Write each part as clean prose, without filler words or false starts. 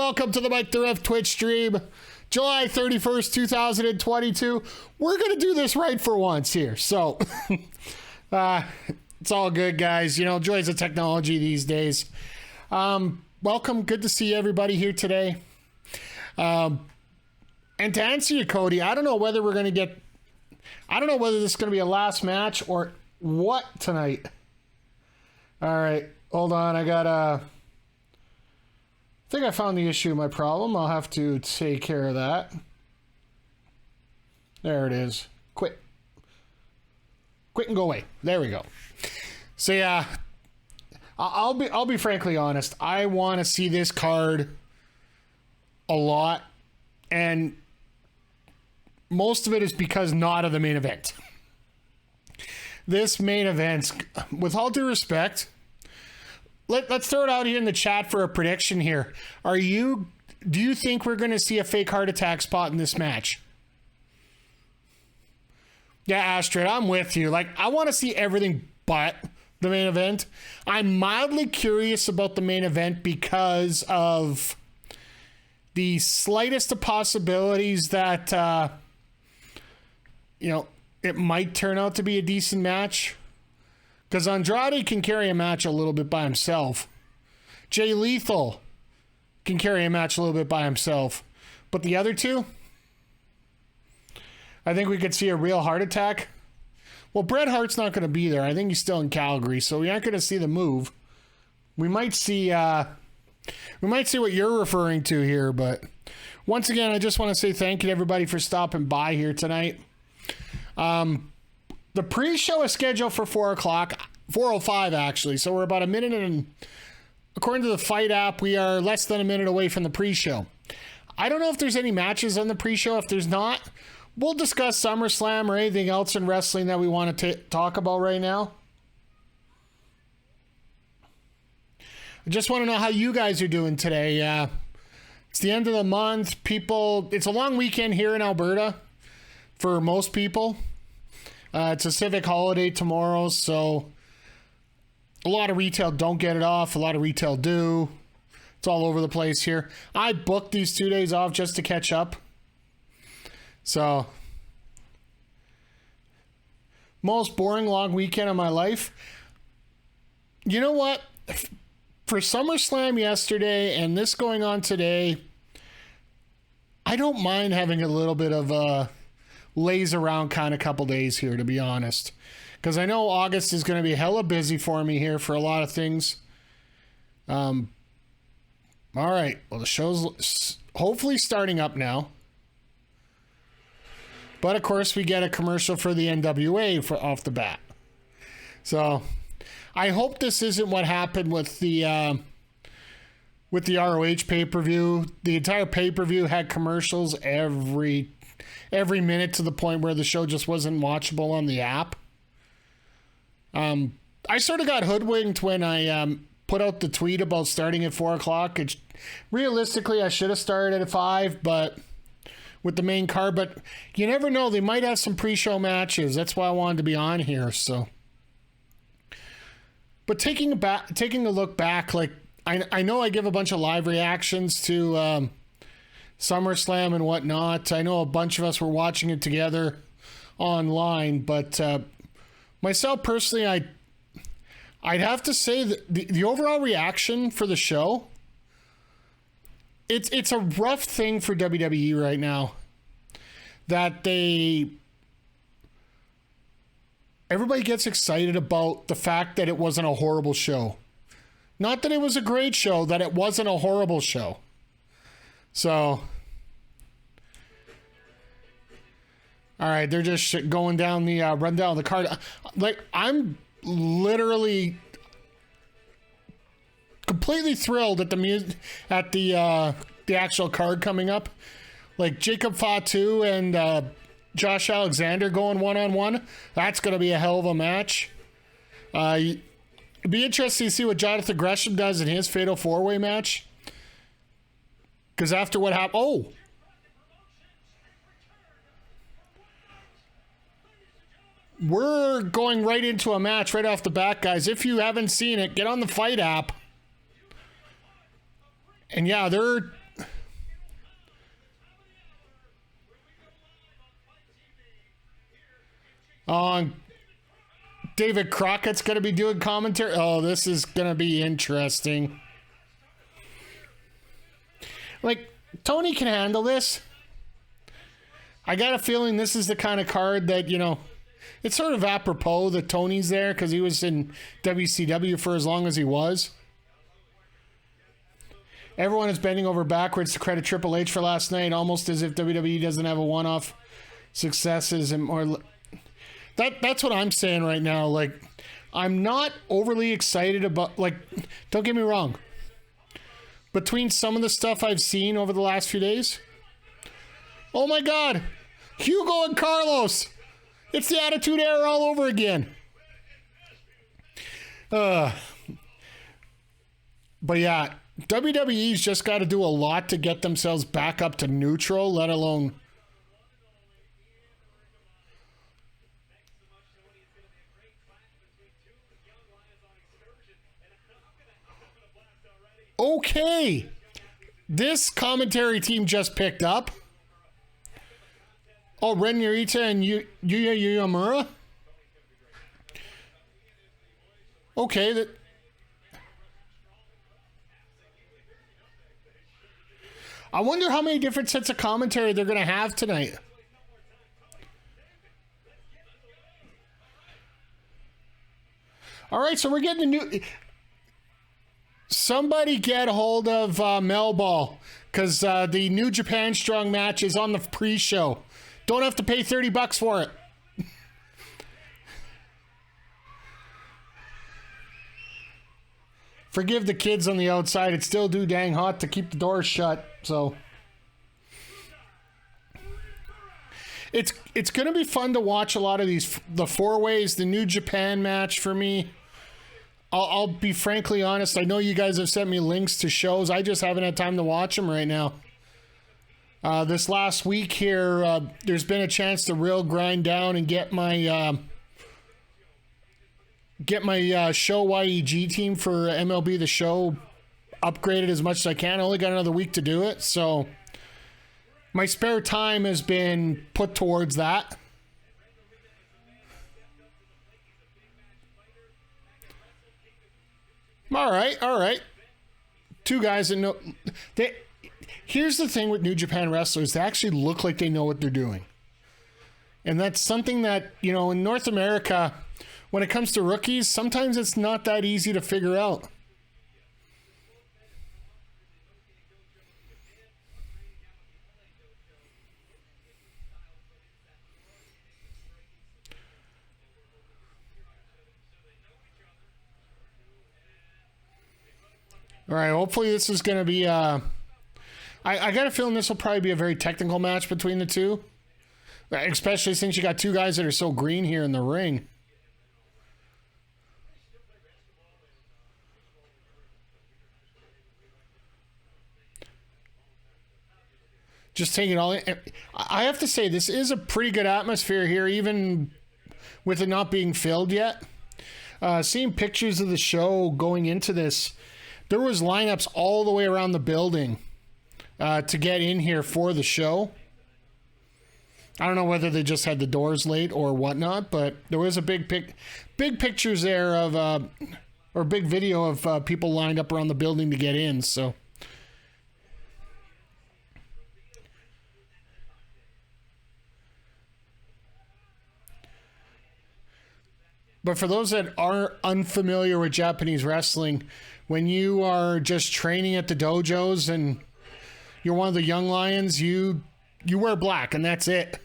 welcome to the Mike the Ref Twitch stream. July 31st, 2022. We're going to do this right for once here. So, it's all good, guys. You know, joys of technology these days. Welcome. Good to see everybody here today. And to answer you, Cody, I don't know whether we're going to I don't know whether this is going to be a last match or what tonight. All right. Hold on. I think I found the issue of my problem. I'll have to take care of that. There it is. Quit and go away. There we go. So yeah, I'll be frankly honest. I want to see this card a lot, and most of it is because not of the main event. This main event, with all due respect, let's throw it out here in the chat for a prediction here. Do you think we're going to see a fake heart attack spot in this match? Yeah, Astrid, I'm with you. Like, I want to see everything but the main event. I'm mildly curious about the main event because of the slightest of possibilities that, it might turn out to be a decent match. Because Andrade can carry a match a little bit by himself. Jay Lethal can carry a match a little bit by himself. But the other two, I think we could see a real heart attack. Well, Bret Hart's not going to be there. I think he's still in Calgary, so we aren't going to see the move. We might see what you're referring to here, but once again, I just want to say thank you to everybody for stopping by here tonight. The pre-show is scheduled for 4 o'clock, 4:05 actually, so we're about a minute and, according to the Fight app, we are less than a minute away from the pre-show. I don't know if there's any matches on the pre-show. If there's not, we'll discuss SummerSlam or anything else in wrestling that we want to talk about right now. I just want to know how you guys are doing today. It's the end of the month. It's a long weekend here in Alberta for most people. It's a civic holiday tomorrow, so a lot of retail don't get it off. A lot of retail do. It's all over the place here. I booked these 2 days off just to catch up. So, most boring long weekend of my life. You know what? For SummerSlam yesterday and this going on today, I don't mind having a little bit of a lays around kind of couple days here, to be honest, because I know August is going to be hella busy for me here for a lot of things. All right, well, the show's hopefully starting up now, but of course we get a commercial for the NWA off the bat. So I hope this isn't what happened with the ROH pay-per-view. The entire pay-per-view had commercials every minute to the point where the show just wasn't watchable on the app. I sort of got hoodwinked when I put out the tweet about starting at 4 o'clock. Realistically, I should have started at 5, but with the main card. But you never know. They might have some pre-show matches. That's why I wanted to be on here. So, but taking a look back, like I know I give a bunch of live reactions to SummerSlam and whatnot. I know a bunch of us were watching it together online, but myself personally, I'd have to say that the overall reaction for the show, it's a rough thing for WWE right now. That everybody gets excited about the fact that it wasn't a horrible show. Not that it was a great show, that it wasn't a horrible show. So, all right, they're just going down the rundown of the card. Like, I'm literally completely thrilled at the actual card coming up. Like Jacob Fatu and Josh Alexander going one-on-one. That's going to be a hell of a match. It'd be interesting to see what Jonathan Gresham does in his Fatal 4-Way match. Because after what happened... We're going right into a match right off the bat, guys. If you haven't seen it, get on the Fight app. And yeah, they're On David Crockett's going to be doing commentary. Oh, this is going to be interesting. Like, Tony can handle this. I got a feeling this is the kind of card that, you know, it's sort of apropos that Tony's there because he was in WCW for as long as he was. Everyone is bending over backwards to credit Triple H for last night, almost as if WWE doesn't have a one-off successes and more. That's what I'm saying right now. Like, I'm not overly excited about, like, don't get me wrong. Between some of the stuff I've seen over the last few days, oh my God, Hugo and Carlos. It's the Attitude Era all over again. But yeah, WWE's just got to do a lot to get themselves back up to neutral, let alone... Okay, this commentary team just picked up. Oh, Ren Narita and Yuya Uemura. Okay, that. I wonder how many different sets of commentary they're going to have tonight. All right, so we're getting a new... Somebody get a hold of Mel Ball, because the New Japan Strong match is on the pre-show. Don't have to pay $30 for it. Forgive the kids on the outside. It's still too dang hot to keep the doors shut, so... It's going to be fun to watch a lot of these, the four-ways, the New Japan match for me. I'll be frankly honest. I know you guys have sent me links to shows. I just haven't had time to watch them right now. This last week here, there's been a chance to real grind down and get my show YEG team for MLB The Show upgraded as much as I can. I only got another week to do it, so my spare time has been put towards that. All right. Two guys that know. Here's the thing with New Japan wrestlers. They actually look like they know what they're doing. And that's something that, you know, in North America, when it comes to rookies, sometimes it's not that easy to figure out. All right, hopefully this is going to be... I got a feeling this will probably be a very technical match between the two. Especially since you got two guys that are so green here in the ring. Just taking it all in. I have to say, this is a pretty good atmosphere here, even with it not being filled yet. Seeing pictures of the show going into this... There was lineups all the way around the building to get in here for the show. I don't know whether they just had the doors late or whatnot, but there was a big pictures there of, or big video of people lined up around the building to get in. So, but for those that are unfamiliar with Japanese wrestling, when you are just training at the dojos and you're one of the young lions, you wear black and that's it.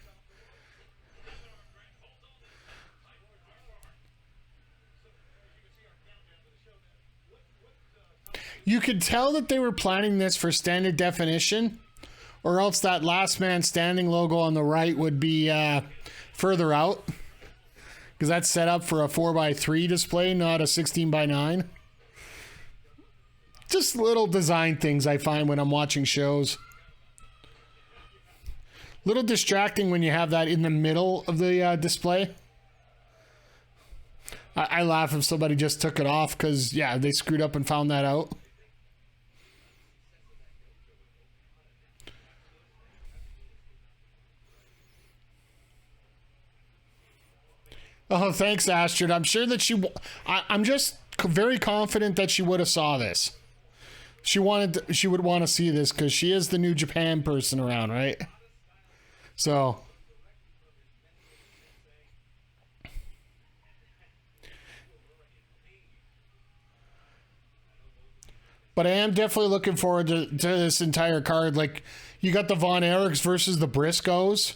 You could tell that they were planning this for standard definition, or else that last man standing logo on the right would be further out, because that's set up for a 4x3 display, not a 16x9. Just little design things I find when I'm watching shows. Little distracting when you have that in the middle of the display. I laugh if somebody just took it off because, yeah, they screwed up and found that out. Oh, thanks, Astrid. I'm sure that I'm just very confident that she would have saw this. She would want to see this because she is the New Japan person around, right? So, but I am definitely looking forward to this entire card. Like, you got the Von Erichs versus the Briscoes.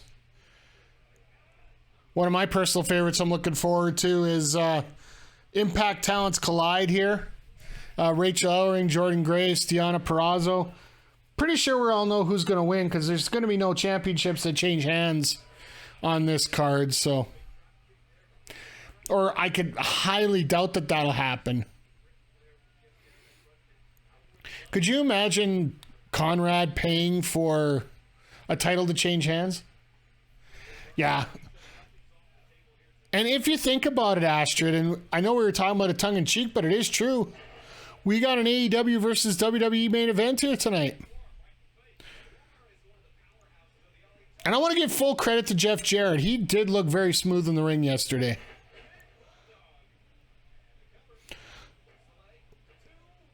One of my personal favorites I'm looking forward to is Impact Talents Collide here. Rachel Ellering, Jordan Grace, Deonna Purrazzo. Pretty sure we all know who's going to win because there's going to be no championships that change hands on this card. So, or I could highly doubt that that'll happen. Could you imagine Conrad paying for a title to change hands? Yeah. And if you think about it, Astrid, and I know we were talking about it tongue-in-cheek, but it is true. We got an AEW versus WWE main event here tonight. And I want to give full credit to Jeff Jarrett. He did look very smooth in the ring yesterday.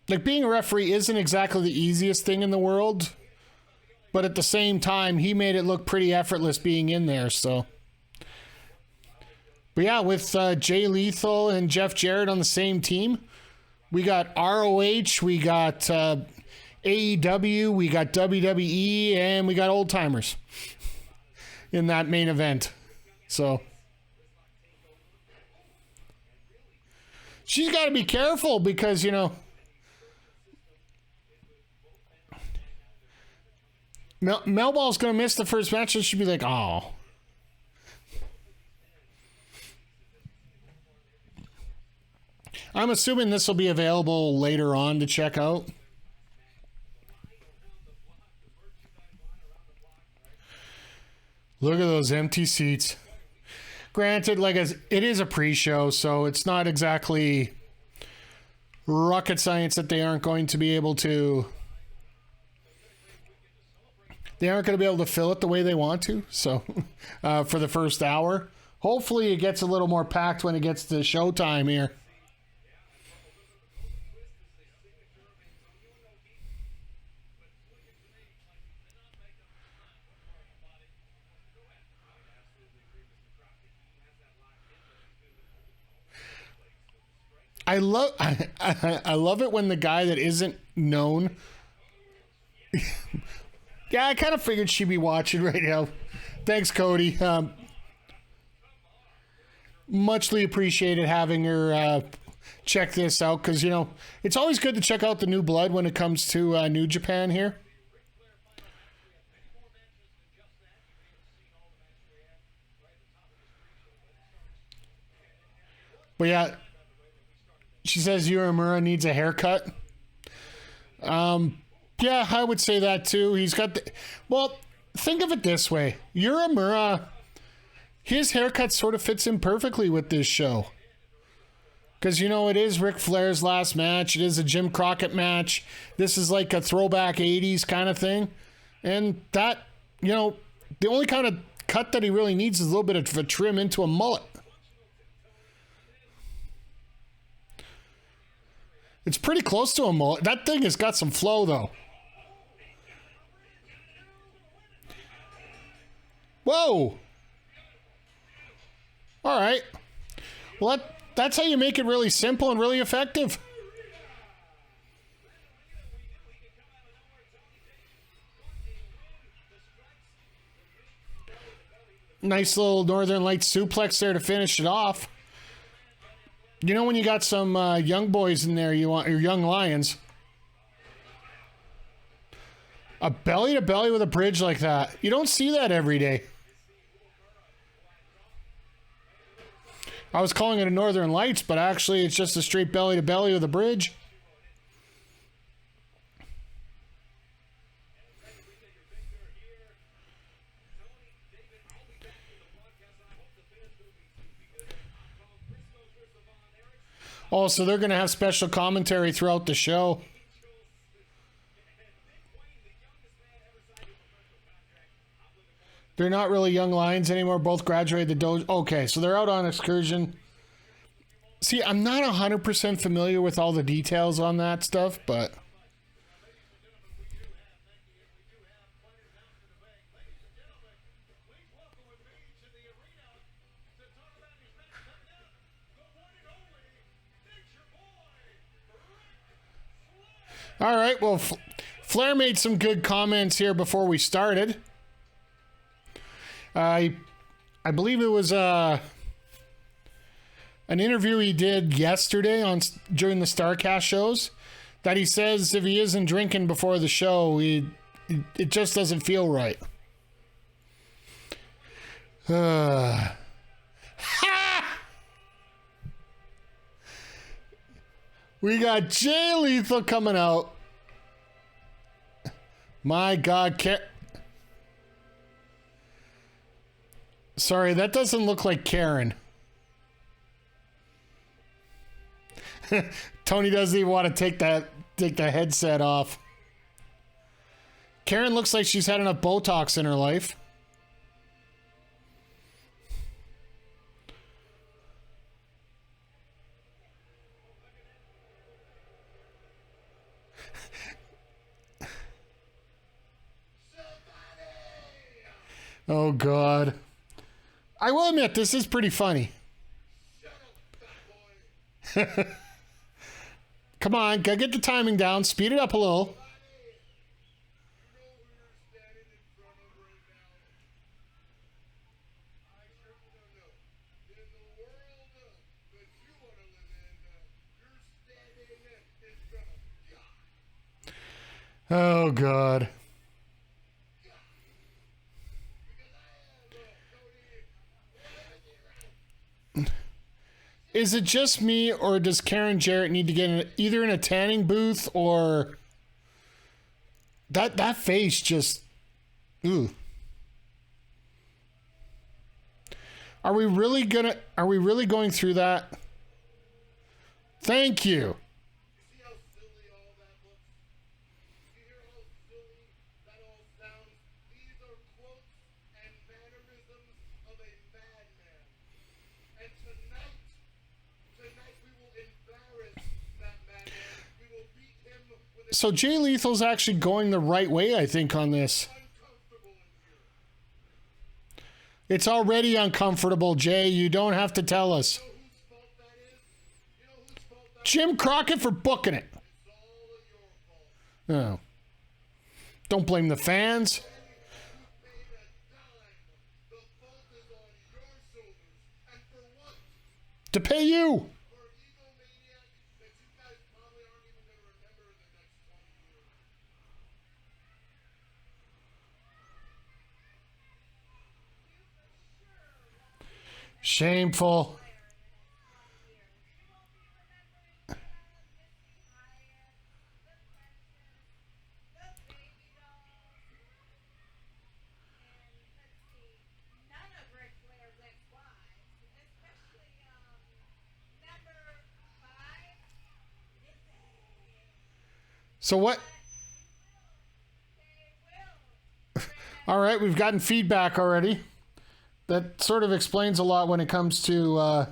Like, being a referee isn't exactly the easiest thing in the world, but at the same time, he made it look pretty effortless being in there, so. But yeah, with Jay Lethal and Jeff Jarrett on the same team, we got ROH, we got AEW, we got WWE, and we got Old Timers in that main event. So she's got to be careful because, you know, Melball's going to miss the first match and she'd be like, oh. I'm assuming this will be available later on to check out. Look at those empty seats. Granted, like, it is a pre-show, so it's not exactly rocket science that they aren't going to be able to... They aren't going to be able to fill it the way they want to, so for the first hour. Hopefully it gets a little more packed when it gets to showtime here. I love it when the guy that isn't known. Yeah, I kind of figured she'd be watching right now. Thanks, Cody. Muchly appreciated having her check this out because, you know, it's always good to check out the new blood when it comes to New Japan here. But yeah, she says Uemura needs a haircut. Yeah, I would say that too. He's got the... Well, think of it this way. Uemura, his haircut sort of fits in perfectly with this show. Because, you know, it is Ric Flair's last match. It is a Jim Crockett match. This is like a throwback 80s kind of thing. And that, you know, the only kind of cut that he really needs is a little bit of a trim into a mullet. It's pretty close to a mullet. That thing has got some flow, though. Whoa! All right. Well, that's how you make it really simple and really effective. Nice little Northern Lights suplex there to finish it off. You know when you got some young boys in there, you want your young lions. A belly to belly with a bridge like that. You don't see that every day. I was calling it a Northern Lights, but actually it's just a straight belly to belly with a bridge. Oh, so they're going to have special commentary throughout the show. They're not really young lions anymore. Both graduated the dojo. Okay, so they're out on excursion. See, I'm not 100% familiar with all the details on that stuff, but... All right, well, Flair made some good comments here before we started. I believe it was an interview he did yesterday during the Starcast shows that he says if he isn't drinking before the show, it just doesn't feel right. Ha! We got Jay Lethal coming out. My God, sorry, that doesn't look like Karen. Tony doesn't even want to take the headset off. Karen looks like she's had enough Botox in her life. Oh, God. I will admit, this is pretty funny. Come on, gotta get the timing down. Speed it up a little. Oh, God. Is it just me, or does Karen Jarrett need to get either in a tanning booth or that face just ooh. Are we really going through that? Thank you. So Jay Lethal's actually going the right way, I think, on this. It's already uncomfortable, Jay. You don't have to tell us. Jim Crockett for booking it. Oh. Don't blame the fans. To pay you. Shameful. So what? All right, we've gotten feedback already. That sort of explains a lot when it comes to... I'm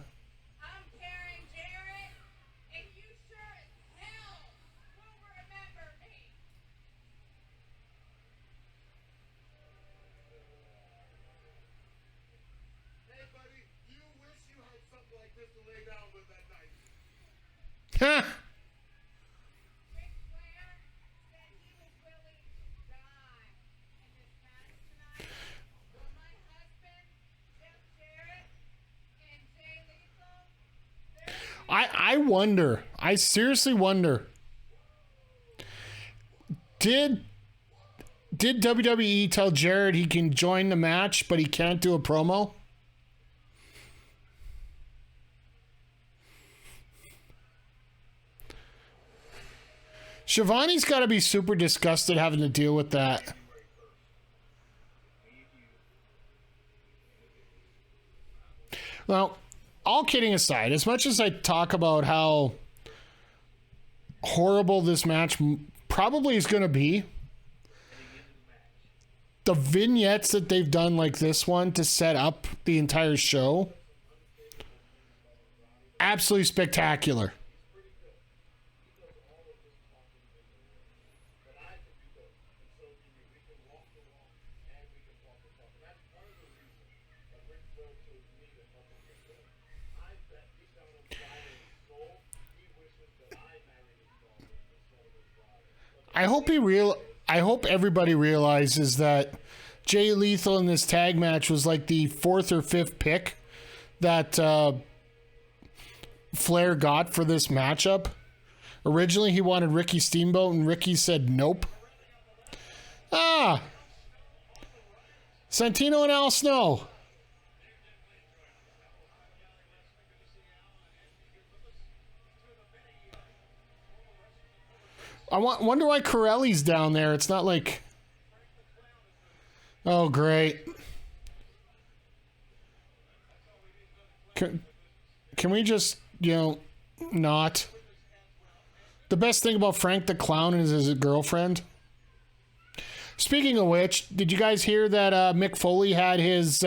Karen Jarrett, and you sure as hell will remember me. Hey, buddy, you wish you had something like this to lay down with that night. Ha! Ric Flairs said he was willing to die in this match tonight. Well, my husband, Jeff Jarrett, and Jay Lethal, I wonder. I seriously wonder. Did WWE tell Jarrett he can join the match, but he can't do a promo? Shivani's got to be super disgusted having to deal with that. Well, all kidding aside, as much as I talk about how horrible this match probably is going to be, the vignettes that they've done, like this one, to set up the entire show, absolutely spectacular. I hope everybody realizes that Jay Lethal in this tag match was like the 4th or 5th pick that Flair got for this matchup. Originally, he wanted Ricky Steamboat, and Ricky said nope. Santino and Al Snow. Wonder why Corelli's down there. It's not like... Oh, great. Can we just, not? The best thing about Frank the Clown is his girlfriend. Speaking of which, did you guys hear that Mick Foley had his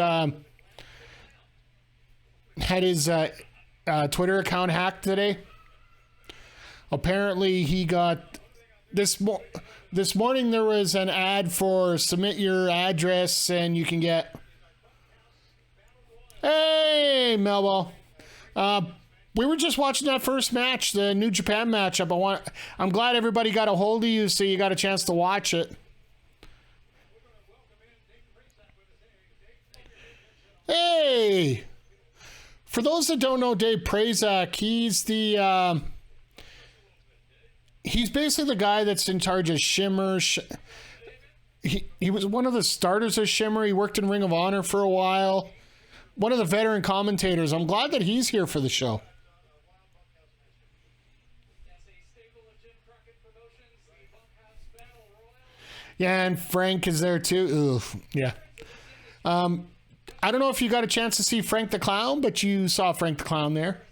Twitter account hacked today? Apparently, he got... This morning there was an ad for submit your address and you can get... Hey, Melbo. We were just watching that first match, the New Japan matchup. I'm glad everybody got a hold of you so you got a chance to watch it. Hey! For those that don't know Dave Prazak, he's basically the guy that's in charge of Shimmer. He was one of the starters of Shimmer. He worked in Ring of Honor for a while. One of the veteran commentators. I'm glad that he's here for the show. Yeah, and Frank is there too. Ooh, yeah. I don't know if you got a chance to see Frank the Clown, but you saw Frank the Clown there.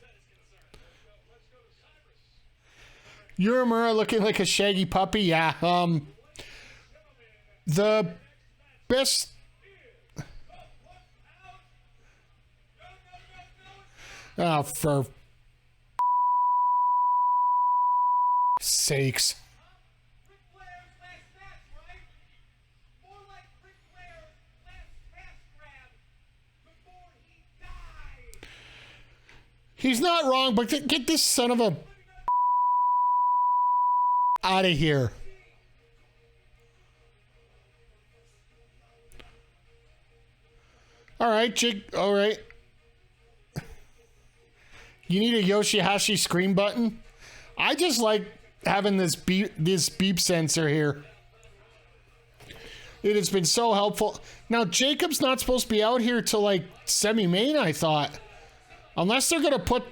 Uemura looking like a shaggy puppy. Yeah. The best... Oh, for sakes. Ric Flairs last match, right? More like Ric Flairs last cash grab before he died. He's not wrong, but get this son of a... out of here. All right, Jig. All right. You need a Yoshihashi screen button? I just like having this beep sensor here. It has been so helpful. Now, Jacob's not supposed to be out here till like semi-main, I thought. Unless they're gonna put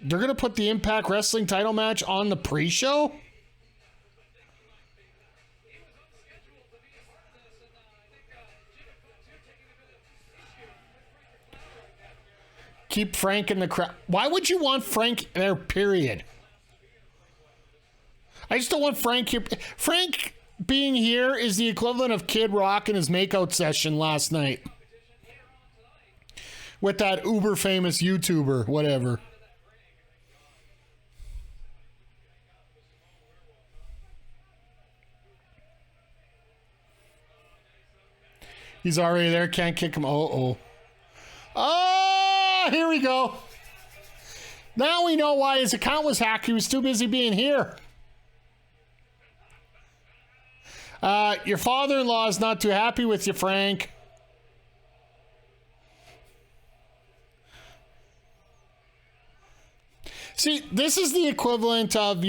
the Impact Wrestling title match on the pre-show. Keep Frank in the crowd. Why would you want Frank there, period? I just don't want Frank here. Frank being here is the equivalent of Kid Rock in his makeout session last night. With that uber famous YouTuber, whatever. He's already there, can't kick him. Oh, here we go. Now we know why his account was hacked. He was too busy being here. Your father-in-law is not too happy with you, Frank. See, this is the equivalent of,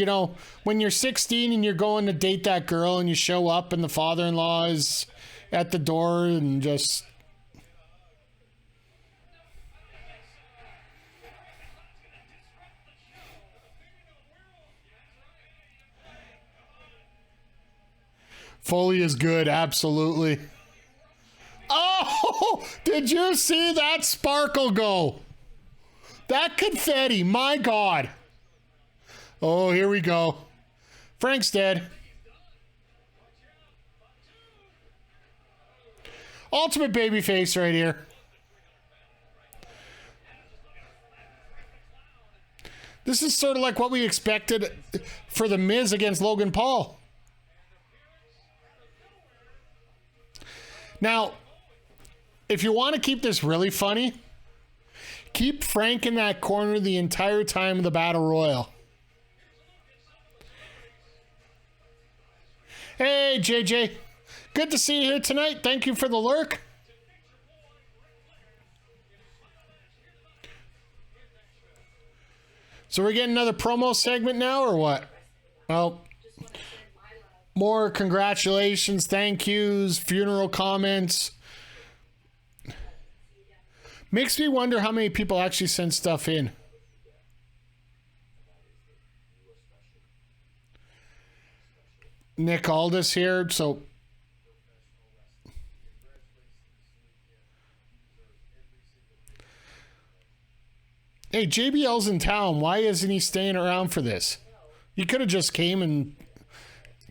when you're 16 and you're going to date that girl and you show up and the father-in-law is at the door and just... Foley is good, absolutely. Oh, did you see that sparkle go? That confetti, my God. Oh, here we go. Frank's dead. Ultimate babyface right here. This is sort of like what we expected for The Miz against Logan Paul. Now, if you want to keep this really funny, keep Frank in that corner the entire time of the Battle Royal. Hey, JJ. Good to see you here tonight. Thank you for the lurk. So we're getting another promo segment now, or what? Well, more congratulations, thank yous, funeral comments. Makes me wonder how many people actually send stuff in. Nick Aldis here, so... Hey, JBL's in town. Why isn't he staying around for this? He could have just came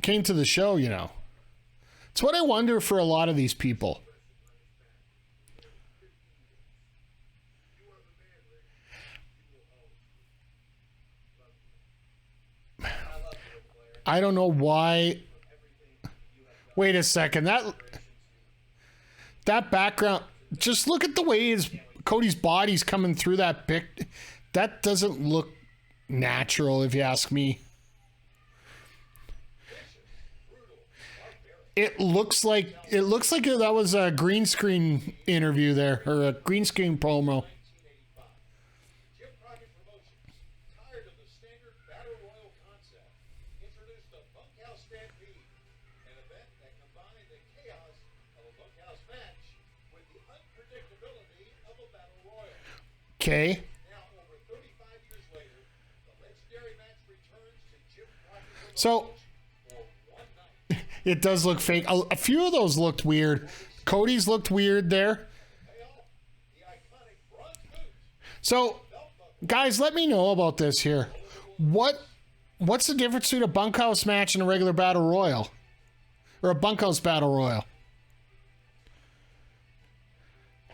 to the show, you know. It's what I wonder for a lot of these people. I don't know why. Wait a second. That background, just look at the way Cody's body's coming through that pic. That doesn't look natural, if you ask me. It looks like that was a green screen interview there, or a green screen promo. Jim Crockett Promotions, tired of the standard battle royal concept, introduced the Bunkhouse Stampede, an event that combined the chaos of a bunkhouse match with the unpredictability of a battle royal. Okay. Now, over 35 years later, the legendary match returns to Jim Crockett So for one night. it does look fake. A few of those looked weird. Cody's looked weird there. The iconic bronze boot. So, guys, let me know about this here. What's the difference between a bunkhouse match and a regular battle royal? Or a bunkhouse battle royal?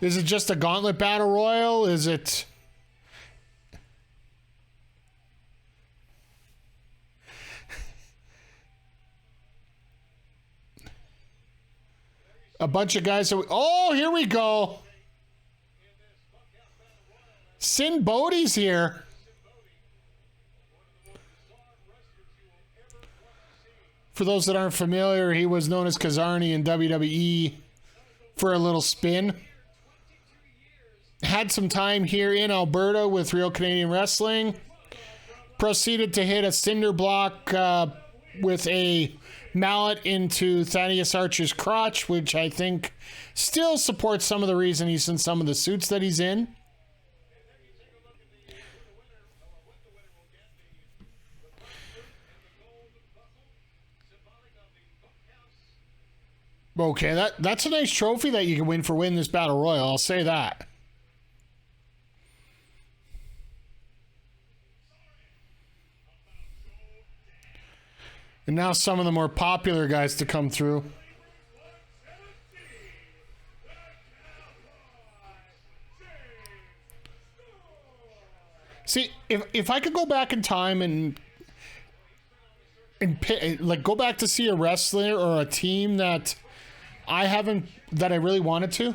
Is it just a gauntlet battle royal? Is it... a bunch of guys... Oh, here we go. Sin Bodie's here. For those that aren't familiar, he was known as Kazarni in WWE for a little spin. Had some time here in Alberta with Real Canadian Wrestling. Proceeded to hit a cinder block with a mallet into Thaddeus Archer's crotch, which I think still supports some of the reason he's in some of the suits that he's in. Okay, that's a nice trophy that you can win for winning this Battle Royal. I'll say that. And now some of the more popular guys to come through. See, if I could go back in time and like go back to see a wrestler or a team that I really wanted to.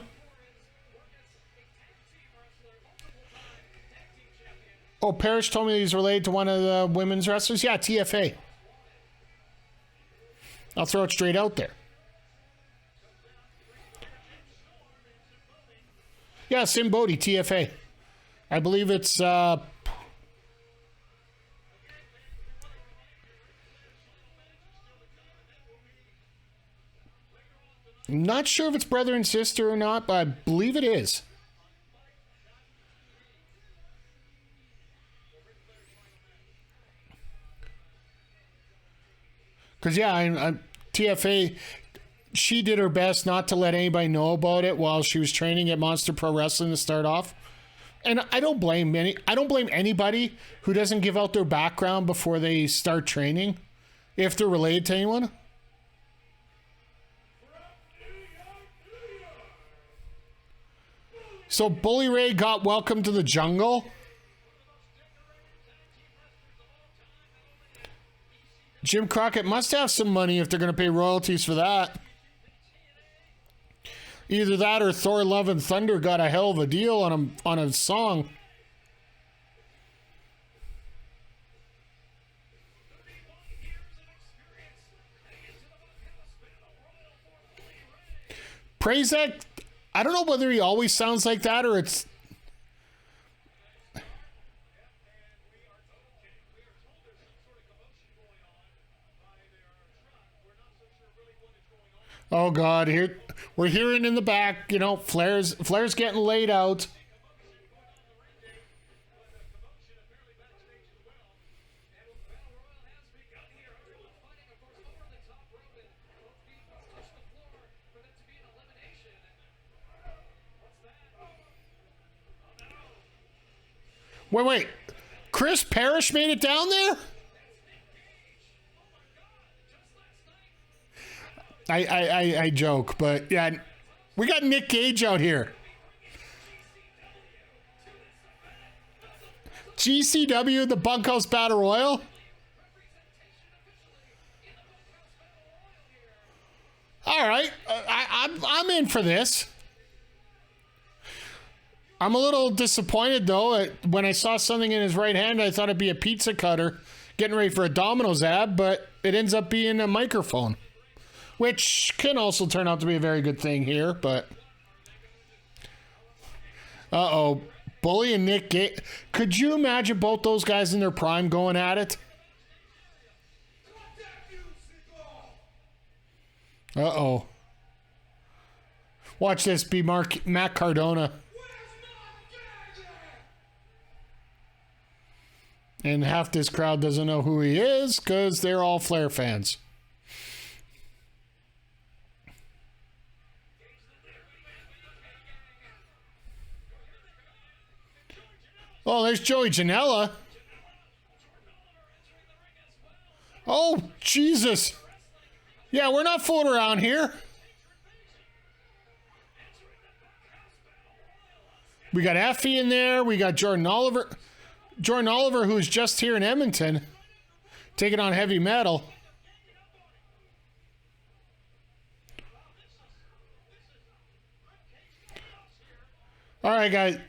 Oh, Parrish told me he's related to one of the women's wrestlers. Yeah, TFA. I'll throw it straight out there. Yeah, Sin Bodhi, TFA. I believe it's... I'm not sure if it's brother and sister or not, but I believe it is. Because, yeah, I'm TFA, she did her best not to let anybody know about it while she was training at Monster Pro Wrestling to start off. And I don't blame anybody who doesn't give out their background before they start training, if they're related to anyone. So Bully Ray got welcome to the jungle. Jim Crockett must have some money if they're going to pay royalties for that. Either that or Thor Love and Thunder got a hell of a deal on a song. Prazak, I don't know whether he always sounds like that or it's... Oh God, here we're hearing in the back, you know, Flairs getting laid out. Wait. Chris Parrish made it down there? I joke, but yeah, we got Nick Gage out here. GCW, the Bunkhouse Battle Royal. All right, I'm in for this. I'm a little disappointed though. When I saw something in his right hand, I thought it'd be a pizza cutter getting ready for a Domino's ad, but it ends up being a microphone, which can also turn out to be a very good thing here. But uh-oh, Bully and Nick Gage. Could you imagine both those guys in their prime going at it? Uh-oh. Watch this be Matt Cardona. And half this crowd doesn't know who he is because they're all Flair fans. Oh, there's Joey Janela. Oh, Jesus. Yeah, we're not fooling around here. We got Effie in there. We got Jordan Oliver. Jordan Oliver, who's just here in Edmonton, taking on Heavy Metal. All right, guys.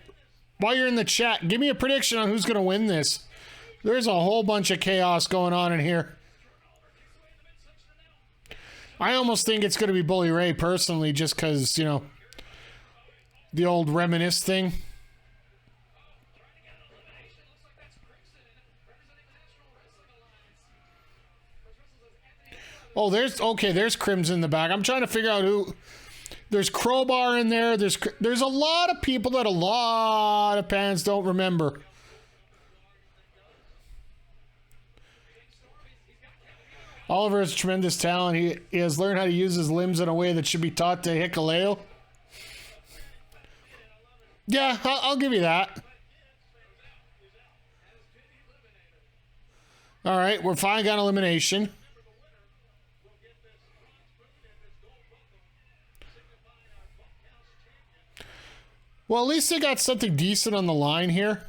While you're in the chat, give me a prediction on who's going to win this. There's a whole bunch of chaos going on in here. I almost think it's going to be Bully Ray personally, just because, you know, the old reminisce thing. Oh, there's Crimson in the back. I'm trying to figure out who. There's Crowbar in there. There's a lot of people that a lot of fans don't remember. Oliver has tremendous talent. He has learned how to use his limbs in a way that should be taught to Hikaleo. Yeah, I'll give you that. All right, we're finally got elimination. Well, at least they got something decent on the line here.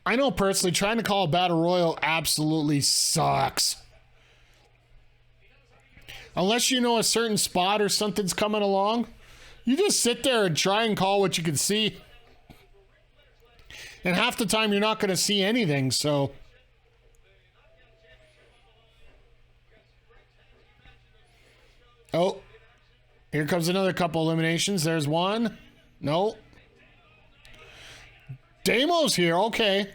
I know personally, trying to call a battle royal absolutely sucks. Unless you know a certain spot or something's coming along, you just sit there and try and call what you can see. And half the time you're not going to see anything, so... Oh, here comes another couple eliminations. There's one. No. Damo's here. Okay.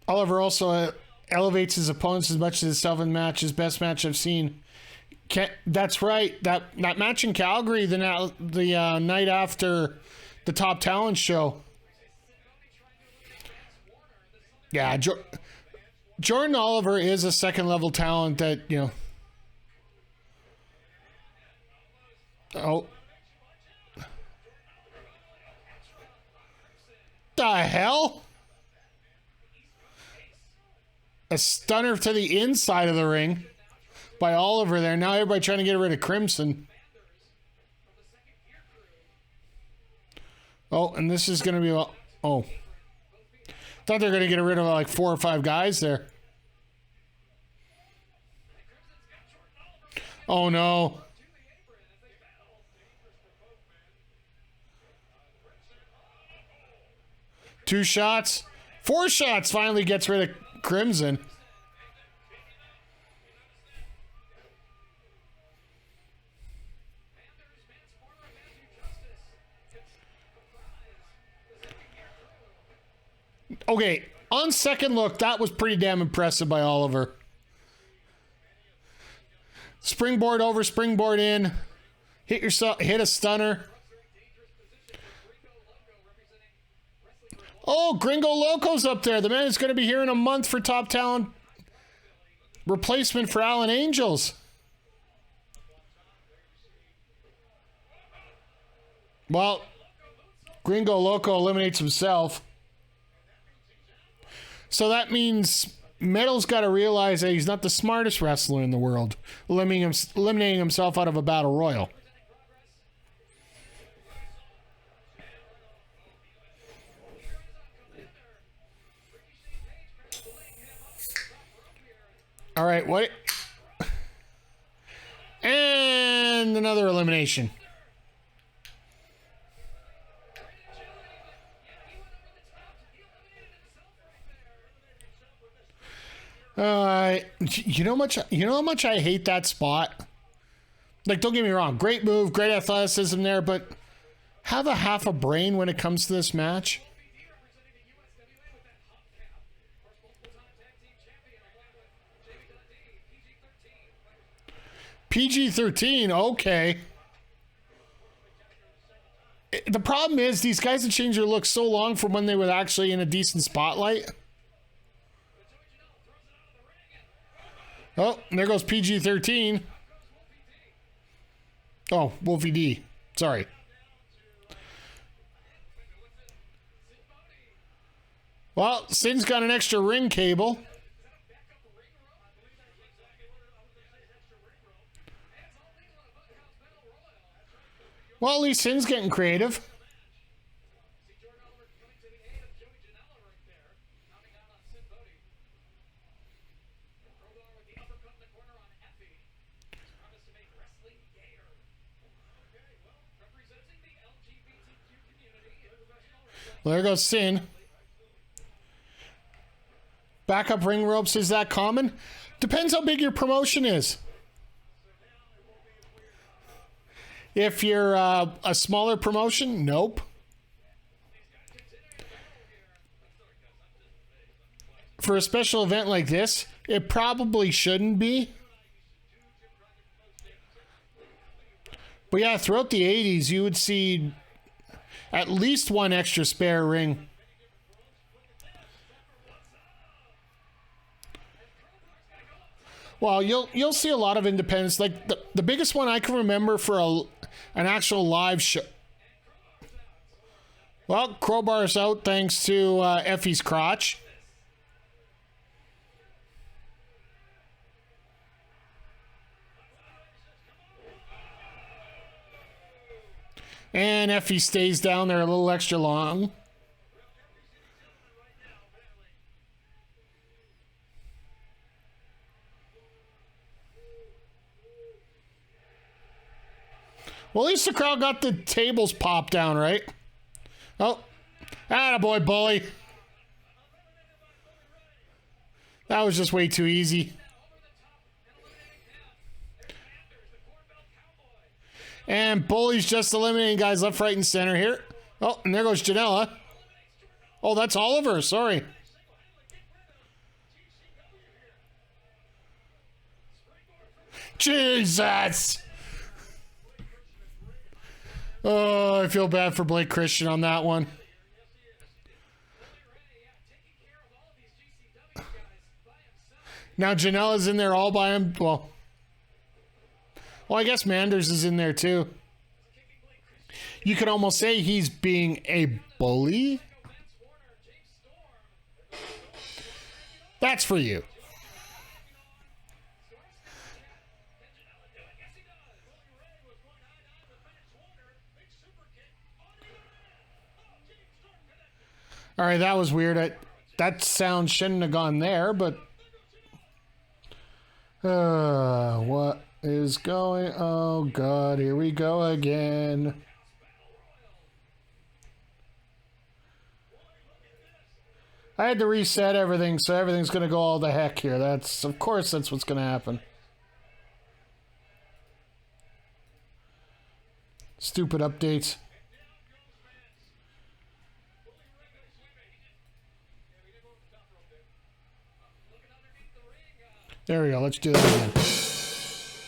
Oliver also elevates his opponents as much as himself in the match. His best match I've seen. That's right. That match in Calgary the night after the Top Talent show. Yeah, Jordan Oliver is a second level talent that, you know. Oh. the hell? A stunner to the inside of the ring by Oliver there. Now everybody trying to get rid of Crimson. Oh, and this is going to be... Oh. Thought they were going to get rid of like 4 or 5 guys there. Oh, no. 2 shots. 4 shots finally gets rid of Crimson. Okay, on second look, that was pretty damn impressive by Oliver. Springboard over, springboard in. Hit a stunner. Oh, Gringo Loco's up there. The man is going to be here in a month for Top Talent replacement for Alan Angels. Well, Gringo Loco eliminates himself. So that means Metal's got to realize that he's not the smartest wrestler in the world, eliminating himself out of a battle royal. All right, what? And another elimination. You know how much I hate that spot? Like, don't get me wrong, great move, great athleticism there, but have a half a brain when it comes to this match. PG-13, okay. The problem is these guys have changed their look so long from when they were actually in a decent spotlight. Oh, and there goes PG-13. Oh, Wolfie D. Sorry. Well, Sin's got an extra ring cable. Well, at least Sin's getting creative. Well, there goes Sin. Backup ring ropes, is that common? Depends how big your promotion is. If you're a smaller promotion, nope. For a special event like this, it probably shouldn't be. But yeah, throughout the 80s, you would see at least one extra spare ring. Well, you'll see a lot of independents. Like the biggest one I can remember for an actual live show. Well, Crowbar's out thanks to Effie's crotch. And Effie stays down there a little extra long. Well, at least the crowd got the tables popped down, right? Oh, attaboy, bully. That was just way too easy. And Bully's just eliminating guys left, right, and center here. Oh, and there goes Janela. Oh, that's Oliver. Sorry. Jesus. Oh, I feel bad for Blake Christian on that one. Now Janela's in there all by him. Well, I guess Manders is in there too. You could almost say he's being a bully. That's for you. All right, that was weird. That sound shouldn't have gone there, but what is going? Oh God, here we go again. I had to reset everything, so everything's gonna go all the heck here. Of course, that's what's gonna happen. Stupid updates. There we go. Let's do that again.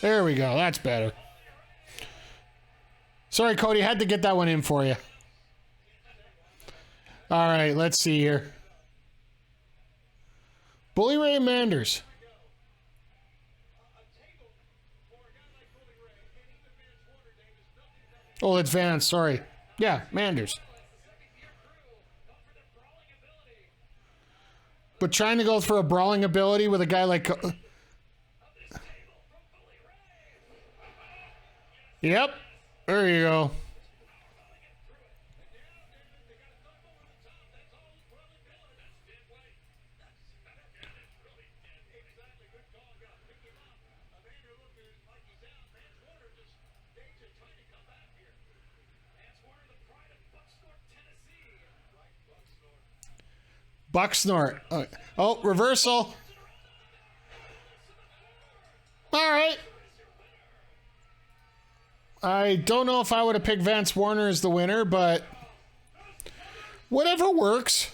There we go. That's better. Sorry, Cody. Had to get that one in for you. All right. Let's see here. Bully Ray and Manders. Oh, it's Vance. Sorry. Yeah, Manders. But trying to go for a brawling ability with a guy like... Yep. There you go. Bucksnort. Oh, reversal. All right. I don't know if I would have picked Vance Warner as the winner, but whatever works.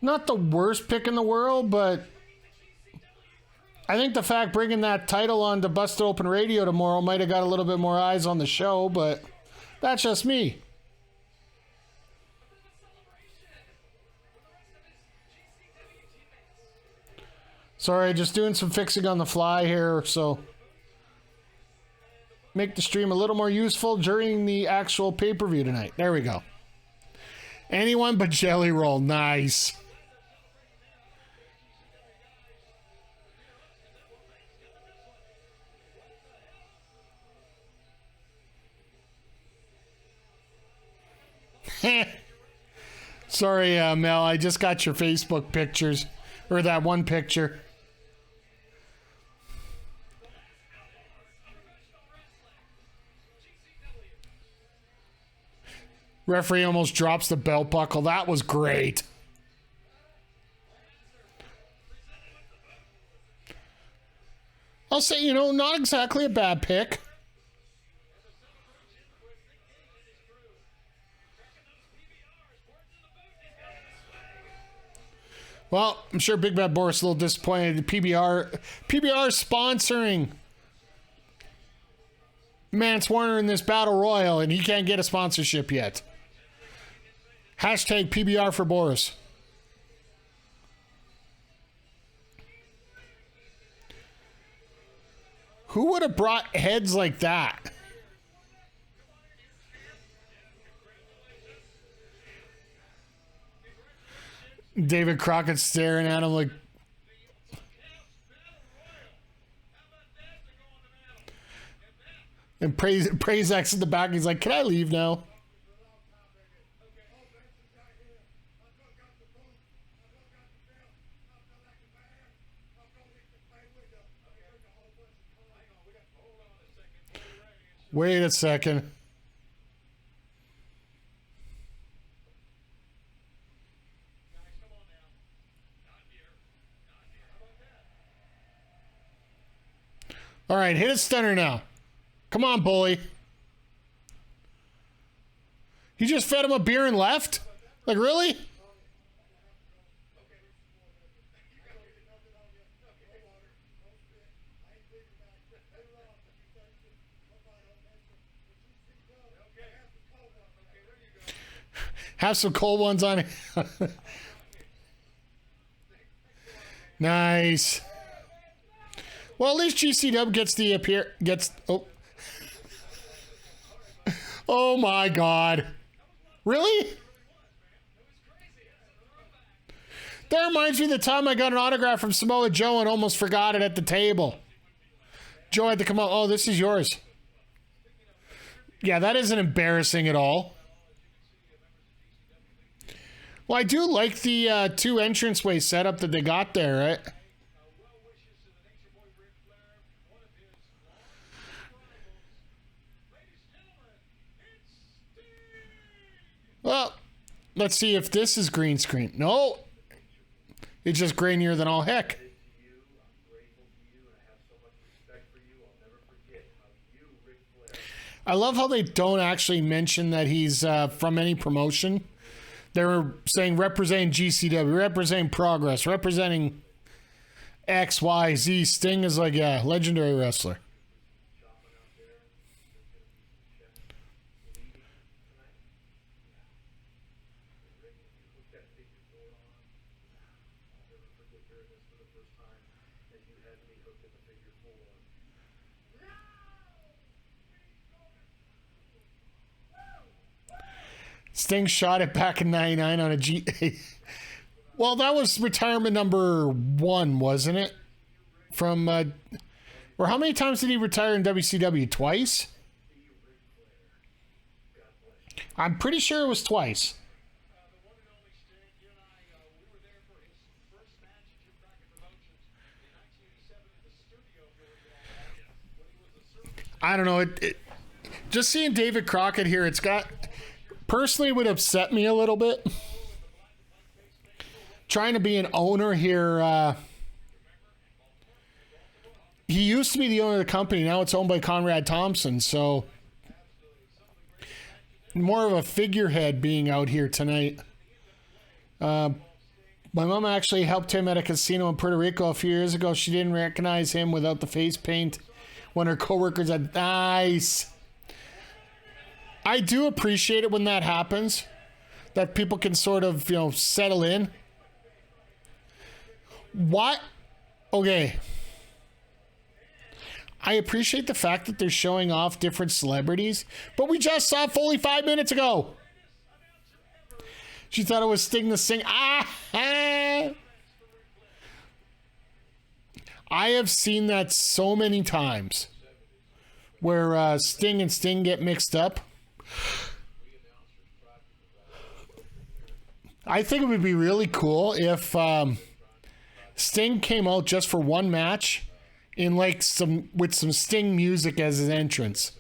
Not the worst pick in the world, but I think the fact bringing that title on to Busted Open Radio tomorrow might have got a little bit more eyes on the show, but that's just me. Sorry, just doing some fixing on the fly here, so make the stream a little more useful during the actual pay-per-view tonight. There we go. Anyone but Jelly Roll. Nice. Sorry, Mel. I just got your Facebook pictures. Or that one picture. Referee almost drops the belt buckle. That was great. I'll say, not exactly a bad pick. Well, I'm sure Big Bad Boris is a little disappointed. PBR sponsoring Mance Warner in this battle royal, and he can't get a sponsorship yet. Hashtag PBR for Boris. Who would have brought heads like that? David Crockett staring at him like... And Prazak's in the back. He's like, can I leave now? Wait a second. All right, hit a stunner now. Come on, bully. You just fed him a beer and left? Like, really? Have some cold ones on it. Nice. Well, at least GCW gets oh. Oh my God. Really? That reminds me of the time I got an autograph from Samoa Joe and almost forgot it at the table. Joe had to come out. Oh, this is yours. Yeah, that isn't embarrassing at all. Well, I do like the two entranceway setup that they got there, right? Well wishes to the Nature Boy Ric Flair, one of his long-time rivals. Ladies and gentlemen, it's Sting! Well, let's see if this is green screen. No. It's just grainier than all heck. To you, I'm grateful to you, and I have so much respect for you. I'll never forget how you, Ric Flair, I love how they don't actually mention that he's from any promotion. They were saying representing GCW, representing Progress, representing X, Y, Z. Sting is like a legendary wrestler. chopping out there. There's going to be some chest bleeding tonight. Yeah. Rick, you hooked that figure four on. I'll never forget hearing this for the first time that you had me hooked in the figure four. Sting shot it back in '99 on a G. Well, that was retirement number 1, wasn't it? From, or how many times did he retire in WCW? Twice? I'm pretty sure it was twice. The one and only Sting, you and I, we were there for his first match at Jim Crockett Promotions in 1987 in the studio, if you recall that, when he was a service. I don't know. Just seeing David Crockett here, it's got... Personally, it would upset me a little bit. Trying to be an owner here. He used to be the owner of the company. Now it's owned by Conrad Thompson. So more of a figurehead being out here tonight. My mom actually helped him at a casino in Puerto Rico a few years ago. She didn't recognize him without the face paint. When her coworkers said, nice. I do appreciate it when that happens. That people can sort of, settle in. What? Okay. I appreciate the fact that they're showing off different celebrities, but we just saw Foley 5 minutes ago. She thought it was Sting the Sing. I have seen that so many times where Sting and Sting get mixed up. I think it would be really cool if Sting came out just for one match in with some Sting music as his entrance.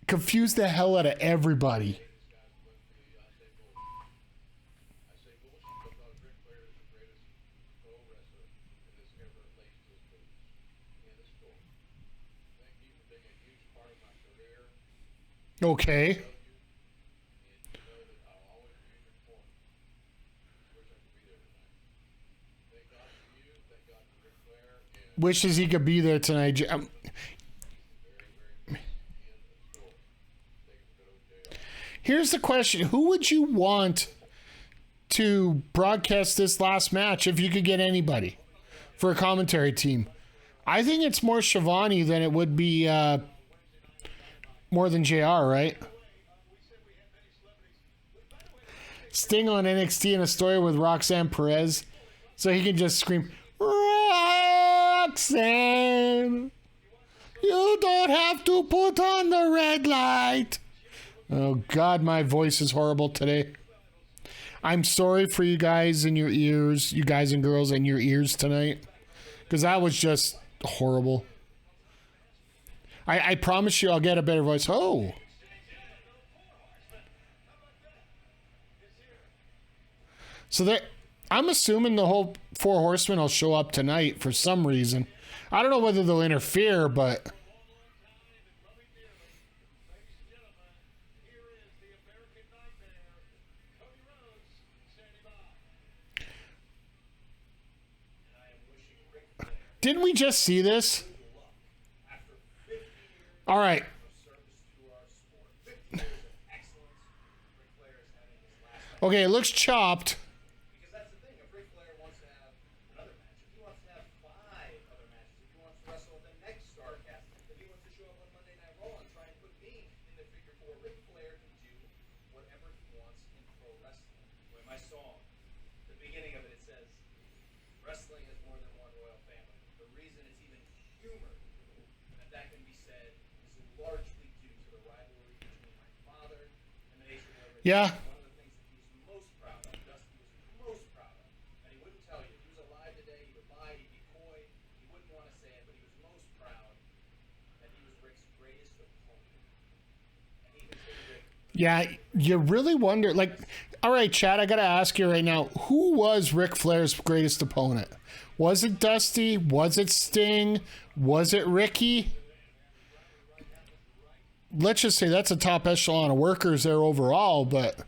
Confuse the hell out of everybody. Okay. Wishes he could be there tonight. Here's the question. Who would you want to broadcast this last match if you could get anybody for a commentary team? I think it's more Shivani than it would be more than JR, right? Sting on NXT in a story with Roxanne Perez, so he can just scream, Roxanne, you don't have to put on the red light. Oh, God, my voice is horrible today. I'm sorry for you guys in your ears, you guys and girls in your ears tonight, because that was just horrible. I promise you I'll get a better voice. Oh. So I'm assuming the whole 4 Horsemen will show up tonight for some reason. I don't know whether they'll interfere, but... Didn't we just see this? All right. Okay, it looks chopped. Because that's the thing. If Ric Flair wants to have another match, if he wants to have 5 other matches, if he wants to wrestle at the next Starcast, if he wants to show up on Monday Night Raw and try and put me in the figure 4, Ric Flair can do whatever he wants in pro wrestling. When my song, The beginning of it, it says, wrestling is more than one royal family. The reason it's even humored that can be said is largely due to the rivalry between my father and the Nation of Original. Yeah. One of the things that he was most proud of, Dusty was most proud of, and he wouldn't tell you. If he was alive today, he would lie, he'd be coy, he wouldn't want to say it, but he was most proud that he was Ric's greatest opponent. And he considered it. Yeah, you really wonder. Like, all right, Chad, I got to ask you right now, who was Ric Flair's greatest opponent? Was it Dusty? Was it Sting? Was it Ricky? Let's just say that's a top echelon of workers there overall, but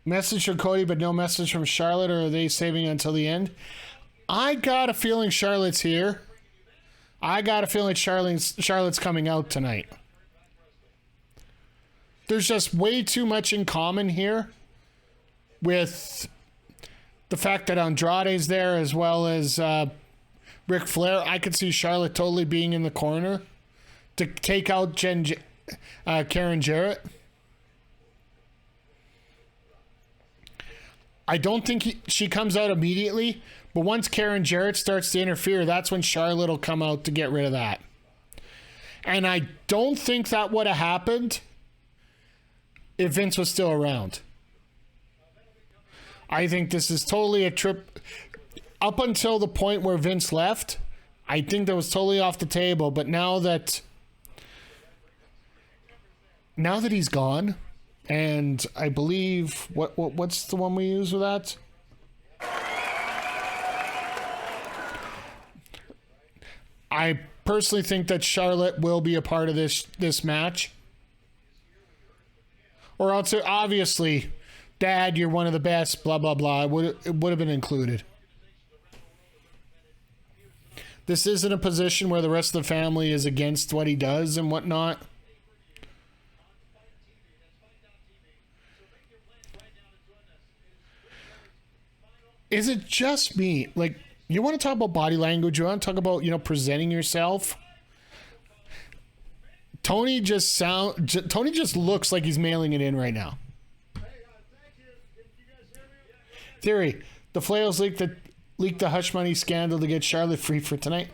message from Cody, but no message from Charlotte, or are they saving it until the end? I got a feeling Charlotte's here. I got a feeling Charlotte's coming out tonight. There's just way too much in common here with the fact that Andrade's there, as well as Ric Flair. I could see Charlotte totally being in the corner to take out Karen Jarrett. I don't think she comes out immediately, but once Karen Jarrett starts to interfere, that's when Charlotte will come out to get rid of that. And I don't think that would have happened if Vince was still around. I think this is totally a trip. Up until the point where Vince left, I think that was totally off the table. But now that he's gone, and I believe what's the one we use with that? I personally think that Charlotte will be a part of this match. Or else, obviously, Dad, you're one of the best, blah, blah, blah. It would have been included. This isn't a position where the rest of the family is against what he does and whatnot. Is it just me? Like, you want to talk about body language? You want to talk about, presenting yourself? Tony just looks like he's mailing it in right now. Theory: the Flails leaked the hush money scandal to get Charlotte free for tonight.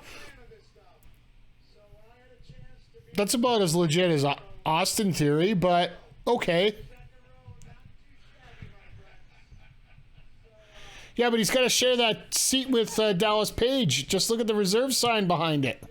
That's about as legit as Austin Theory, but okay. Yeah, but he's got to share that seat with Dallas Page. Just look at the reserve sign behind it.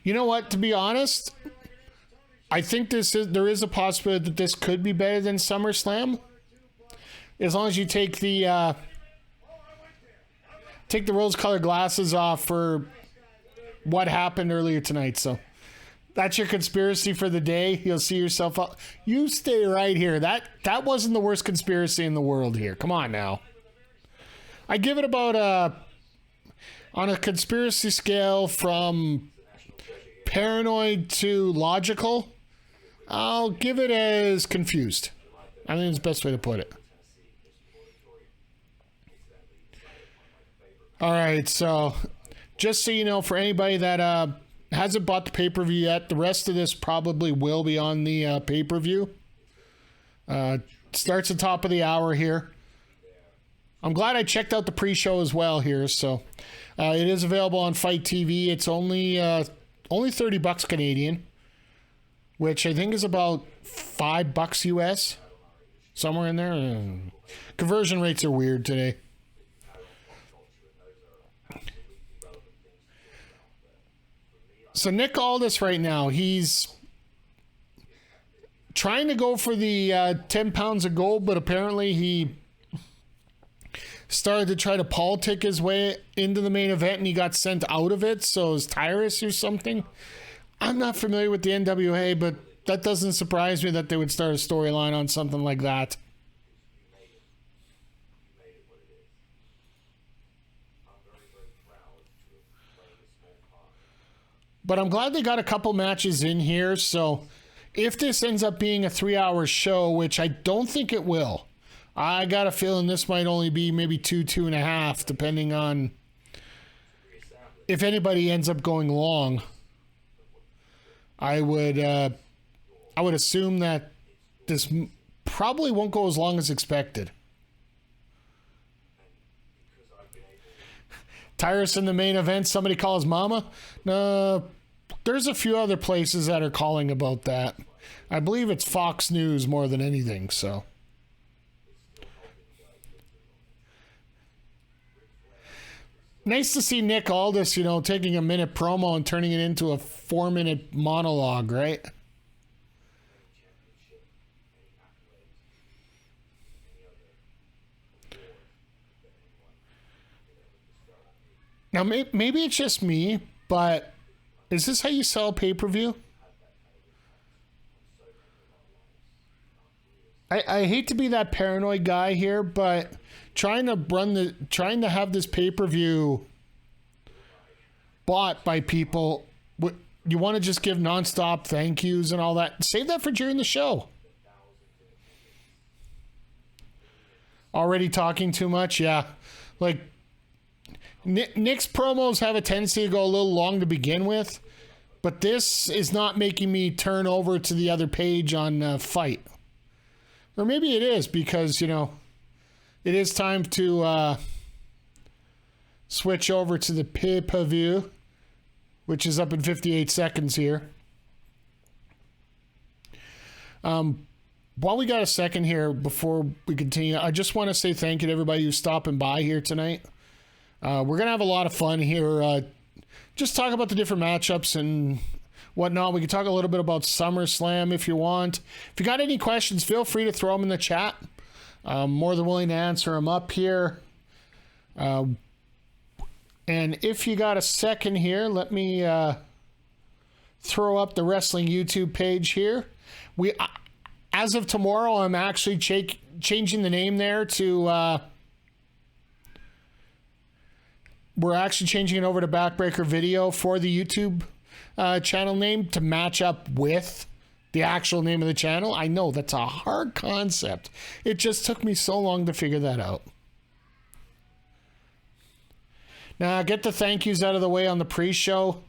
You know what? To be honest, I think there is a possibility that this could be better than SummerSlam, as long as you take the rose-colored glasses off for what happened earlier tonight. So that's your conspiracy for the day. You'll see yourself out. You stay right here. That wasn't the worst conspiracy in the world here. Come on now. I give it about on a conspiracy scale from paranoid to logical, I'll give it as confused. I think it's the best way to put it. All right, so just so you know, for anybody that hasn't bought the pay-per-view yet, the rest of this probably will be on the pay-per-view. Starts at the top of the hour here. I'm glad I checked out the pre-show as well here. So it is available on Fight TV. It's only $30 Canadian, which I think is about $5 US, somewhere in there. Conversion rates are weird today. So Nick Aldis right now, he's trying to go for the 10 pounds of gold, but apparently he started to try to politic his way into the main event and he got sent out of it. So it's Tyrus or something. I'm not familiar with the NWA, but that doesn't surprise me that they would start a storyline on something like that. You made it what it is. I'm very, very proud to have played a small part. But I'm glad they got a couple matches in here. So if this ends up being a 3-hour show, which I don't think it will, I got a feeling this might only be maybe 2.5, depending on if anybody ends up going long. I would assume that this probably won't go as long as expected. Tyrus in the main event, somebody calls Mama? No, there's a few other places that are calling about that. I believe it's Fox News more than anything, so. Nice to see Nick Aldis, taking a minute promo and turning it into a 4-minute monologue, right? Now, maybe it's just me, but is this how you sell a pay-per-view? I hate to be that paranoid guy here, but trying to have this pay-per-view bought by people, you want to just give nonstop thank yous and all that. Save that for during the show. Already talking too much? Yeah. Like, Nick's promos have a tendency to go a little long to begin with, but this is not making me turn over to the other page on Fight. Or maybe it is because, it is time to switch over to the pay-per-view, which is up in 58 seconds here. While we got a second here before we continue, I just want to say thank you to everybody who's stopping by here tonight. We're going to have a lot of fun here. Just talk about the different matchups and whatnot. We can talk a little bit about SummerSlam if you want. If you got any questions, feel free to throw them in the chat. I'm more than willing to answer them up here. And if you got a second here, let me throw up the wrestling YouTube page here. As of tomorrow, I'm actually changing the name there to... we're actually changing it over to Backbreaker Video for the YouTube channel name to match up with the actual name of the channel. I know that's a hard concept. It just took me so long to figure that out. Now, get the thank yous out of the way on the pre-show.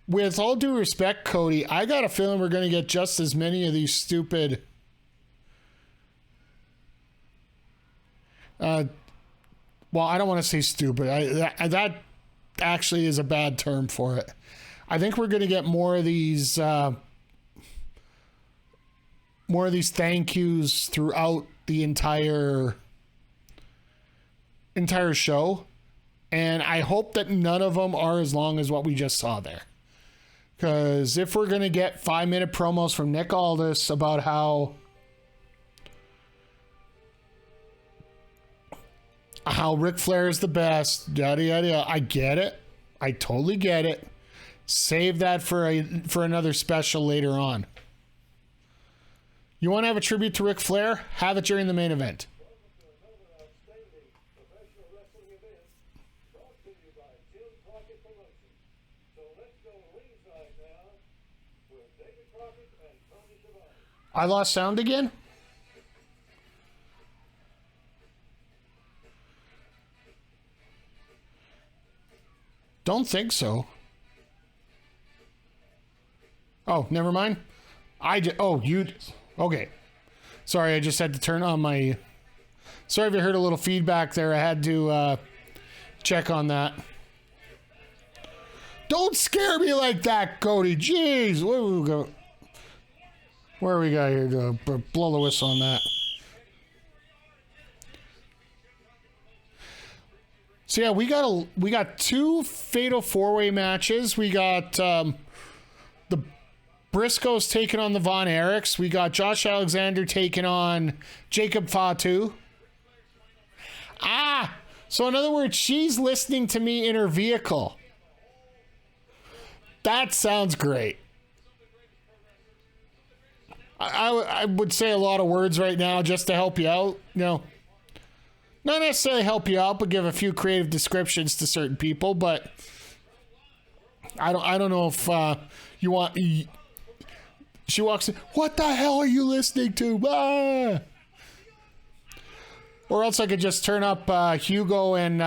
With all due respect, Cody, I got a feeling we're going to get just as many of these stupid... well, I don't want to say stupid. That actually is a bad term for it. I think we're going to get more of these thank yous throughout the entire show, and I hope that none of them are as long as what we just saw there. Because if we're going to get 5-minute promos from Nick Aldis about how Ric Flair is the best, yada yada yada, I get it. I totally get it. Save that for another special later on. You want to have a tribute to Ric Flair? Have it during the main event. I lost sound again? Don't think so. Oh, never mind. Okay. Sorry, I just had to turn on my... Sorry if you heard a little feedback there. I had to check on that. Don't scare me like that, Cody. Jeez. Where we got here to blow the whistle on that? So yeah, we got two fatal 4-way matches. We got the Briscoes taking on the Von Erichs. We got Josh Alexander taking on Jacob Fatu. So in other words, she's listening to me in her vehicle. That sounds great. I would say a lot of words right now just to help you out. No, not necessarily help you out, but give a few creative descriptions to certain people. But I don't know if you want. She walks in. What the hell are you listening to? Ah! Or else I could just turn up Hugo and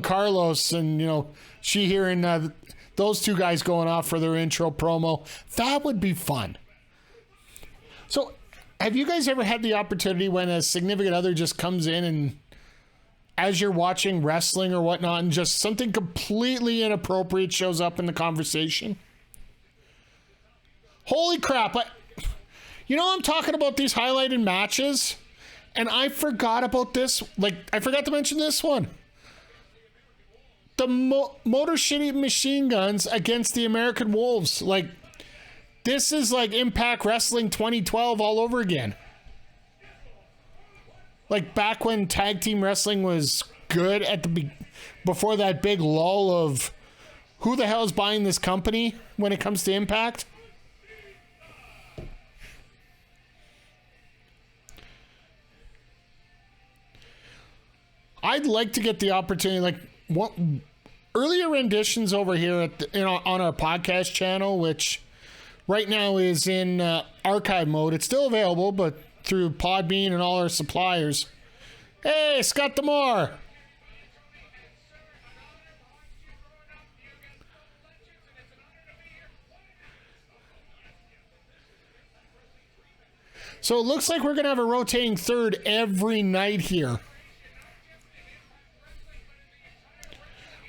Carlos, and she hearing those two guys going off for their intro promo. That would be fun. So, have you guys ever had the opportunity when a significant other just comes in and, as you're watching wrestling or whatnot, and just something completely inappropriate shows up in the conversation? Holy crap. I'm talking about these highlighted matches, and I forgot about this. I forgot to mention this one. The Motor City Machine Guns against the American Wolves. This is like Impact Wrestling 2012 all over again. Back when tag team wrestling was good before that big lull of who the hell is buying this company when it comes to Impact. I'd like to get the opportunity, what earlier renditions over here on our podcast channel, which right now is in archive mode. It's still available, but through Podbean and all our suppliers. Hey, Scott Demore. So it looks like we're going to have a rotating third every night here.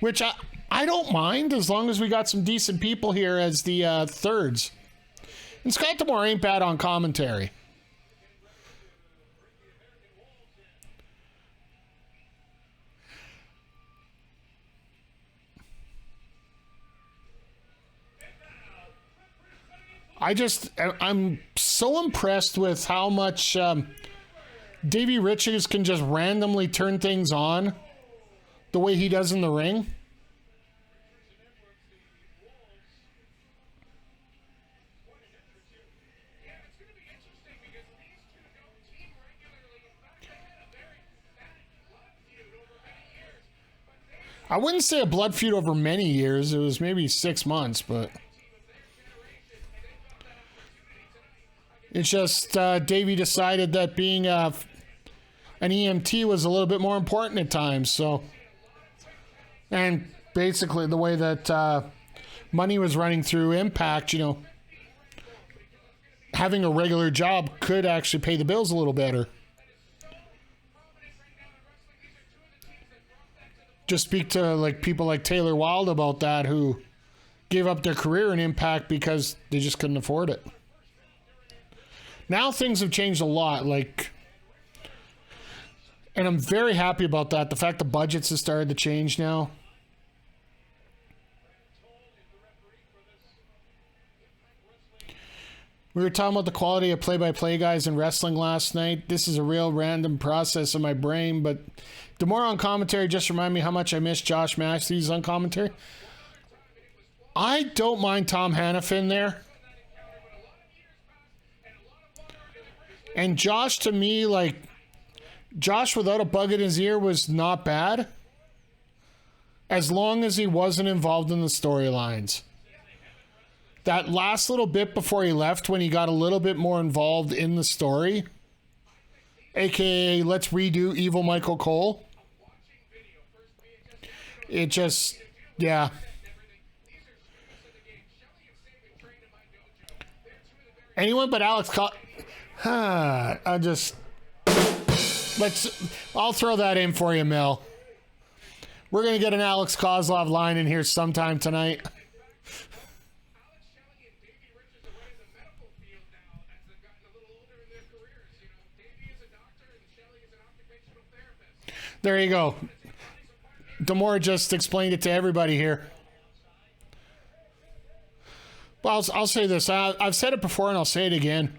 Which I don't mind, as long as we got some decent people here as the thirds. And Scott Demore ain't bad on commentary. I'm so impressed with how much Davey Richards can just randomly turn things on the way he does in the ring. I wouldn't say a blood feud over many years. It was maybe 6 months, but it's just Davey decided that being an EMT was a little bit more important at times. So, and basically the way that money was running through Impact, having a regular job could actually pay the bills a little better. Just speak to people like Taylor Wilde about that, who gave up their career in Impact because they just couldn't afford it. Now things have changed a lot, and I'm very happy about that. The fact the budgets have started to change now. We were talking about the quality of play-by-play guys in wrestling last night. This is a real random process in my brain, but Demore on commentary just remind me how much I miss Josh Matthews on commentary. I don't mind Tom Hannafin there. And Josh, to me, Josh without a bug in his ear was not bad, as long as he wasn't involved in the storylines. That last little bit before he left, when he got a little bit more involved in the story, aka let's redo Evil Michael Cole, it just, yeah. Anyone but Alex I'll throw that in for you, Mel. We're going to get an Alex Kozlov line in here sometime tonight. There you go. Demore just explained it to everybody here. Well, I'll say this. I've said it before and I'll say it again.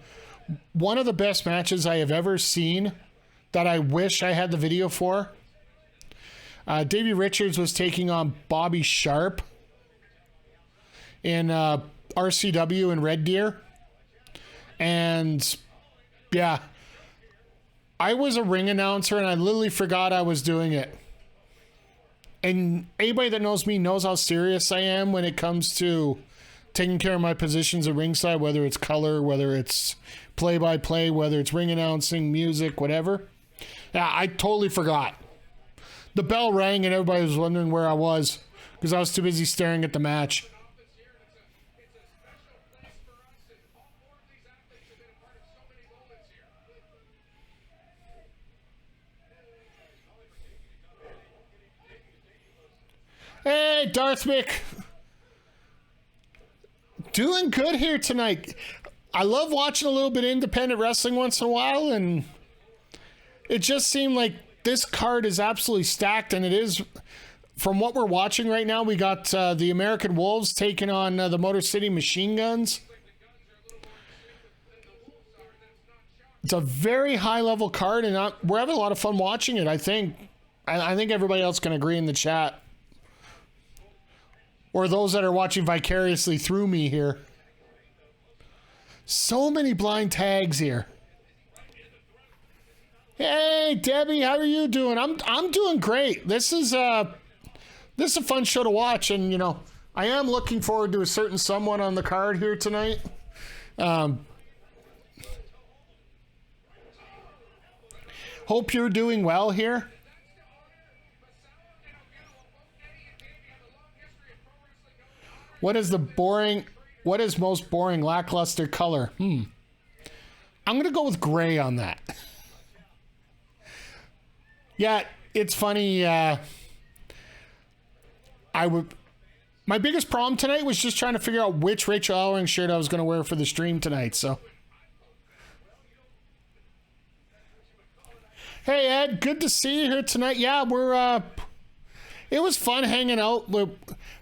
One of the best matches I have ever seen that I wish I had the video for. Davey Richards was taking on Bobby Sharp in RCW in Red Deer. And yeah, I was a ring announcer and I literally forgot I was doing it. And anybody that knows me knows how serious I am when it comes to taking care of my positions at ringside, whether it's color, whether it's play-by-play, whether it's ring announcing, music, whatever. Yeah, I totally forgot. The bell rang and everybody was wondering where I was because I was too busy staring at the match. Hey, Darth Mick. Doing good here tonight. I love watching a little bit of independent wrestling once in a while, and it just seemed like this card is absolutely stacked, and it is. From what we're watching right now, we got the American Wolves taking on the Motor City Machine Guns. It's a very high-level card, and we're having a lot of fun watching it, I think. I think everybody else can agree in the chat. Or those that are watching vicariously through me here. So many blind tags here. Hey, Debbie, how are you doing? I'm doing great. This is a fun show to watch, and you know, I am looking forward to a certain someone on the card here tonight. Hope you're doing well here. What is most boring lackluster color? I'm going to go with gray on that. Yeah, it's funny. My biggest problem tonight was just trying to figure out which Rachel Ellering shirt I was going to wear for the stream tonight. So, hey Ed, good to see you here tonight. Yeah, it was fun hanging out.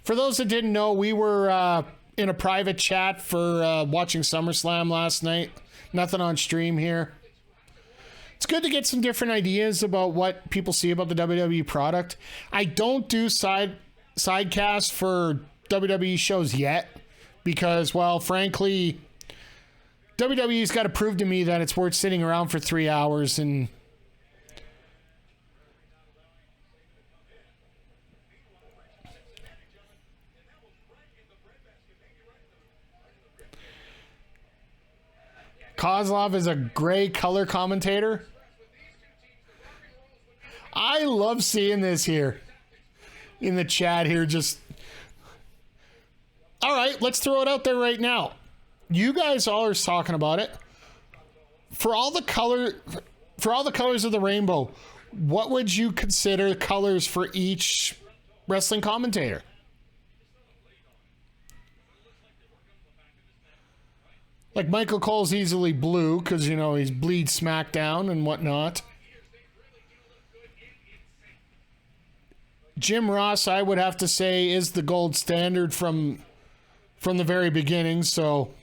For those that didn't know, we were in a private chat for watching SummerSlam last night. Nothing on stream here. It's good to get some different ideas about what people see about the WWE product. I don't do sidecast for WWE shows yet because, well, frankly, WWE's got to prove to me that it's worth sitting around for 3 hours and Kozlov is a gray color commentator. I love seeing this here in the chat here. Just all right, let's throw it out there right now. You guys all are talking about it. For all the colors of the rainbow, what would you consider colors for each wrestling commentator? Like Michael Cole's easily blue because, you know, he's bleed SmackDown and whatnot. Jim Ross, I would have to say, is the gold standard from the very beginning. So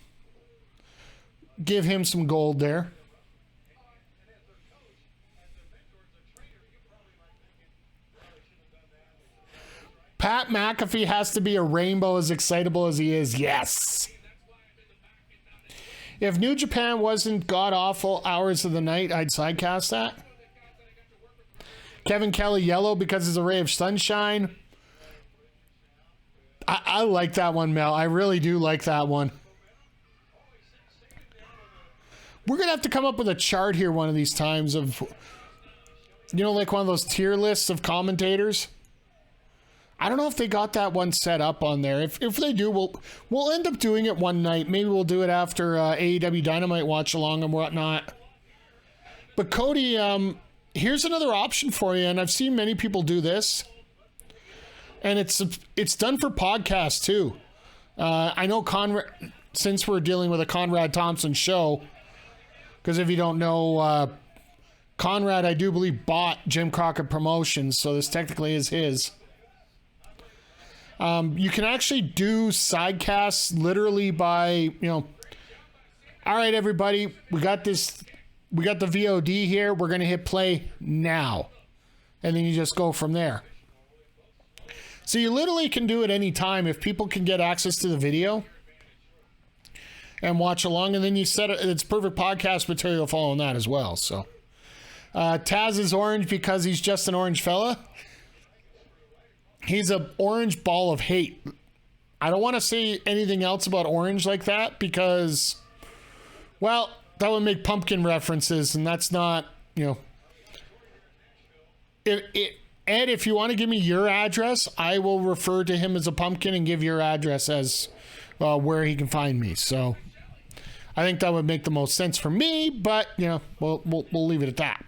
give him some gold there. Pat McAfee has to be a rainbow as excitable as he is. Yes. If New Japan wasn't god-awful hours of the night, I'd sidecast that. Kevin Kelly yellow because it's a ray of sunshine. I like that one, Mel. I really do like that one. We're going to have to come up with a chart here one of these times of, you know, like one of those tier lists of commentators. I don't know if they got that one set up on there. If they do, we'll end up doing it one night. Maybe we'll do it after AEW Dynamite watch along and whatnot. But Cody, here's another option for you, and I've seen many people do this, and it's done for podcasts too. I know Conrad, since we're dealing with a Conrad Thompson show, because if you don't know, Conrad, I do believe, bought Jim Crockett Promotions, so this technically is his. You can actually do sidecasts literally by, you know, all right, everybody, we got the VOD here. We're going to hit play now. And then you just go from there. So you literally can do it any time if people can get access to the video. and watch along. And then you said it's perfect podcast material following that as well. So Taz is orange because he's just an orange fella. He's an orange ball of hate. I don't want to say anything else about orange like that because, well, that would make pumpkin references, and that's not, you know. Ed, if you want to give me your address, I will refer to him as a pumpkin and give your address as where he can find me. So I think that would make the most sense for me, but, you know, we'll leave it at that.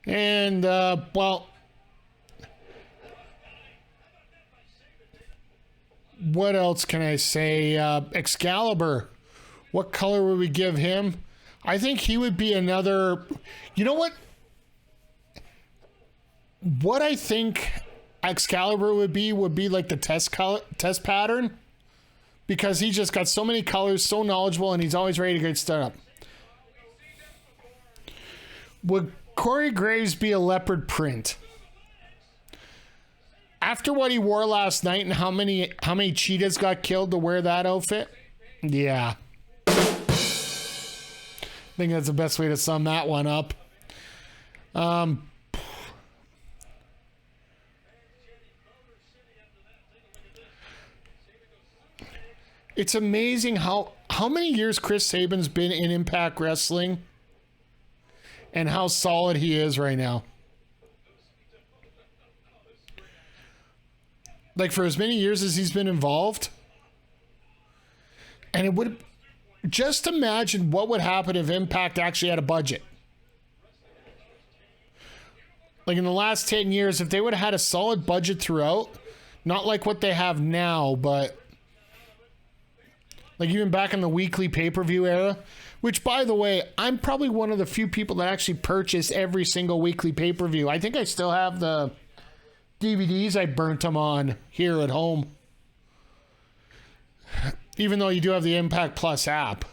And, well, what else can I say? Excalibur. What color would we give him? I think he would be another... You know what? What I think Excalibur would be like the test pattern. Because he just got so many colors, so knowledgeable, and he's always ready to get started up. Would Corey Graves be a leopard print? After what he wore last night and how many cheetahs got killed to wear that outfit? Yeah. I think that's the best way to sum that one up. It's amazing how many years Chris Sabin's been in Impact Wrestling and how solid he is right now. Like, for as many years as he's been involved. And it would... Just imagine what would happen if Impact actually had a budget. Like, in the last 10 years, if they would have had a solid budget throughout, not like what they have now, but... Like, even back in the weekly pay-per-view era, which, by the way, I'm probably one of the few people that actually purchase every single weekly pay-per-view. I think I still have the DVDs I burnt them on here at home. Even though you do have the Impact Plus app.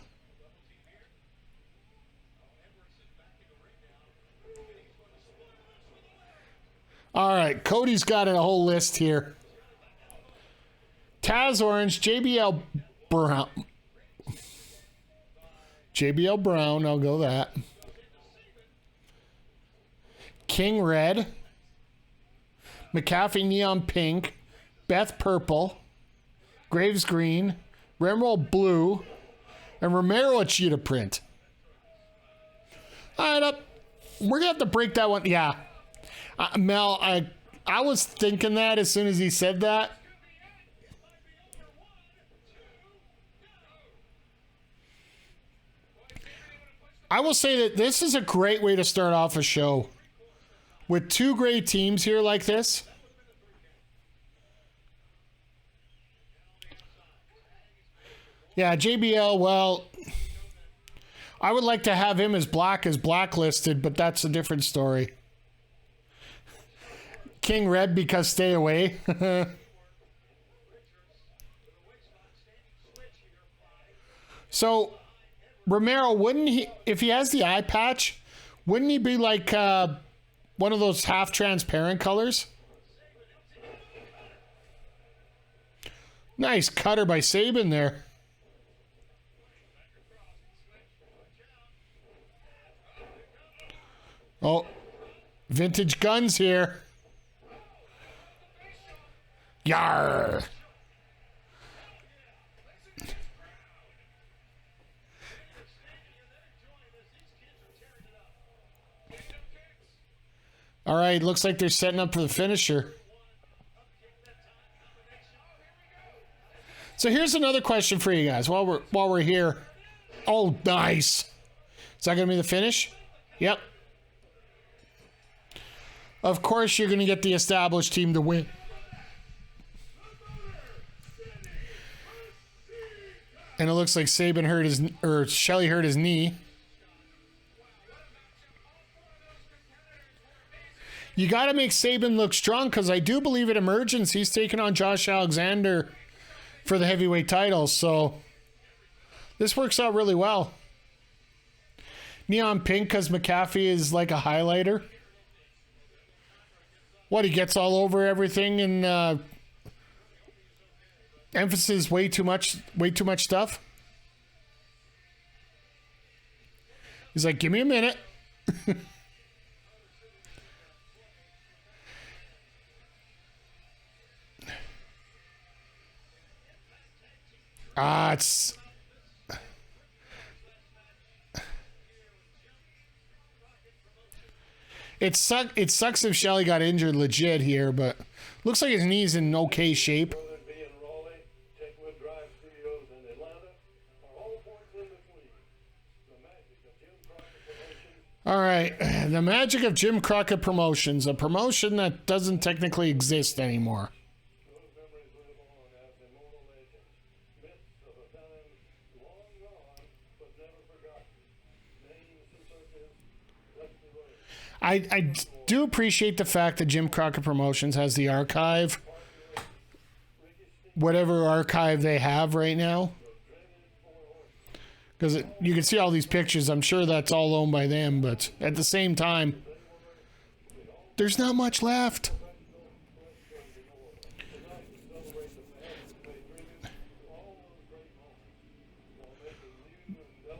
All right, Cody's got a whole list here. Taz Orange, JBL Brown. JBL Brown, I'll go that. King Red. McAfee Neon Pink. Beth Purple. Graves Green. Remold Blue. And Romero a cheetah print. All right, we're going to have to break that one. Yeah. Mel, I was thinking that as soon as he said that. I will say that this is a great way to start off a show. With two great teams here like this. Yeah, JBL, well, I would like to have him as blacklisted, but that's a different story. King Red because stay away. So, Romero, wouldn't he, if he has the eye patch, wouldn't he be like one of those half transparent colors? Nice cutter by Sabin there. Oh, vintage guns here. Yarr. All right, looks like they're setting up for the finisher. So here's another question for you guys while we're here. Oh, nice. Is that going to be the finish? Yep. Of course, you're going to get the established team to win. And it looks like Sabin hurt his, or Shelley hurt his knee. You got to make Sabin look strong because I do believe at Emergence he's taking on Josh Alexander for the heavyweight title. So this works out really well. Neon pink because McAfee is like a highlighter. What, he gets all over everything and emphasis way too much stuff? He's like, give me a minute. It's... It sucks if Shelley got injured legit here, but looks like his knee's in okay shape. All right, the magic of Jim Crockett Promotions, a promotion that doesn't technically exist anymore. I do appreciate the fact that Jim Crockett Promotions has the archive, whatever archive they have right now. Because you can see all these pictures. I'm sure that's all owned by them, but at the same time, there's not much left.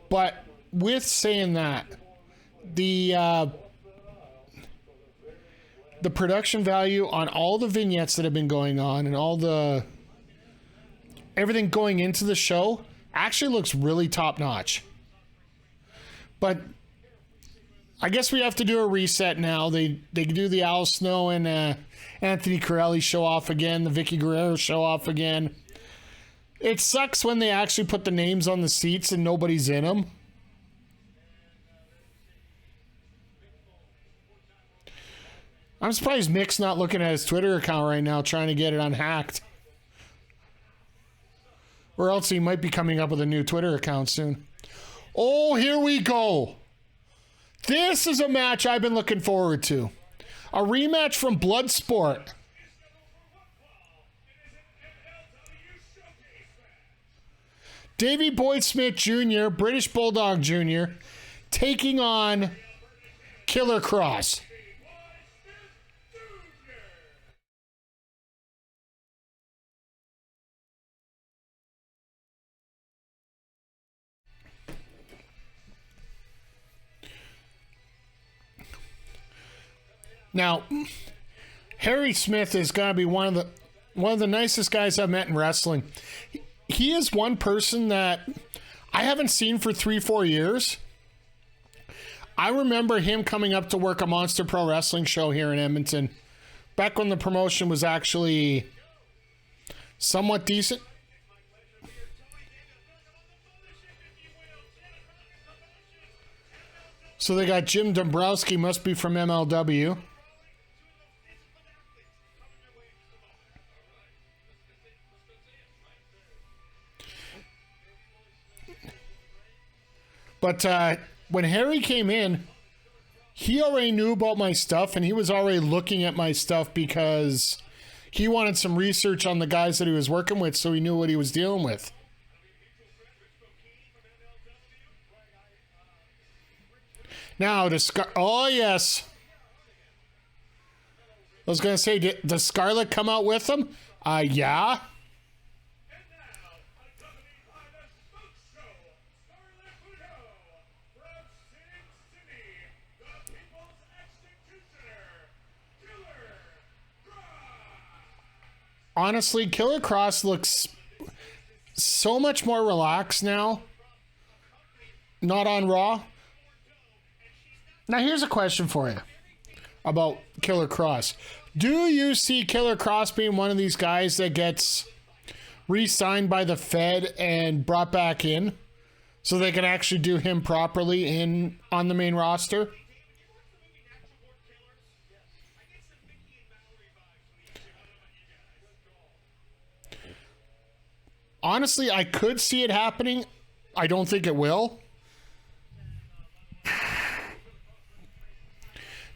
But with saying that, the production value on all the vignettes that have been going on and all the everything going into the show actually looks really top notch. But I guess we have to do a reset now. They do the Al Snow and Anthony Corelli show off again, the Vicky Guerrero show off again. It sucks when they actually put the names on the seats and nobody's in them. I'm surprised Mick's not looking at his Twitter account right now trying to get it unhacked. Or else he might be coming up with a new Twitter account soon. Oh, here we go. This is a match I've been looking forward to. A rematch from Bloodsport. Davey Boy Smith Jr., British Bulldog Jr., taking on Killer Cross. Now, Harry Smith is going to be one of the nicest guys I've met in wrestling. He is one person that I haven't seen for 3-4 years. I remember him coming up to work a Monster Pro Wrestling show here in Edmonton, back when the promotion was actually somewhat decent. So they got Jim Dombrowski, must be from MLW. But when Harry came in, he already knew about my stuff, and he was already looking at my stuff because he wanted some research on the guys that he was working with, so he knew what he was dealing with. Now, oh, yes. I was going to say, does Scarlett come out with him? Yeah. Honestly, Killer Cross looks so much more relaxed now. Not on Raw. Now, here's a question for you about Killer Cross. Do you see Killer Cross being one of these guys that gets re-signed by the Fed and brought back in so they can actually do him properly on the main roster? Honestly, I could see it happening. I don't think it will.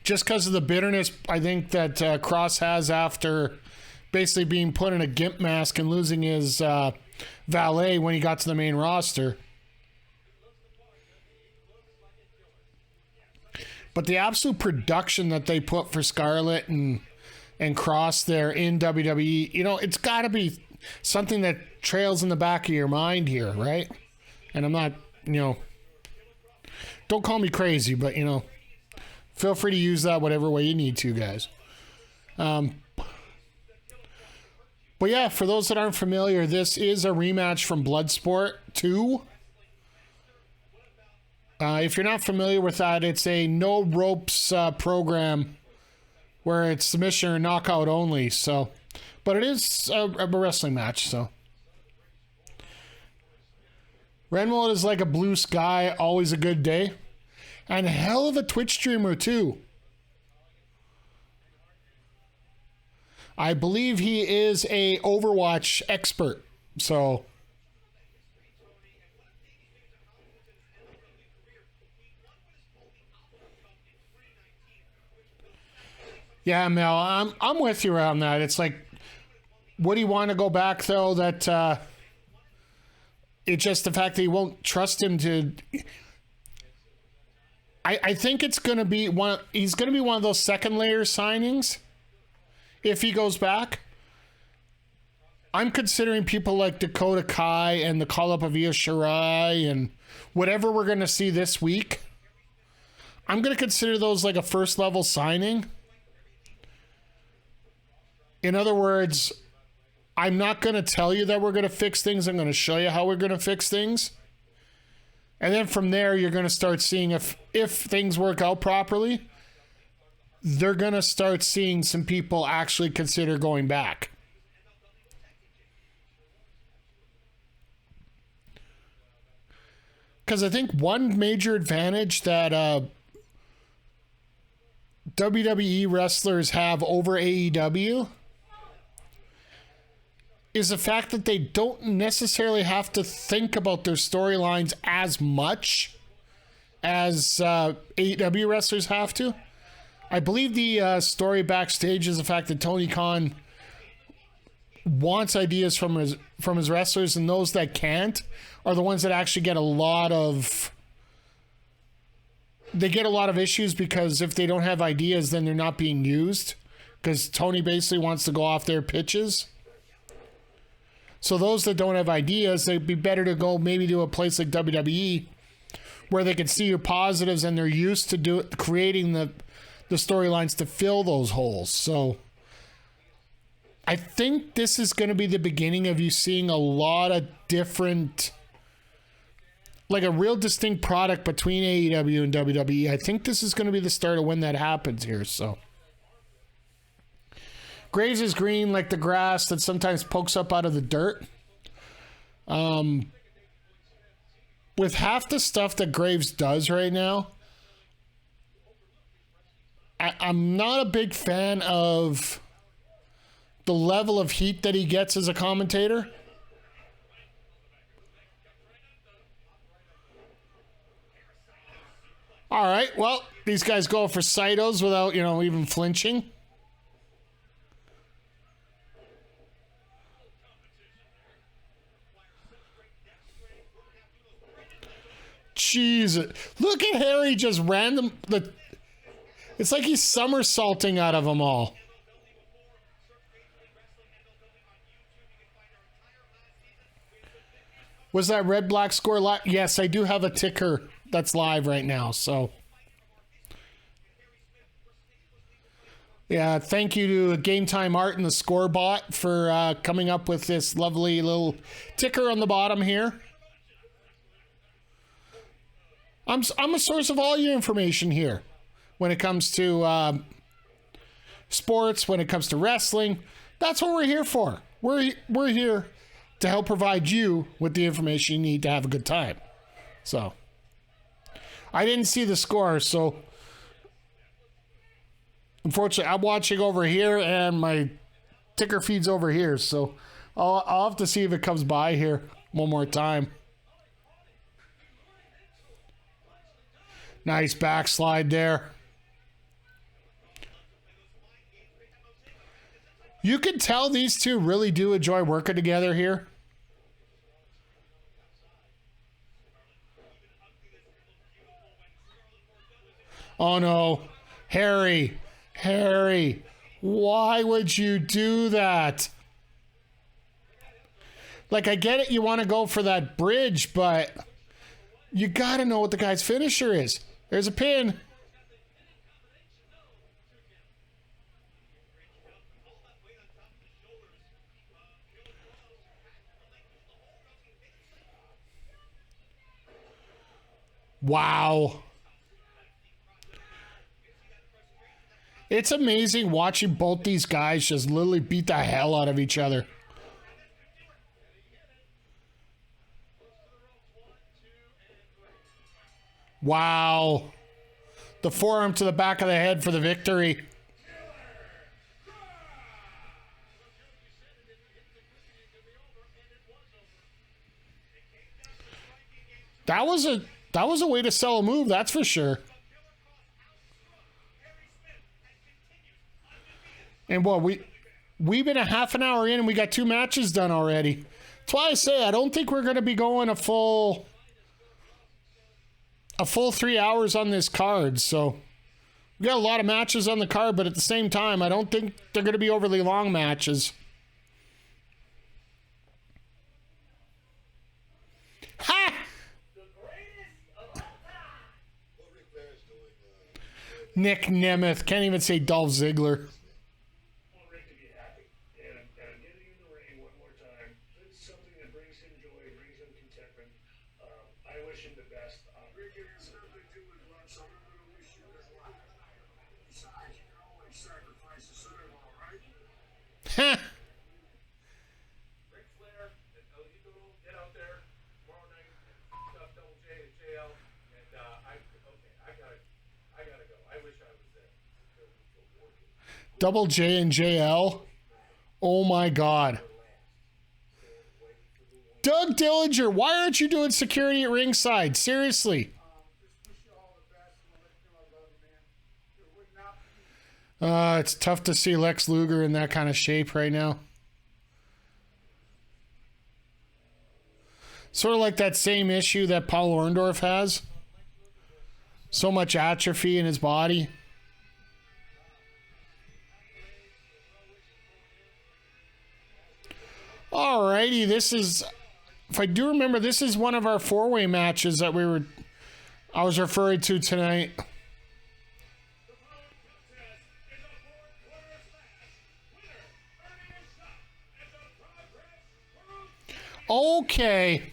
Just because of the bitterness, I think, that Cross has after basically being put in a gimp mask and losing his valet when he got to the main roster. But the absolute production that they put for Scarlett and and Cross there in WWE, you know, it's got to be something that trails in the back of your mind here, right? And I'm not, you know, don't call me crazy, but, you know, feel free to use that whatever way you need to, guys. But yeah, for those that aren't familiar, this is a rematch from Bloodsport 2. If you're not familiar with that, it's a no ropes program where it's submission or knockout only. So, but it is a wrestling match. So, Renwald is like a blue sky, always a good day, and a hell of a Twitch streamer too. I believe he is a Overwatch expert. So. Yeah, Mel, I'm with you around that. It's like, would he want to go back though? That it's just the fact that he won't trust him to. I think it's gonna be one. He's gonna be one of those second layer signings if he goes back. I'm considering people like Dakota Kai and the call up of Io Shirai and whatever we're gonna see this week. I'm gonna consider those like a first level signing. In other words, I'm not going to tell you that we're going to fix things. I'm going to show you how we're going to fix things. And then from there, you're going to start seeing if things work out properly, they're going to start seeing some people actually consider going back. Because I think one major advantage that WWE wrestlers have over AEW is the fact that they don't necessarily have to think about their storylines as much as AEW wrestlers have to. I believe the story backstage is the fact that Tony Khan wants ideas from his wrestlers, and those that can't are the ones that actually get a lot of issues, because if they don't have ideas, then they're not being used, because Tony basically wants to go off their pitches. So those that don't have ideas, they'd be better to go maybe to a place like WWE where they can see your positives and they're used to creating the storylines to fill those holes. So I think this is going to be the beginning of you seeing a lot of different, like a real distinct product between AEW and WWE. I think this is going to be the start of when that happens here. So Graves is green like the grass that sometimes pokes up out of the dirt. With half the stuff that Graves does right now, I'm not a big fan of the level of heat that he gets as a commentator. All right, well, these guys go for Cytos without, even flinching. Jesus. Look at Harry just it's like he's somersaulting out of them all. Was that red black score live? Yes, I do have a ticker that's live right now, so. Yeah, thank you to Game Time Art and the Score Bot for coming up with this lovely little ticker on the bottom here. I'm a source of all your information here when it comes to sports, when it comes to wrestling. That's what we're here for. We're here to help provide you with the information you need to have a good time. So, I didn't see the score, so unfortunately, I'm watching over here and my ticker feed's over here. So, I'll have to see if it comes by here one more time. Nice backslide there. You can tell these two really do enjoy working together here. Oh no. Harry. Why would you do that? Like, I get it, you want to go for that bridge, but you got to know what the guy's finisher is. There's a pin. Wow. It's amazing watching both these guys just literally beat the hell out of each other. Wow. The forearm to the back of the head for the victory. That was a way to sell a move, that's for sure. And what we've been a half an hour in and we got 2 matches done already. That's why I say I don't think we're going to be going a full 3 hours on this card. So we got a lot of matches on the card, but at the same time, I don't think they're going to be overly long matches. Ha! What Ric Flairs doing? Nick Nemeth. Can't even say Dolph Ziggler. Want Rick to be happy, and getting in the ring one more time, it's something that brings him joy, brings him contentment. I wish him the best. Rick has nothing to do with love, so I'm going to wish you good luck. Besides, you can always sacrifice a son-in-law, right? Ha! Ric Flair and El Idolo get out there tomorrow night and stuff Double J and JL. And I gotta go. I wish I was there. Double J and JL. Oh my God. Doug Dillinger, why aren't you doing security at ringside? Seriously. It's tough to see Lex Luger in that kind of shape right now. Sort of like that same issue that Paul Orndorff has. So much atrophy in his body. Alrighty, this is, if I do remember, this is one of our 4-way matches that I was referring to tonight. Okay.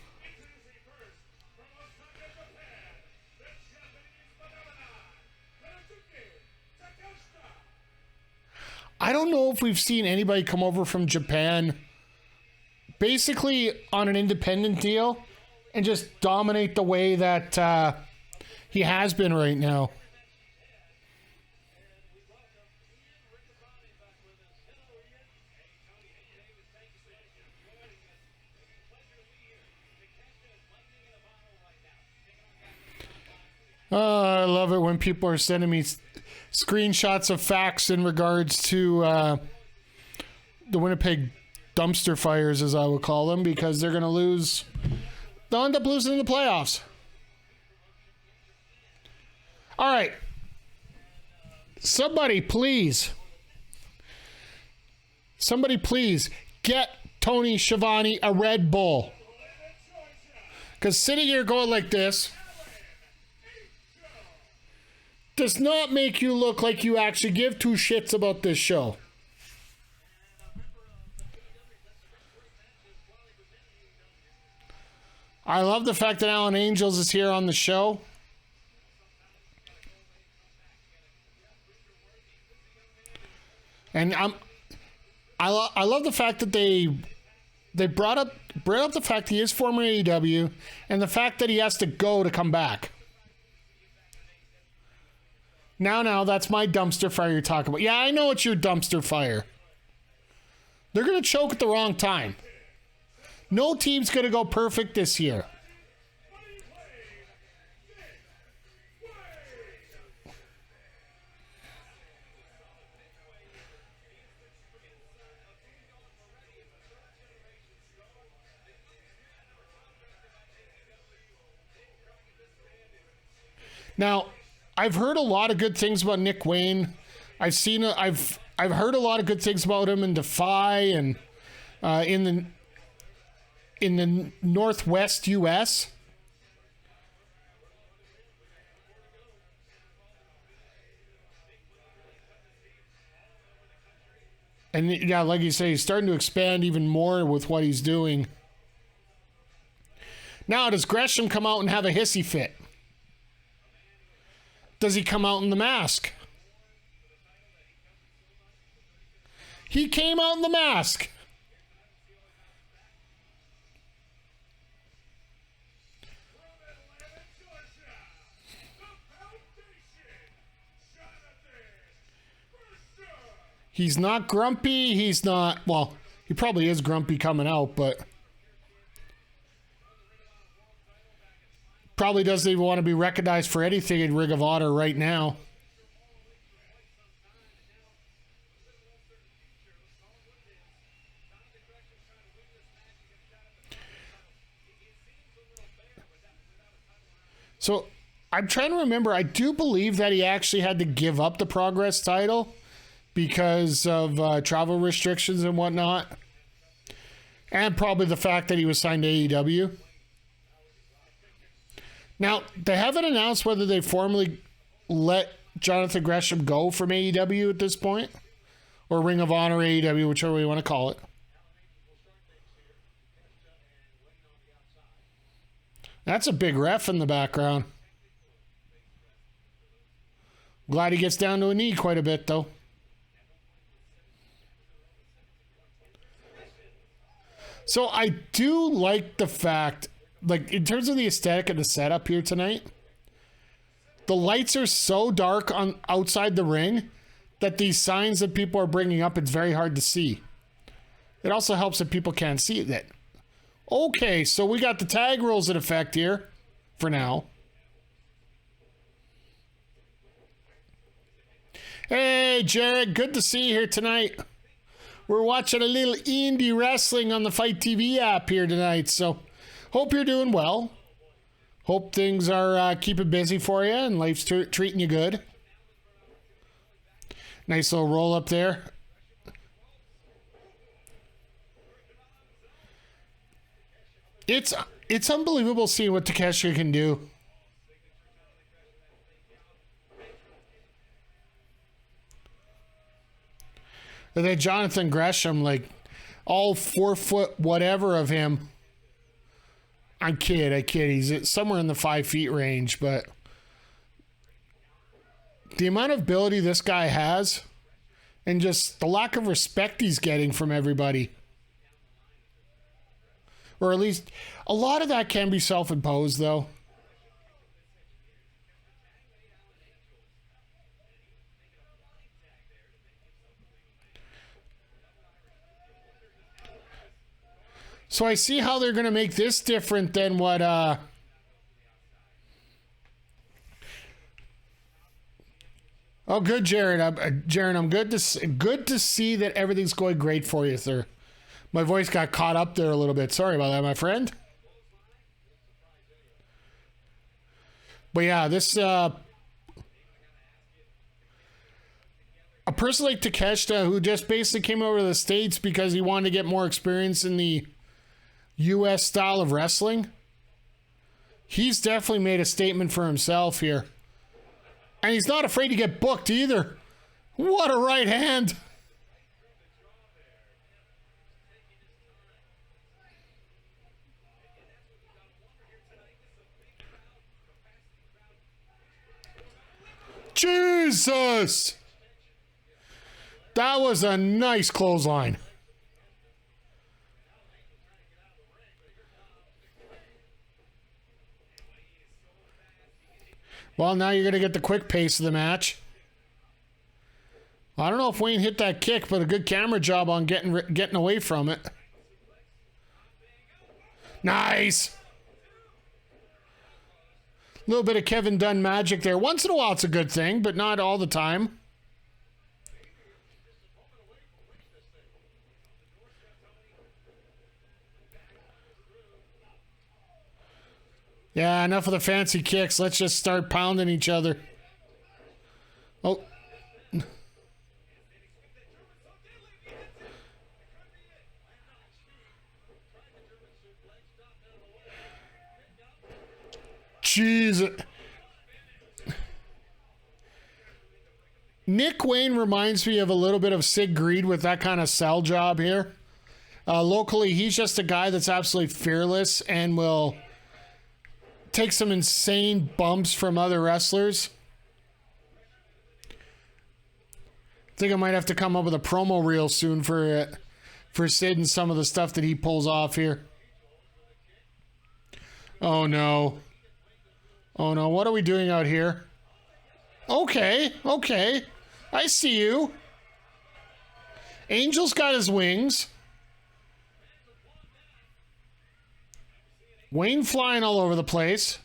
I don't know if we've seen anybody come over from Japan basically on an independent deal and just dominate the way that he has been right now. I love it when people are sending me screenshots of facts in regards to the Winnipeg dumpster fires, as I would call them, because they're going to lose. They'll end up losing in the playoffs. All right. Somebody please get Tony Schiavone a Red Bull. Because sitting here going like this does not make you look like you actually give 2 shits about this show. I love the fact that Alan Angels is here on the show. And I love the fact that they brought up the fact he is former AEW and the fact that he has to go to come back. Now, that's my dumpster fire you're talking about. Yeah, I know it's your dumpster fire. They're going to choke at the wrong time. No team's going to go perfect this year. Now, I've heard a lot of good things about Nick Wayne. I've I've heard a lot of good things about him in Defy and in the Northwest U.S. And yeah, like you say, he's starting to expand even more with what he's doing. Now, does Gresham come out and have a hissy fit? Does he come out in the mask? He came out in the mask. He's not grumpy. He's not, well, he probably is grumpy coming out, but probably doesn't even want to be recognized for anything in Ring of Honor right now. So I'm trying to remember. I do believe that he actually had to give up the Progress title because of travel restrictions and whatnot. And probably the fact that he was signed to AEW. Now, they haven't announced whether they formally let Jonathan Gresham go from AEW at this point. Or Ring of Honor, AEW, whichever you want to call it. That's a big ref in the background. Glad he gets down to a knee quite a bit, though. So I do like the fact, like, in terms of the aesthetic and the setup here tonight, the lights are so dark on outside the ring that these signs that people are bringing up, it's very hard to see. It also helps that people can't see it. Okay, so we got the tag rules in effect here for now. Hey, Jared, good to see you here tonight. We're watching a little indie wrestling on the Fight TV app here tonight, so hope you're doing well. Hope things are keeping busy for you and life's treating you good. Nice little roll up there. It's unbelievable seeing what Takeshita can do. And then Jonathan Gresham, like, all 4 foot whatever of him. I kid. He's somewhere in the 5 feet range, but the amount of ability this guy has and just the lack of respect he's getting from everybody. Or at least a lot of that can be self-imposed, though. So I see how they're going to make this different than what Oh, good, Jared. I'm good to see that everything's going great for you, sir. My voice got caught up there a little bit. Sorry about that, my friend. But yeah, this a person like Takeshita, who just basically came over to the States because he wanted to get more experience in the U.S. style of wrestling, he's definitely made a statement for himself here. And he's not afraid to get booked either. What a right hand. Jesus! That was a nice clothesline. Well, now you're going to get the quick pace of the match. I don't know if Wayne hit that kick, but a good camera job on getting away from it. Nice! A little bit of Kevin Dunn magic there. Once in a while it's a good thing, but not all the time. Yeah, enough of the fancy kicks. Let's just start pounding each other. Oh. Nick Wayne reminds me of a little bit of Sid Greed with that kind of sell job here. Locally, he's just a guy that's absolutely fearless and will take some insane bumps from other wrestlers. I think I might have to come up with a promo reel soon for Sid and some of the stuff that he pulls off here. Oh no. Oh no, what are we doing out here? Okay, okay. I see you. Angel's got his wings. Wayne flying all over the place.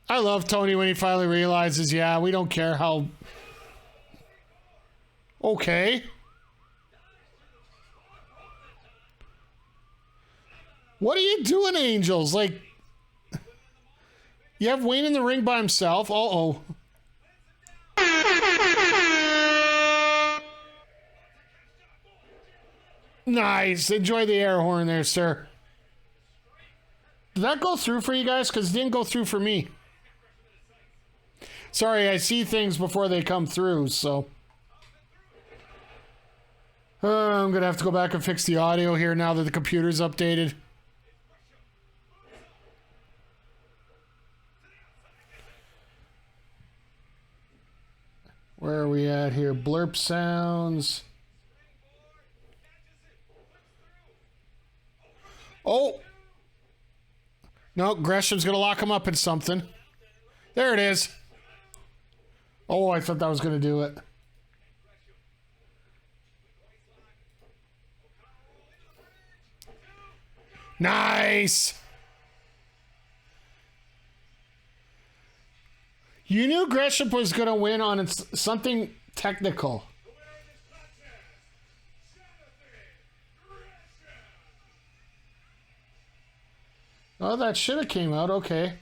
I love Tony when he finally realizes, yeah, we don't care how... Okay. What are you doing, Angels? Like, you have Wayne in the ring by himself. Uh-oh. Nice. Enjoy the air horn there, sir. Did that go through for you guys? Because it didn't go through for me. Sorry, I see things before they come through, so... I'm going to have to go back and fix the audio here now that the computer's updated. Where are we at here? Blurp sounds. Oh! No, Gresham's going to lock him up in something. There it is. Oh, I thought that was going to do it. Nice! You knew Gresham was going to win on something technical. Oh, that should have came out. Okay.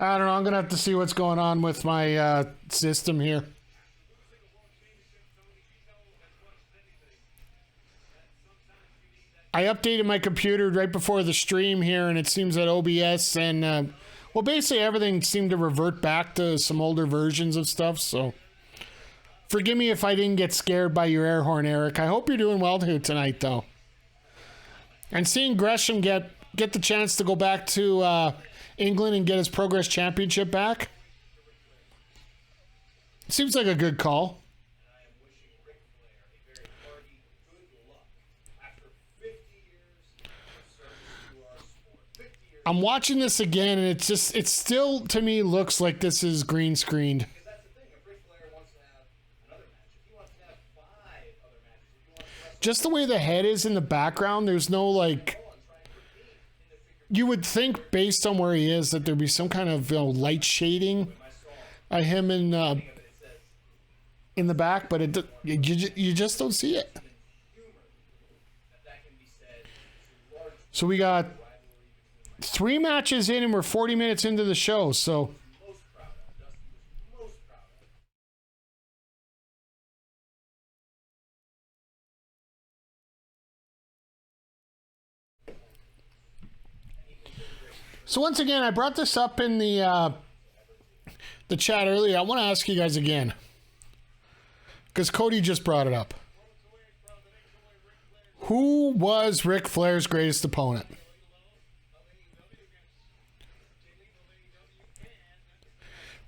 I don't know. I'm going to have to see what's going on with my system here. I updated my computer right before the stream here, and it seems that OBS and, well, basically everything seemed to revert back to some older versions of stuff, so forgive me if I didn't get scared by your air horn, Eric. I hope you're doing well here tonight, though. And seeing Gresham get the chance to go back to England and get his Progress Championship back seems like a good call. I am wishing Ric Flair a very hearty good luck after 50 years of service to our sport. 50 years. I'm watching this again, and it still, to me, looks like this is green screened. Because that's the thing. If Ric Flair wants to have another match, if he wants to have 5 other matches, if he wants to wrestle Just the way the head is in the background, there's no, like... You would think, based on where he is, that there'd be some kind of light shading of him in the back, but you just don't see it. So we got 3 matches in, and we're 40 minutes into the show, so... So once again, I brought this up in the chat earlier. I want to ask you guys again, because Cody just brought it up. Who was Ric Flair's greatest opponent?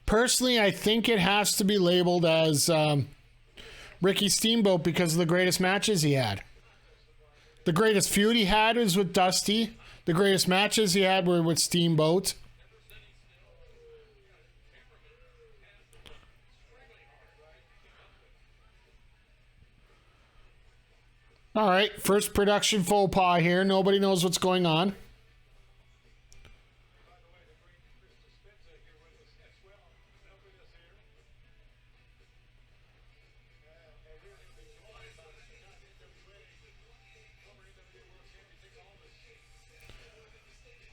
Personally, I think it has to be labeled as Ricky Steamboat because of the greatest matches he had. The greatest feud he had was with Dusty. The greatest matches he had were with Steamboat. All right, first production faux pas here. Nobody knows what's going on.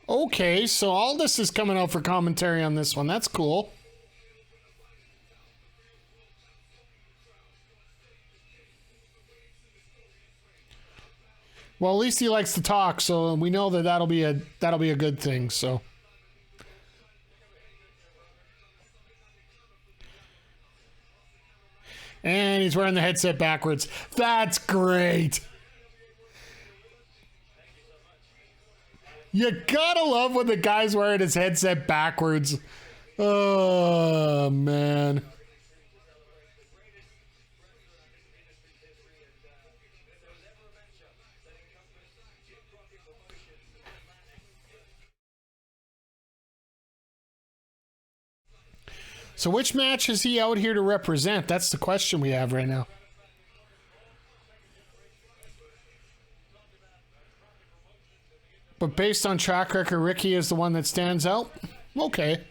Okay, so all this is coming out for commentary on this one. That's cool. Well, at least he likes to talk, so we know that that'll be a good thing. So. And he's wearing the headset backwards. That's great. You gotta love when the guy's wearing his headset backwards. Oh, man. So which match is he out here to represent? That's the question we have right now. But based on track record, Ricky is the one that stands out? Okay.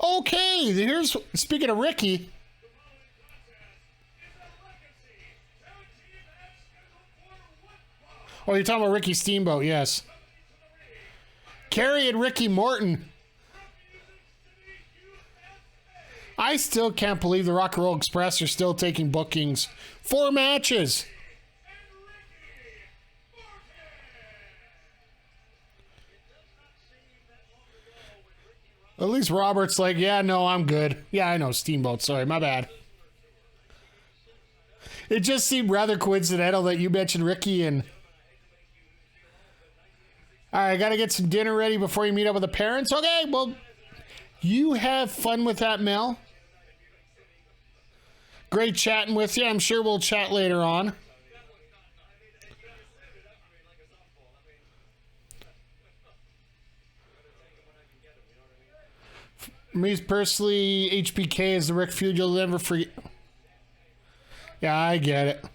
Okay, here's... Speaking of Ricky... Oh, you're talking about Ricky Steamboat, yes. Kerry and Ricky Morton. I still can't believe the Rock and Roll Express are still taking bookings. 4 matches. At least Robert's like, yeah, no, I'm good. Yeah, I know, Steamboat. Sorry, my bad. It just seemed rather coincidental that you mentioned Ricky and... All right, I got to get some dinner ready before you meet up with the parents. Okay, well, you have fun with that, Mel. Great chatting with you. I'm sure we'll chat later on. Me personally, HBK is the Rick feud you'll never forget. Yeah, I get it.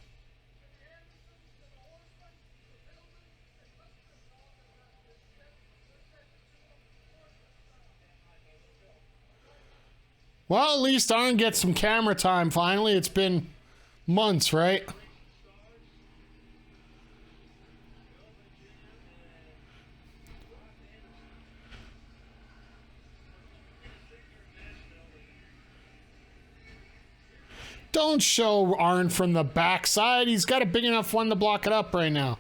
Well, at least Arn gets some camera time finally. It's been months, right? Don't show Arn from the backside. He's got a big enough one to block it up right now.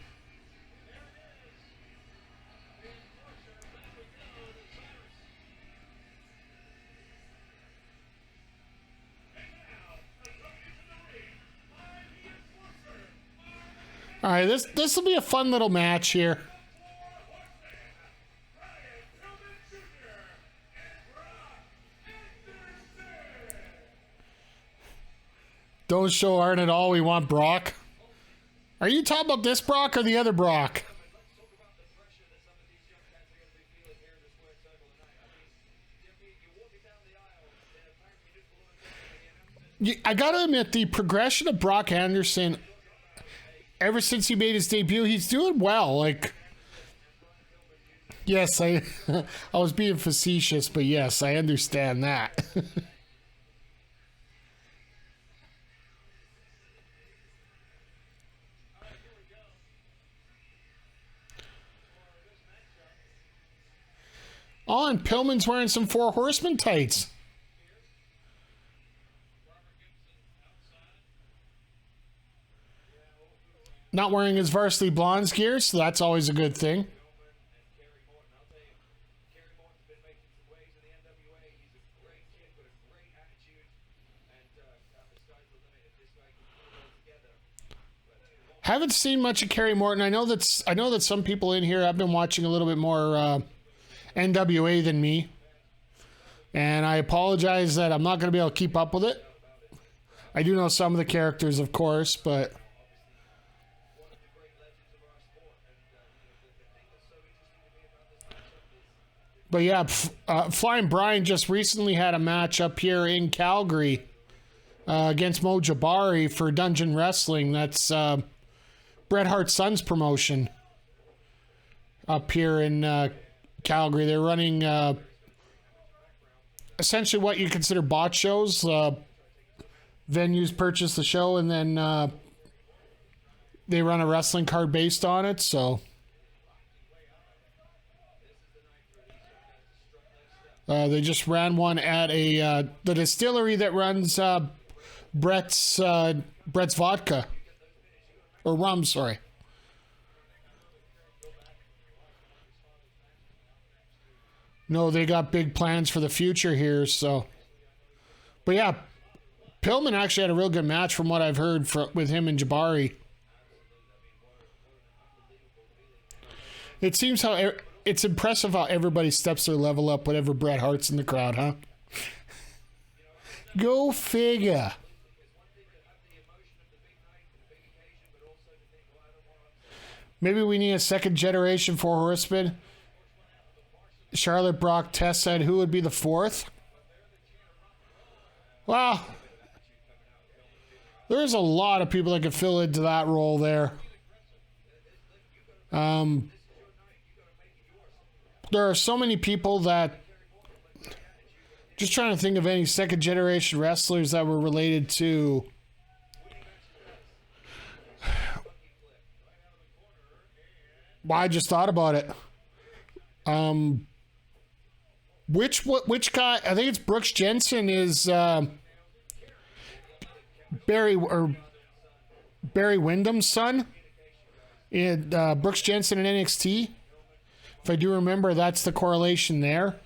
All right, this will be a fun little match here. Don't show Arn at all. We want Brock. Are you talking about this Brock or the other Brock? I gotta admit, the progression of Brock Anderson, ever since he made his debut, he's doing well. Like, yes, I was being facetious, but yes, I understand that. Oh, and Pillman's wearing some Four Horsemen tights. Not wearing his Varsity Blondes gear, so that's always a good thing. Haven't seen much of Kerry Morton. I know that some people in here have been watching a little bit more NWA than me, and I apologize that I'm not going to be able to keep up with it. I do know some of the characters, of course, but yeah, Flying Brian just recently had a match up here in Calgary against Mo Jabari for Dungeon Wrestling. That's Bret Hart's son's promotion up here in Calgary. They're running essentially what you consider bot shows. Venues purchase the show and then they run a wrestling card based on it. So they just ran one at the distillery that runs Brett's vodka or rum. Sorry. No, they got big plans for the future here. So, but yeah, Pillman actually had a real good match from what I've heard with him and Jabari. It seems it's impressive how everybody steps their level up whenever Bret Hart's in the crowd, huh? Go figure. Maybe we need a second generation Four Horsemen. Charlotte, Brock, Tess said who would be the fourth? Well, there's a lot of people that could fill into that role there. There are so many people that... Just trying to think of any second generation wrestlers that were related to... Well, I just thought about it. Which guy? I think it's Brooks Jensen is Barry Windham's son. In Brooks Jensen in NXT. If I do remember, that's the correlation there.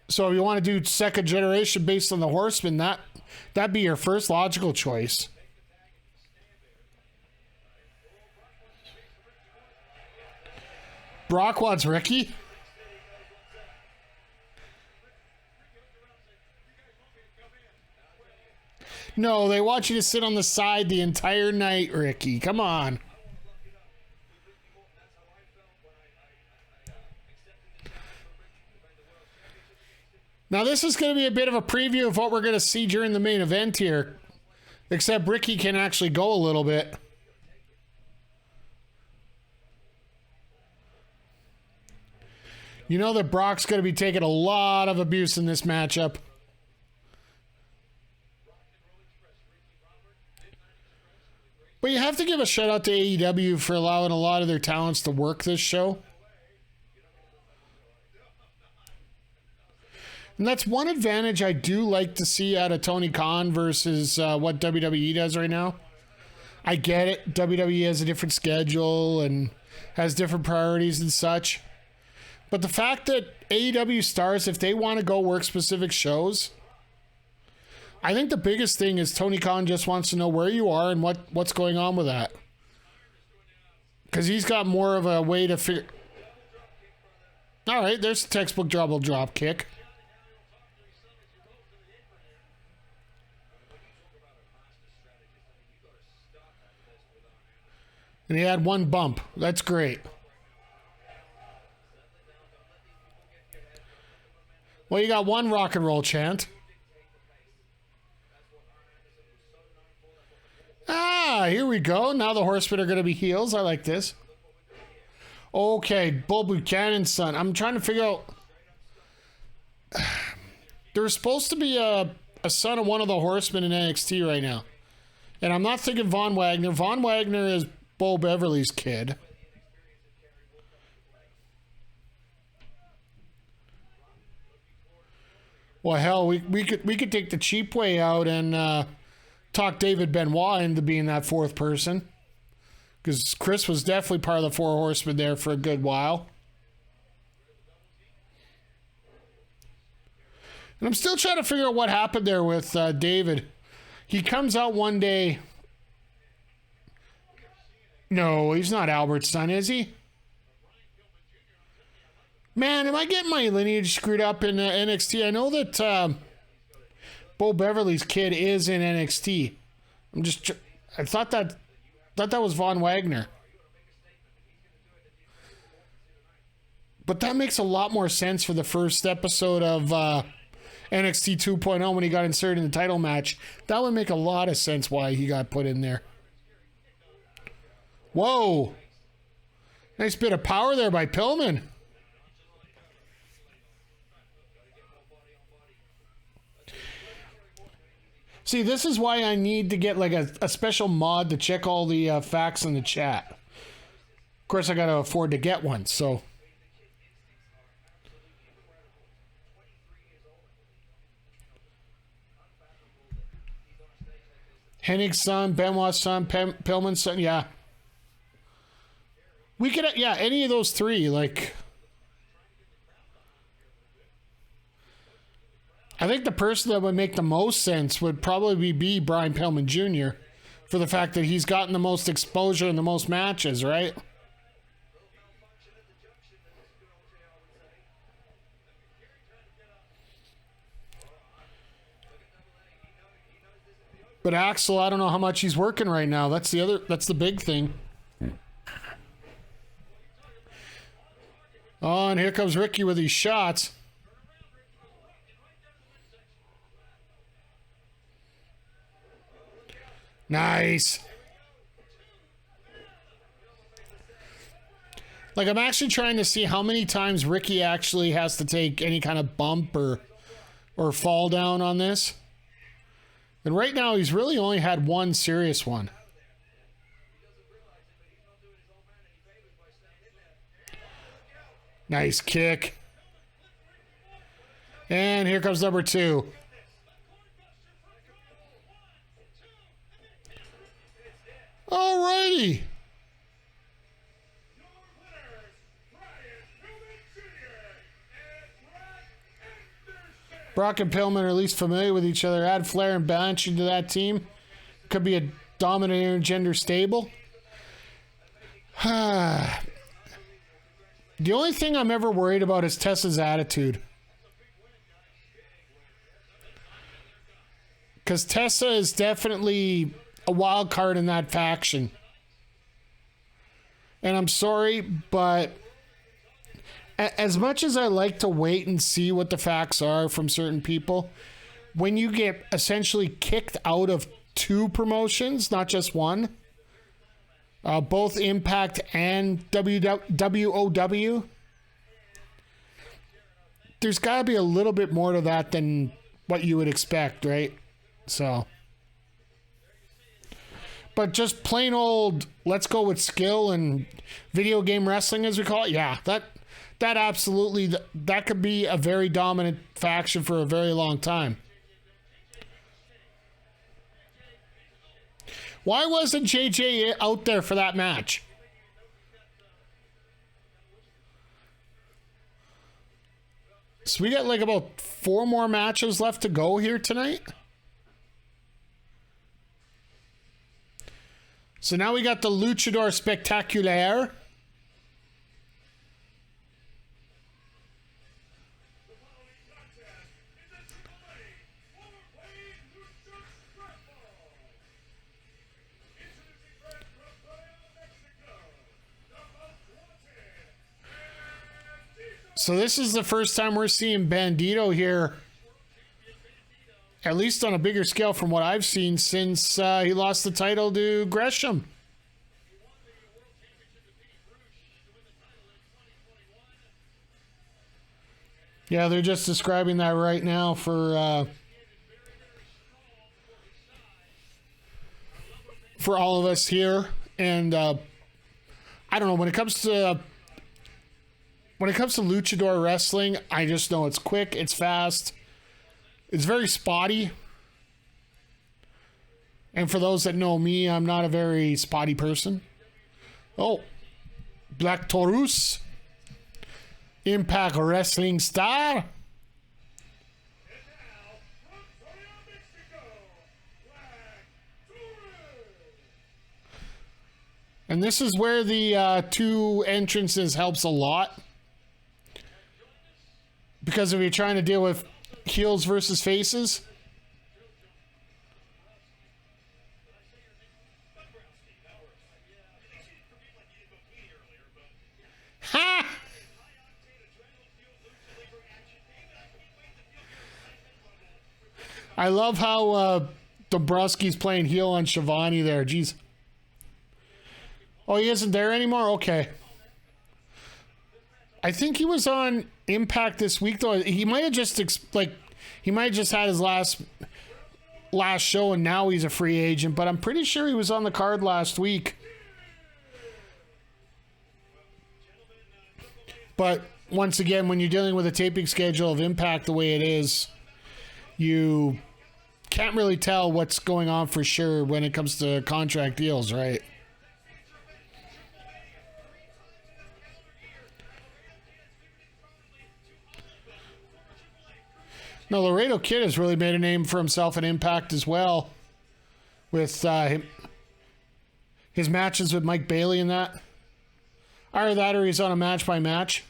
So if you want to do second generation based on the Horsemen, that'd be your first logical choice. Brock wants Ricky. No, they want you to sit on the side the entire night, Ricky. Come on. Now, this is going to be a bit of a preview of what we're going to see during the main event here. Except Ricky can actually go a little bit. You know that Brock's going to be taking a lot of abuse in this matchup. But you have to give a shout out to AEW for allowing a lot of their talents to work this show. And that's one advantage I do like to see out of Tony Khan versus what WWE does right now. I get it. WWE has a different schedule and has different priorities and such. But the fact that AEW stars, if they want to go work specific shows, I think the biggest thing is Tony Khan just wants to know where you are and what's going on with that. Because he's got more of a way to figure... All right, there's a textbook double drop kick. And he had one bump. That's great. Well, you got one rock and roll chant. Ah, here we go. Now the Horsemen are going to be heels. I like this. Okay, Bull Buchanan's son. I'm trying to figure out... There's supposed to be a son of one of the Horsemen in NXT right now. And I'm not thinking Von Wagner. Von Wagner is Bo Beverly's kid. Well, hell, we could take the cheap way out and talk David Benoit into being that fourth person. Because Chris was definitely part of the Four Horsemen there for a good while. And I'm still trying to figure out what happened there with David. He comes out one day. No, he's not Albert's son, is he? Man, am I getting my lineage screwed up in NXT? I know that Bo Beverly's kid is in NXT. I thought that was Von Wagner. But that makes a lot more sense for the first episode of NXT 2.0 when he got inserted in the title match. That would make a lot of sense why he got put in there. Whoa. Nice bit of power there by Pillman. See, this is why I need to get like a special mod to check all the facts in the chat. Of course, I got to afford to get one, so... Hennig's son, Benoit's son, Pillman's son, yeah. We could, yeah, any of those three, like... I think the person that would make the most sense would probably be Brian Pillman Jr. for the fact that he's gotten the most exposure and the most matches, right? But Axel, I don't know how much he's working right now. That's the big thing. Oh, and here comes Ricky with these shots. Nice. Like, I'm actually trying to see how many times Ricky actually has to take any kind of bump or fall down on this. And right now, he's really only had one serious one. Nice kick. And here comes number 2. Alrighty. Brock and Pillman are at least familiar with each other. Add Flair and Banshee to that team. Could be a dominant intergender stable. The only thing I'm ever worried about is Tessa's attitude. Because Tessa is definitely a wild card in that faction. And I'm sorry, but as much as I like to wait and see what the facts are from certain people, when you get essentially kicked out of 2 promotions, not just one, both Impact and WOW, there's got to be a little bit more to that than what you would expect, right? So, but just plain old, let's go with skill and video game wrestling, as we call it, yeah, that absolutely, that could be a very dominant faction for a very long time. Why wasn't JJ out there for that match? So we got like about 4 more matches left to go here tonight. So now we got the Luchador Spectaculaire. So this is the first time we're seeing Bandito here, at least on a bigger scale from what I've seen since he lost the title to Gresham. Yeah, they're just describing that right now for all of us here. And I don't know, when it comes to luchador wrestling, I just know it's quick, it's fast, it's very spotty. And for those that know me, I'm not a very spotty person. Oh, Black Taurus, Impact Wrestling star. And this is where the 2 entrances helps a lot. Because if you're trying to deal with heels versus faces. Ha! I love how Dombrowski's playing heel on Shivani there. Jeez. Oh, he isn't there anymore? Okay. I think he was on Impact this week, though. He might have just had his last show, and now he's a free agent. But I'm pretty sure he was on the card last week. But once again, when you're dealing with a taping schedule of Impact the way it is, you can't really tell what's going on for sure when it comes to contract deals, right? No, Laredo Kid has really made a name for himself in Impact as well. With his matches with Mike Bailey and that. Either that or he's on a match by match.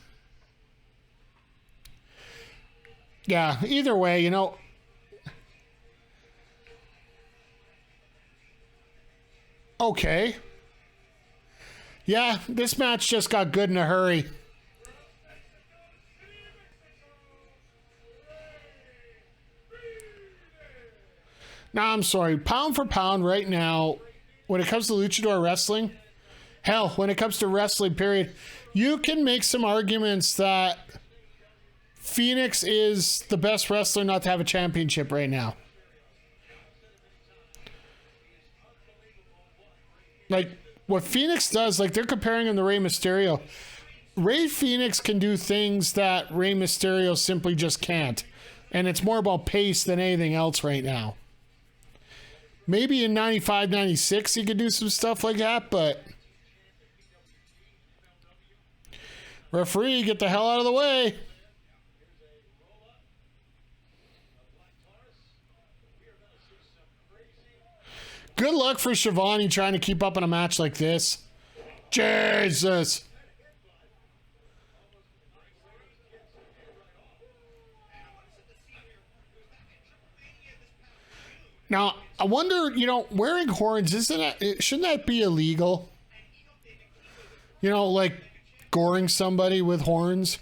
Yeah, either way, you know. Okay. Yeah, this match just got good in a hurry. Now, I'm sorry. Pound for pound right now, when it comes to luchador wrestling, hell, when it comes to wrestling, period, you can make some arguments that Phoenix is the best wrestler not to have a championship right now. Like, what Phoenix does, like, they're comparing him to Rey Mysterio. Rey Phoenix can do things that Rey Mysterio simply just can't. And it's more about pace than anything else right now. Maybe in 95, 96 he could do some stuff like that, but... Referee, get the hell out of the way. Good luck for Shivani trying to keep up in a match like this. Jesus. Now, I wonder, you know, wearing horns, shouldn't that be illegal? You know, like goring somebody with horns?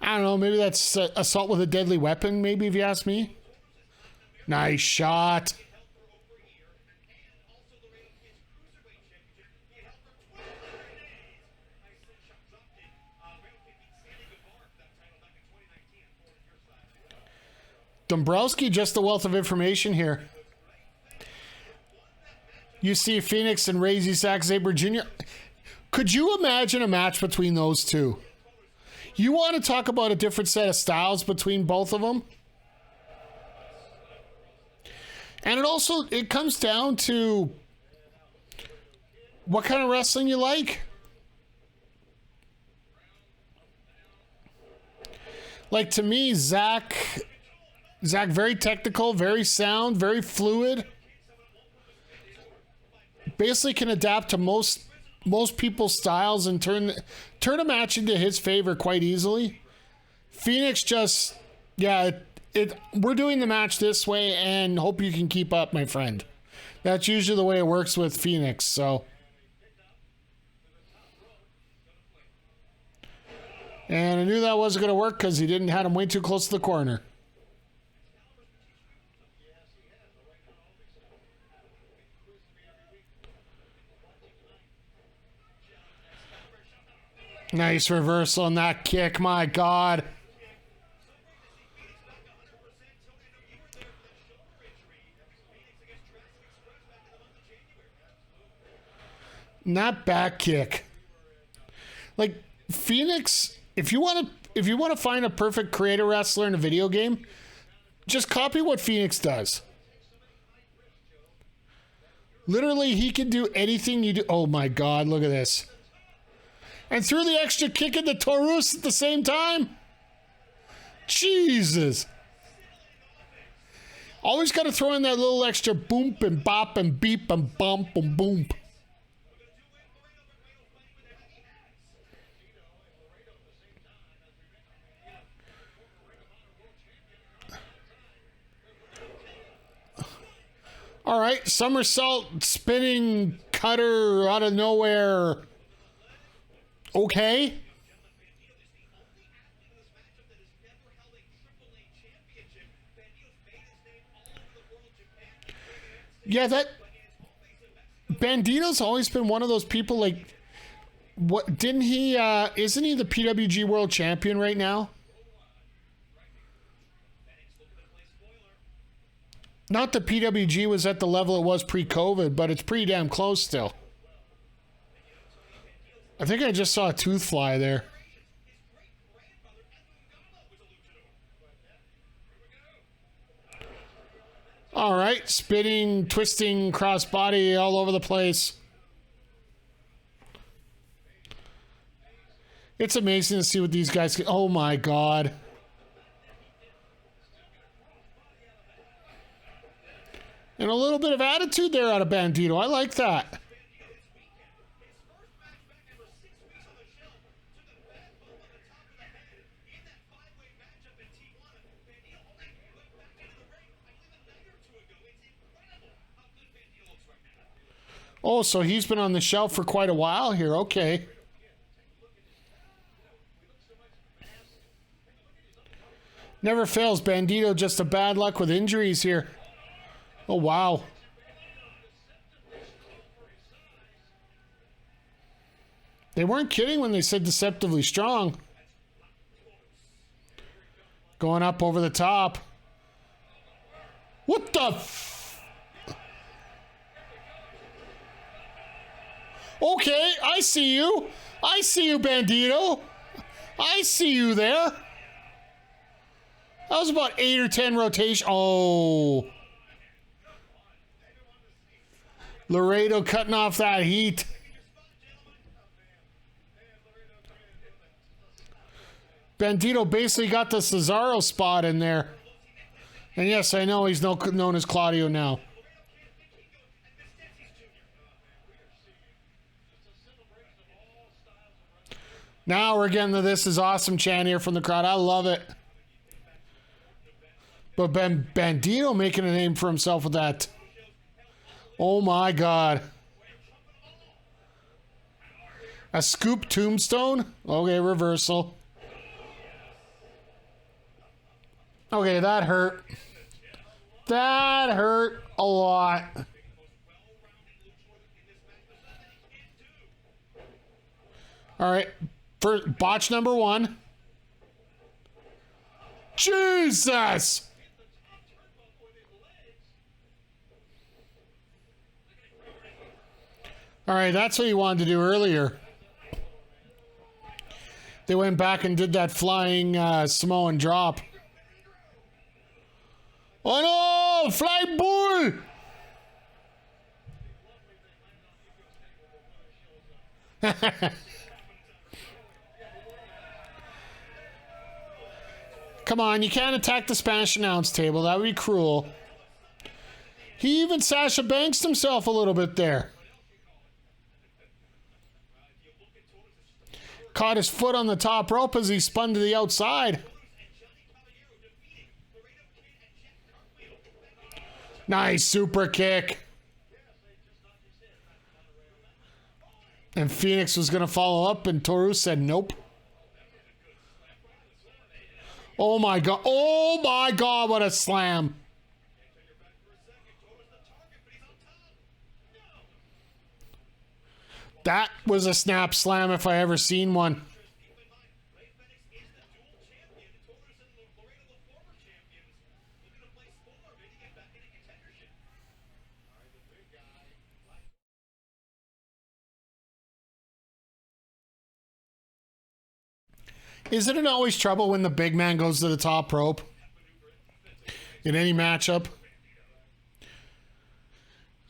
I don't know, maybe that's assault with a deadly weapon, maybe, if you ask me. Nice shot. Dombrowski, just a wealth of information here. You see Phoenix and Razzie Zack Sabre Jr. Could you imagine a match between those two? You want to talk about a different set of styles between both of them? And it comes down to what kind of wrestling you like. Like, to me, Zach, very technical, very sound, very fluid. Basically can adapt to most people's styles and turn a match into his favor quite easily. Phoenix just, yeah, we're doing the match this way and hope you can keep up, my friend. That's usually the way it works with Phoenix, so. And I knew that wasn't going to work because he didn't have him way too close to the corner. Nice reversal on that kick, my God. Not back kick. Like, Phoenix, if you want to find a perfect creator wrestler in a video game, just copy what Phoenix does. Literally, he can do anything you do. Oh my God, look at this. And threw the extra kick into Taurus at the same time. Jesus. Always got to throw in that little extra boom and bop and beep and bump and boom. All right, somersault, spinning cutter out of nowhere. Okay. Yeah, that Bandito's always been one of those people, like, what didn't he isn't he the PWG World Champion right now? Not that PWG was at the level it was pre-COVID, but it's pretty damn close still. I think I just saw a tooth fly there. All right, spinning, twisting, crossbody all over the place. It's amazing to see what these guys can. Oh my God. a little bit of attitude there out of Bandito. I like that. Oh, so he's been on the shelf for quite a while here. Okay. Never fails, Bandito. Just a bad luck with injuries here. Oh, wow. They weren't kidding when they said deceptively strong. Going up over the top. What the Okay, I see you. I see you, Bandito. I see you there. That was about 8 or 10 rotation. Oh. Laredo cutting off that heat. Bandito basically got the Cesaro spot in there. And yes, I know he's known as Claudio now. Now we're getting the "This is awesome" chant here from the crowd. I love it. But Bandito making a name for himself with that. Oh my God. A scoop tombstone? Okay, reversal. Okay, that hurt. That hurt a lot. All right. For botch number 1. Jesus! All right, that's what you wanted to do earlier. They went back and did that flying Samoan drop. Oh no! Fly bull! Come on, you can't attack the Spanish announce table. That would be cruel. He even Sasha Banks himself a little bit there. Caught his foot on the top rope as he spun to the outside. Nice super kick. And Phoenix was going to follow up, and Toru said nope. Oh my God. Oh my God, what a slam. That was a snap slam if I ever seen one. Isn't it always trouble when the big man goes to the top rope in any matchup?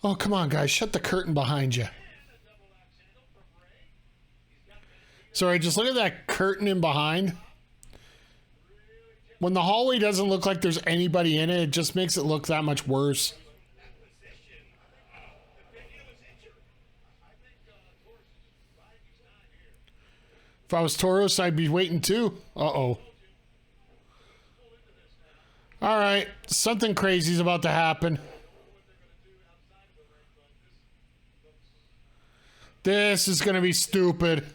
Oh, come on, guys. Shut the curtain behind you. Sorry, just look at that curtain in behind. When the hallway doesn't look like there's anybody in it, it just makes it look that much worse. If I was Taurus, I'd be waiting too. Uh-oh. All right, something crazy's about to happen. This is going to be stupid.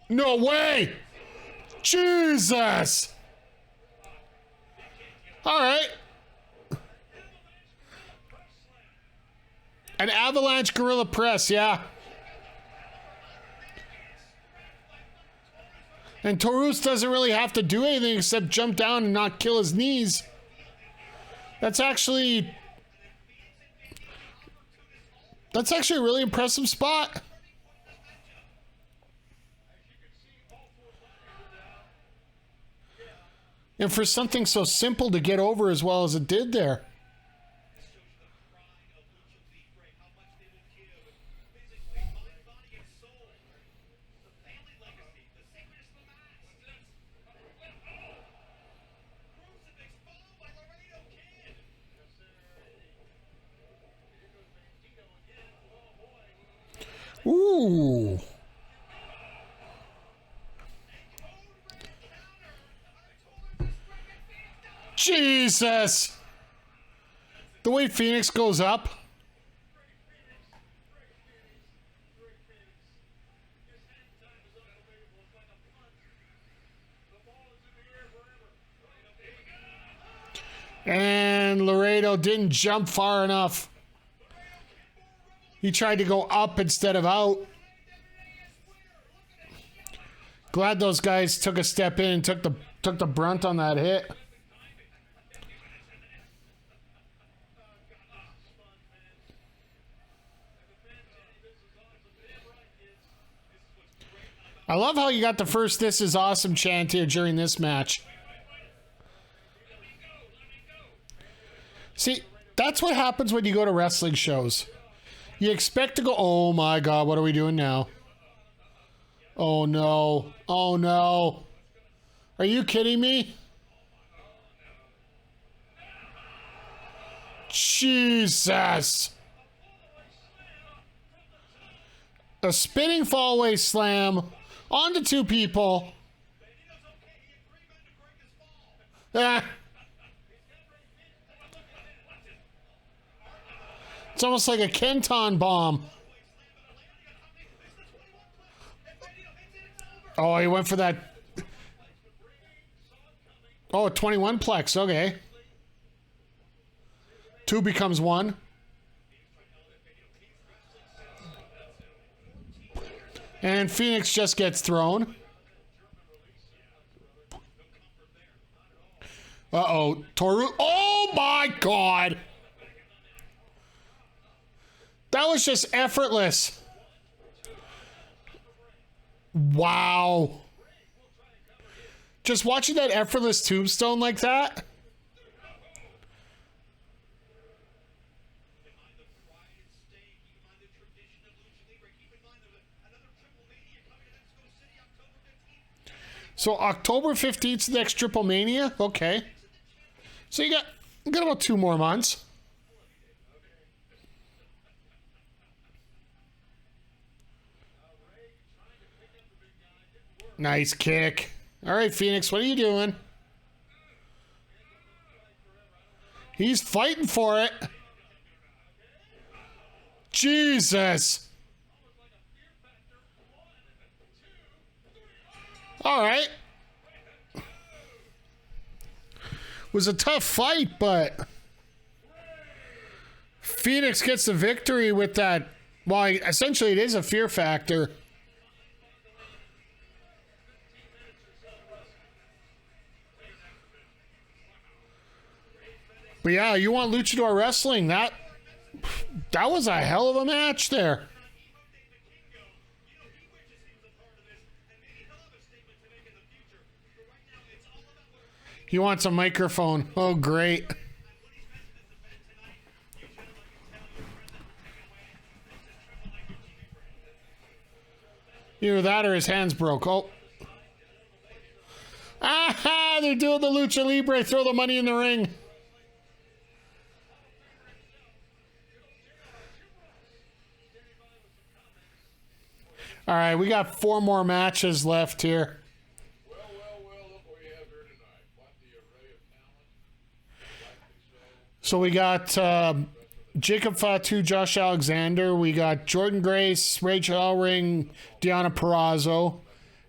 No way! Jesus! All right. An avalanche gorilla press, yeah. And Taurus doesn't really have to do anything except jump down and not kill his knees. That's actually a really impressive spot. And for something so simple to get over as well as it did there. Jesus. The way Phoenix goes up. And Laredo didn't jump far enough. He tried to go up instead of out. Glad those guys took a step in and took the brunt on that hit. I love how you got the first "This is awesome" chant here during this match. See, that's what happens when you go to wrestling shows. You expect to go, oh my God, what are we doing now? Oh no. Oh no. Are you kidding me? Jesus. A spinning fallaway slam onto two people. Ah. It's almost like a Kenton bomb. Oh, he went for that. Oh, a 21 plex. Okay. 2 becomes 1. And Phoenix just gets thrown. Uh-oh. Toru. Oh, my God. That was just effortless. Wow. Just watching that effortless tombstone like that. So October 15th is the next Triple Mania? Okay. So you got about 2 more months. Nice kick. All right, Phoenix, what are you doing? He's fighting for it. Jesus. All right. Was a tough fight, but Phoenix gets the victory with that. Well, essentially it is a fear factor. But yeah, you want luchador wrestling. That was a hell of a match there. He wants a microphone. Oh, great. Either that or his hands broke. Oh. Aha! They're doing the lucha libre. Throw the money in the ring. All right, we got 4 more matches left here. Well, look what we have here tonight. What the array of talent. So we got Jacob Fatu, Josh Alexander. We got Jordan Grace, Rachel Ellering, Deanna Perrazzo.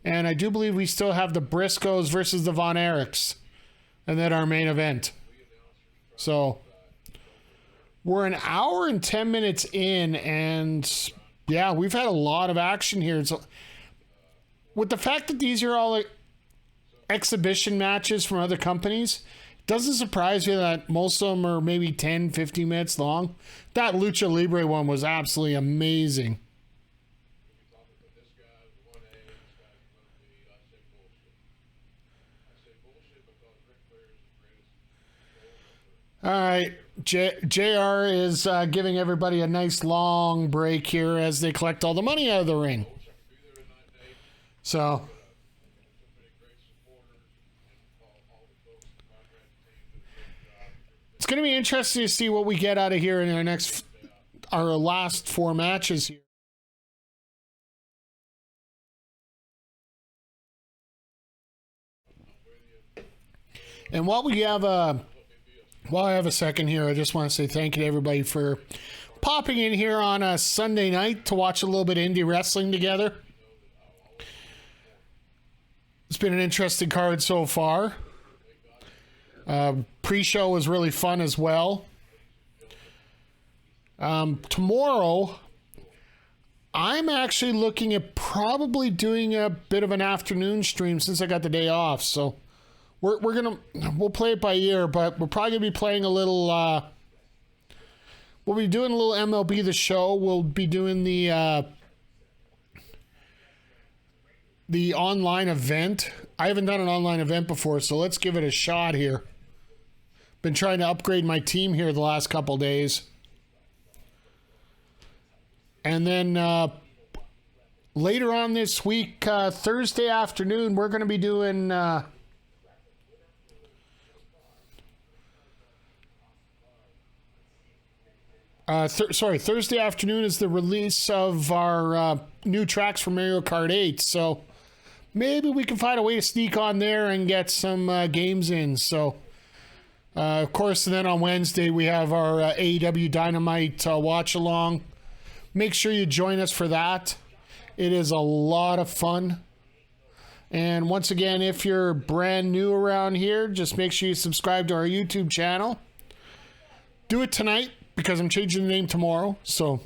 And I do believe we still have the Briscoes versus the Von Erichs. And then our main event. So we're an hour and 10 minutes in, and yeah, we've had a lot of action here. So, with the fact that these are all like exhibition matches from other companies, it doesn't surprise me that most of them are maybe 10, 15 minutes long. That Lucha Libre one was absolutely amazing. This guy's 1A, this guy's 1B. I say bullshit. I say bullshit because Ric Flairs is the greatest. All right. JR is giving everybody a nice long break here as they collect all the money out of the ring. So it's going to be interesting to see what we get out of here in our last 4 matches here. And while I have a second here, I just want to say thank you to everybody for popping in here on a Sunday night to watch a little bit of indie wrestling together. It's been an interesting card so far. Pre-show was really fun as well. Tomorrow, I'm actually looking at probably doing a bit of an afternoon stream since I got the day off. So we'll play it by ear, but we're probably gonna be playing a little. We'll be doing a little MLB The Show. We'll be doing the online event. I haven't done an online event before, so let's give it a shot here. Been trying to upgrade my team here the last couple days. And then later on this week, Thursday afternoon, we're going to be doing... Thursday afternoon is the release of our new tracks for Mario Kart 8. So maybe we can find a way to sneak on there and get some games in. So, of course, and then on Wednesday we have our AEW Dynamite watch along. Make sure you join us for that. It is a lot of fun. And once again, if you're brand new around here, just make sure you subscribe to our YouTube channel. Do it tonight, because I'm changing the name tomorrow. So,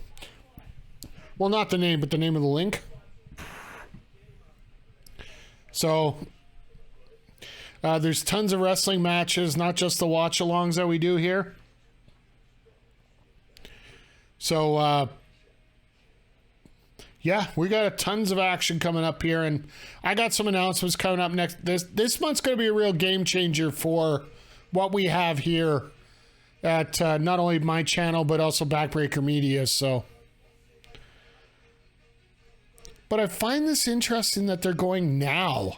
well, not the name, but the name of the link. So, there's tons of wrestling matches, not just the watch-alongs that we do here. So, yeah, we got tons of action coming up here, and I got some announcements coming up next. This month's going to be a real game changer for what we have here at not only my channel, but also Backbreaker Media. So, but I find this interesting that they're going now.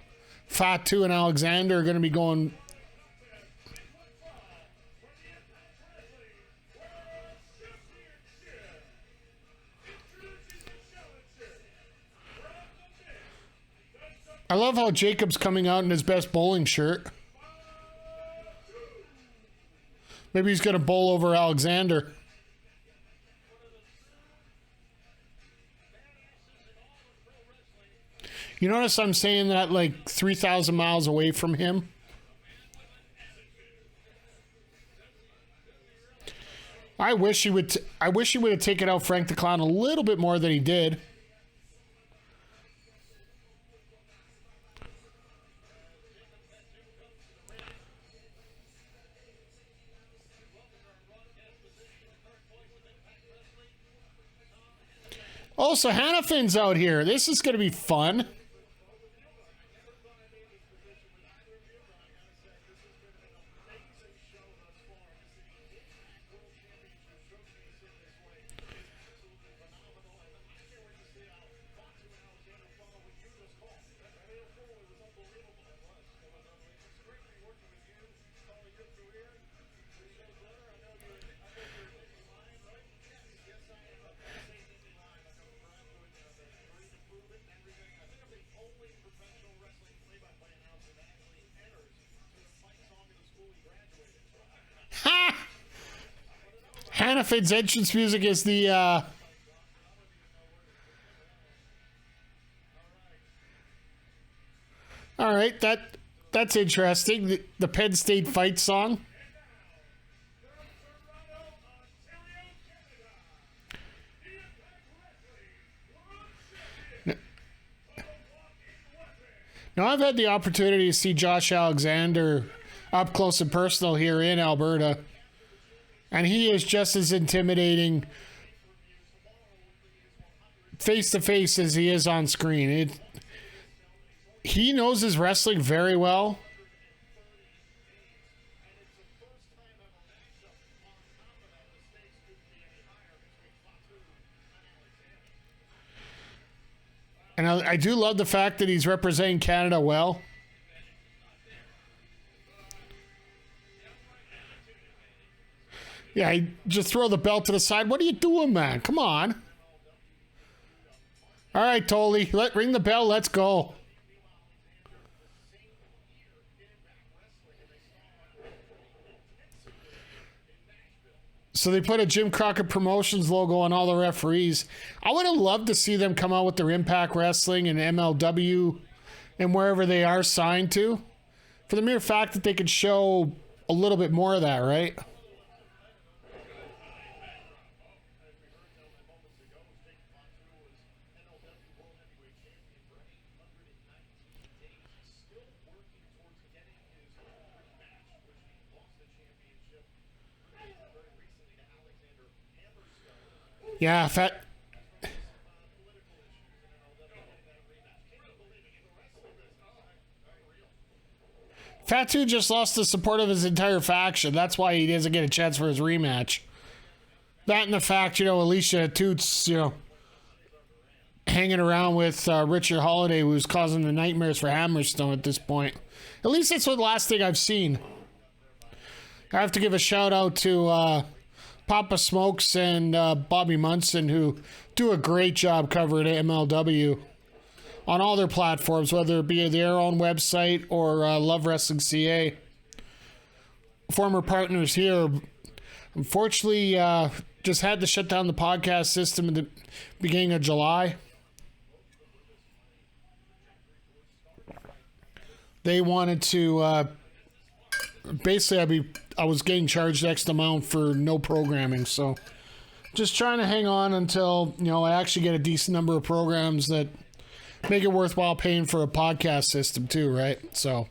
Fatu and Alexander are going to be going. I love how Jacob's coming out in his best bowling shirt. Maybe he's going to bowl over Alexander. You notice I'm saying that like 3,000 miles away from him? I wish he would have taken out Frank the Clown a little bit more than he did. Oh, so Hannafin's out here. This is going to be fun. Ha! Hannafin's entrance music is the all right, that's interesting. The Penn State fight song. Now, I've had the opportunity to see Josh Alexander up close and personal here in Alberta, and he is just as intimidating face-to-face as he is on screen. He knows his wrestling very well. And I do love the fact that he's representing Canada well. Yeah, just throw the belt to the side. What are you doing, man? Come on. All right, Tolly. Ring the bell. Let's go. So they put a Jim Crockett Promotions logo on all the referees. I would have loved to see them come out with their Impact Wrestling and MLW and wherever they are signed to, for the mere fact that they could show a little bit more of that, right? Yeah, Fatu just lost the support of his entire faction. That's why he doesn't get a chance for his rematch. That and the fact, Alicia Toots, hanging around with Richard Holiday, who's causing the nightmares for Hammerstone at this point. At least that's the last thing I've seen. I have to give a shout out to Papa Smokes and Bobby Munson, who do a great job covering MLW on all their platforms, whether it be their own website or Love Wrestling CA. Former partners here, unfortunately, just had to shut down the podcast system at the beginning of July. They wanted to basically, I was getting charged X amount for no programming, so just trying to hang on until I actually get a decent number of programs that make it worthwhile paying for a podcast system too, right? So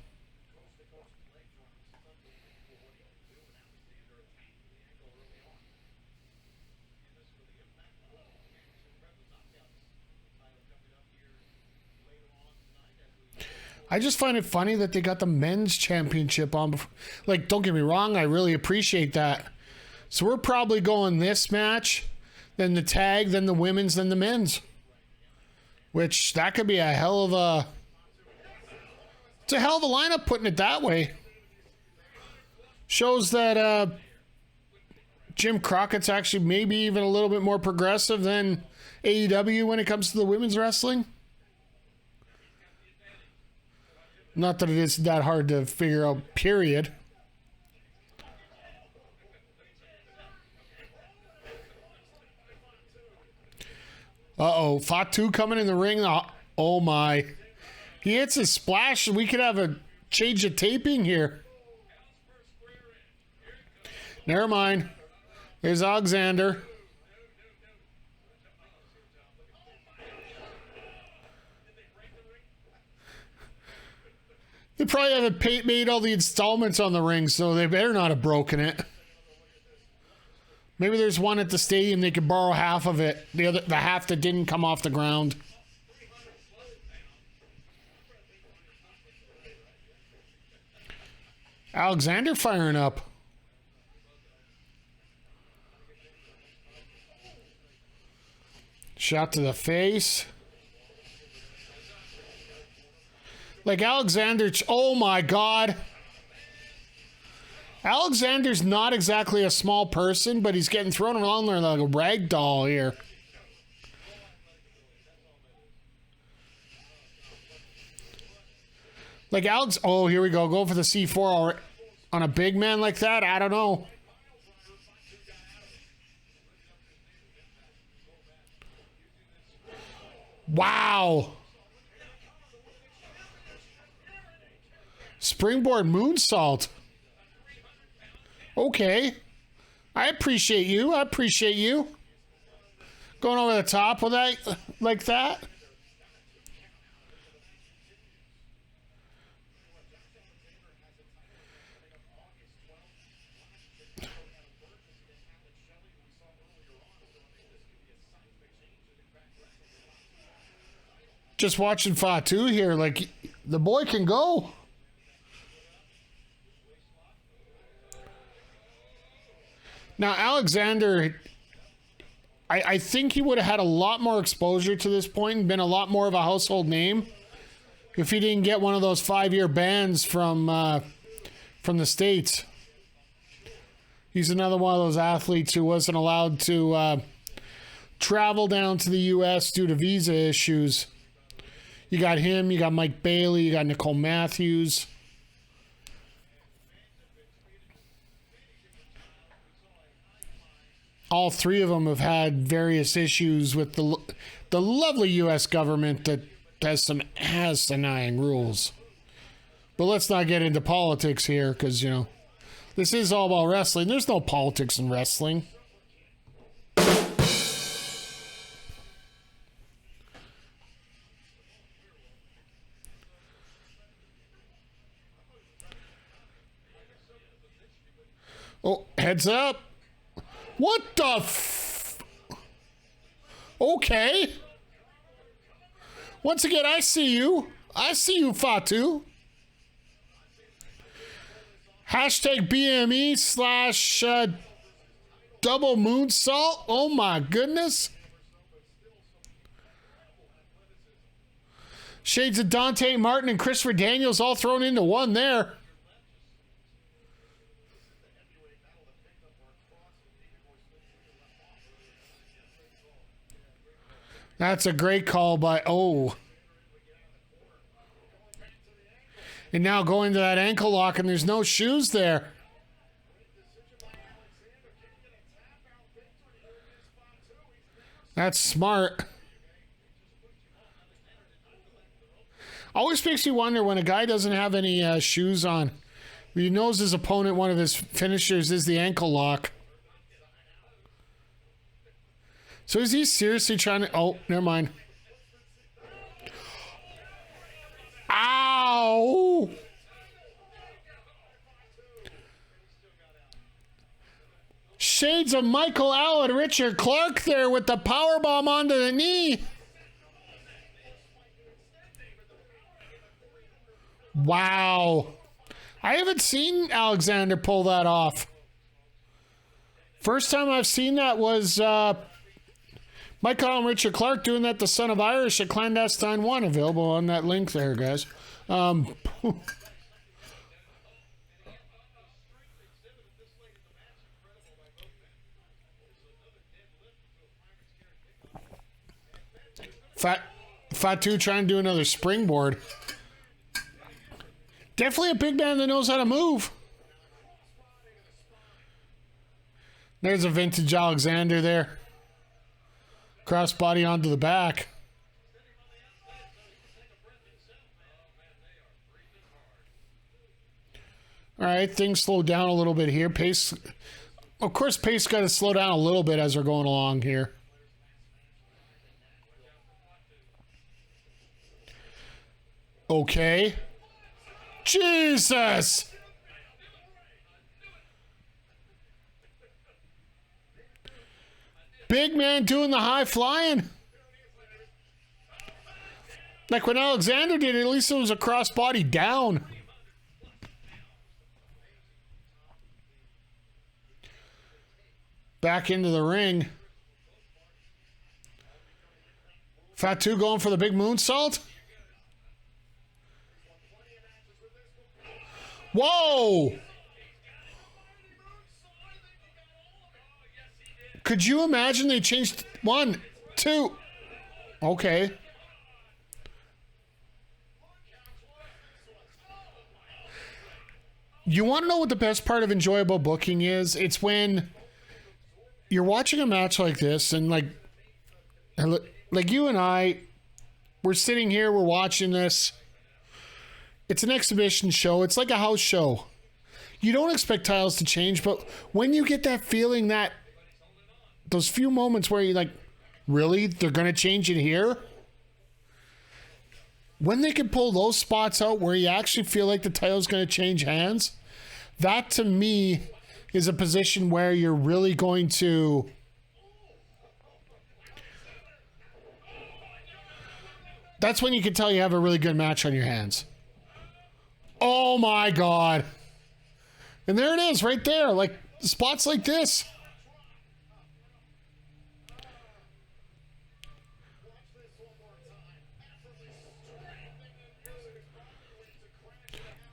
I just find it funny that they got the men's championship on. Like, don't get me wrong, I really appreciate that. So we're probably going this match, then the tag, then the women's, then the men's. Which, that could be a hell of a... It's a hell of a lineup, putting it that way. Shows that Jim Crockett's actually maybe even a little bit more progressive than AEW when it comes to the women's wrestling. Not that it is that hard to figure out, period. Uh-oh, Fatu coming in the ring. Oh my. He hits a splash and we could have a change of taping here. Never mind. There's Alexander. They probably haven't made all the installments on the ring, so they better not have broken it. Maybe there's one at the stadium they could borrow half of it. The half that didn't come off the ground. Alexander firing up. Shot to the face. Like Alexander, oh my God. Alexander's not exactly a small person, but he's getting thrown around there like a rag doll here. Like Alex, oh, here we go. Go for the C4 on a big man like that? I don't know. Wow. Springboard moonsault. Okay. I appreciate you. I appreciate you. Going over the top with that, like that. Just watching Fatu here, like, the boy can go. Now, Alexander, I think he would have had a lot more exposure to this point and been a lot more of a household name if he didn't get one of those 5-year bans from the States. He's another one of those athletes who wasn't allowed to travel down to the U.S. due to visa issues. You got him, you got Mike Bailey, you got Nicole Matthews. all three of them have had various issues with the lovely U.S. government that has some asinine rules. But let's not get into politics here, because, you know, this is all about wrestling. There's no politics in wrestling. Oh, heads up. What the Okay. Once again, I see you. I see you, Fatu. Hashtag BME slash double moonsault. Oh my goodness. Shades of Dante Martin and Christopher Daniels all thrown into one there. That's a great call by And now going to that ankle lock, and there's no shoes there. That's smart. Always makes you wonder when a guy doesn't have any shoes on. He knows his opponent, one of his finishers is the ankle lock. So is he seriously trying to... Oh, never mind. Ow! Shades of Michael Allen, Richard Clark there with the powerbomb onto the knee. Wow. I haven't seen Alexander pull that off. First time I've seen that was Michael and Richard Clark doing that, the Son of Irish at Clandestine 1, available on that link there, guys. Fatu trying to do another springboard. Definitely a big man that knows how to move. There's a vintage Alexander there. Crossbody onto the back. All right, things slow down a little bit here. Pace, of course, pace got to slow down a little bit as we're going along here. Okay. Jesus! Big man doing the high flying. Like when Alexander did it, at least it was a crossbody down. Back into the ring. Fatu going for the big moonsault. Whoa! Could you imagine they changed 1, 2? Okay. You want to know what the best part of enjoyable booking is? It's when you're watching a match like this and like you and I, we're sitting here, we're watching this. It's an exhibition show. It's like a house show. You don't expect titles to change, but when you get that feeling, that those few moments where you're like, really? They're going to change it here? When they can pull those spots out where you actually feel like the title's going to change hands, that to me is a position where you're really going to... That's when you can tell you have a really good match on your hands. Oh my God. And there it is right there. Like spots like this.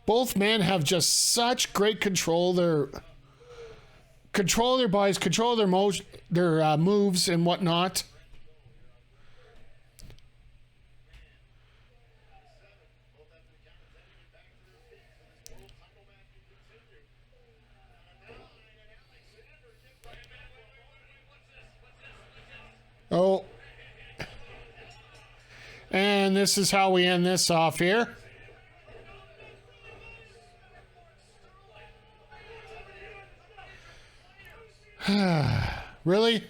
Both men have just such great control. Control of their bodies, control of their moves and whatnot. then this is how we end this off here. Really?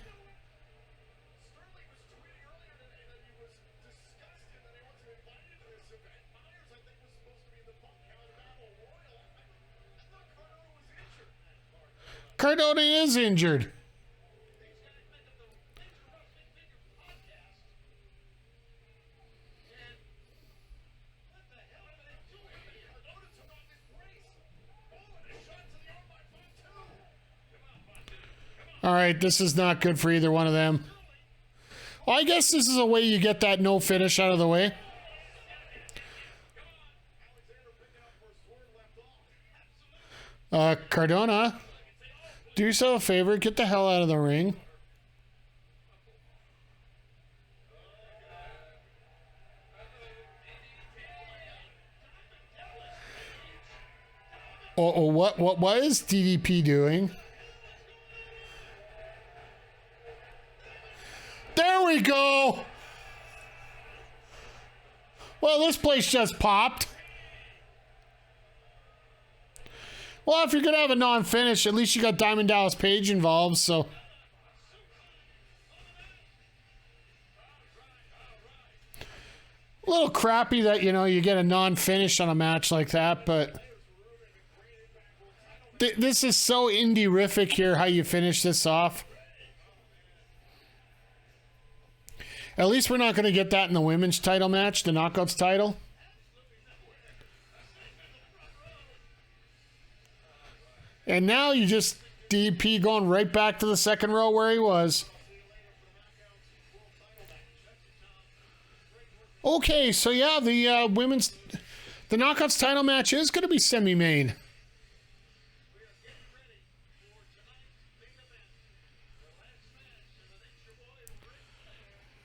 Cardona is injured. All right, this is not good for either one of them. Well, I guess this is a way you get that no finish out of the way. Cardona, do yourself a favor, get the hell out of the ring. What is DDP doing? There we go. Well, this place just popped. Well, if you're going to have a non-finish, at least you got Diamond Dallas Page involved, so. A little crappy that, you know, you get a non-finish on a match like that, but. This is so indie-rific here, how you finish this off. At least we're not going to get that in the women's title match, the Knockouts title. And now you just DP going right back to the second row where he was. Okay, so yeah, the Knockouts title match is going to be semi-main.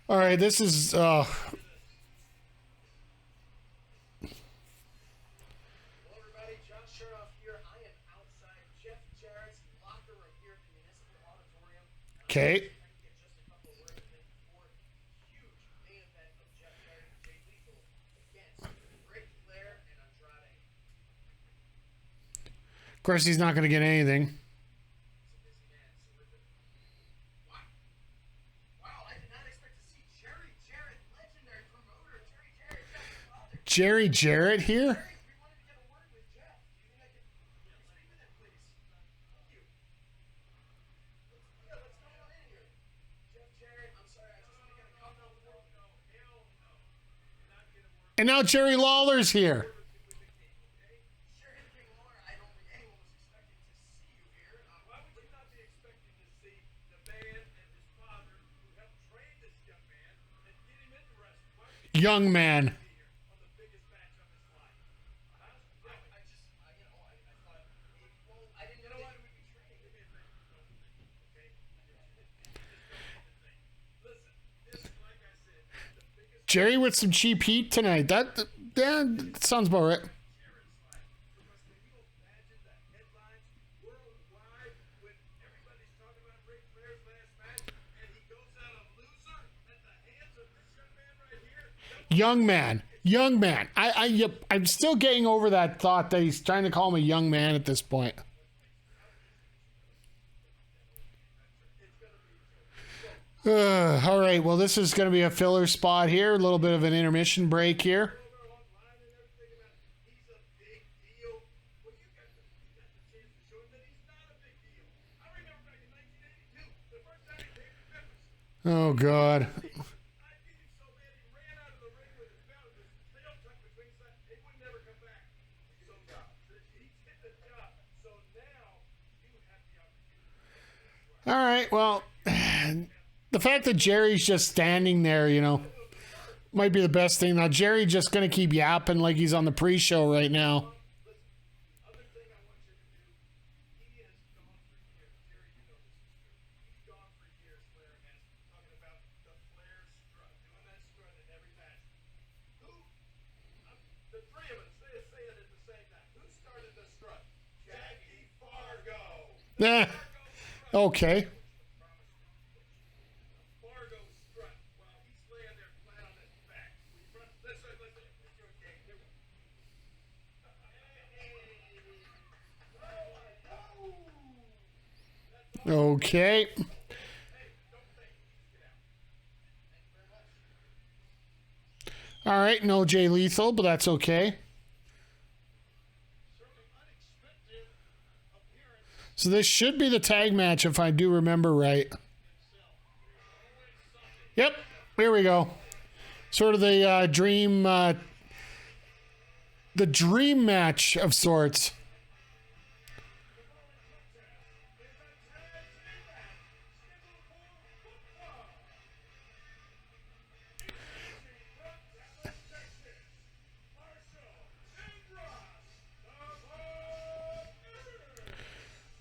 All right, this is Hello, everybody. John Shernoff here. I am outside Jeff Jarrett's locker room here at the Municipal Auditorium. okay. Trying to get just a couple of words with him before huge main event of Jeff Jarrett and Jay Lethal against Ric Flair and Andrade. Of course, he's not going to get anything. It's a busy man. So with it. Wow. Wow, I did not expect to see Jerry Jarrett, legendary promoter. Jerry Jarrett, Jeff's father. Jerry Jarrett here? Jerry, we wanted to get a word with Jeff. Do you think I could speak with him, please? Thank you. Let's go on in here. Jeff Jarrett, I'm sorry, I just want to get a couple of words. No, hell no. Not get a word. And now Jerry Lawler's here. Sure, King Lawler, I don't think anyone was expecting to see you here. Why would you not be expecting to see the man and his father who helped train this young man and get him into wrestling? Why would you Young man. be here on the biggest match of his life? Huh? I just, you know, I thought, well, I didn't know why we be training. Give me a thing. Okay? Listen, this, like I said, the biggest Jerry with some cheap heat tonight. That sounds about right. Jarrett's life. Because can you imagine the headlines worldwide when everybody's talking about Ric Flair's last match and he goes out a loser at the hands of this young man right here? Young man. Young man. I'm still getting over that thought that he's trying to call him a young man at this point. All right, well, this is going to be a filler spot here. A little bit of an intermission break here. Online and everything about he's a big deal. Well, you got the chance to show him that he's not a big deal. I remember back in 1982, the first time he came to Memphis. Oh, God. I beat him so bad he ran out of the ring with his belt, with his tail tucked between his legs. He would never come back. So he did the job. So now you have the opportunity. All right, well, the fact that Jerry's just standing there, you know, might be the best thing. Now, Jerry just going to keep yapping like he's on the pre-show right now. Other thing I want you to do, he has gone for years. Jerry, you know this is true. He's gone for years, Flair has, talking about the Flair strut, doing that strut in every match. The three of us, say it at the same time. Who started the strut? Jackie Fargo. Okay. Fargo strut while he's laying there flat on his back. Okay. All right, no Jay Lethal, but that's okay. So this should be the tag match if I do remember right. Yep, here we go. Sort of the dream match of sorts.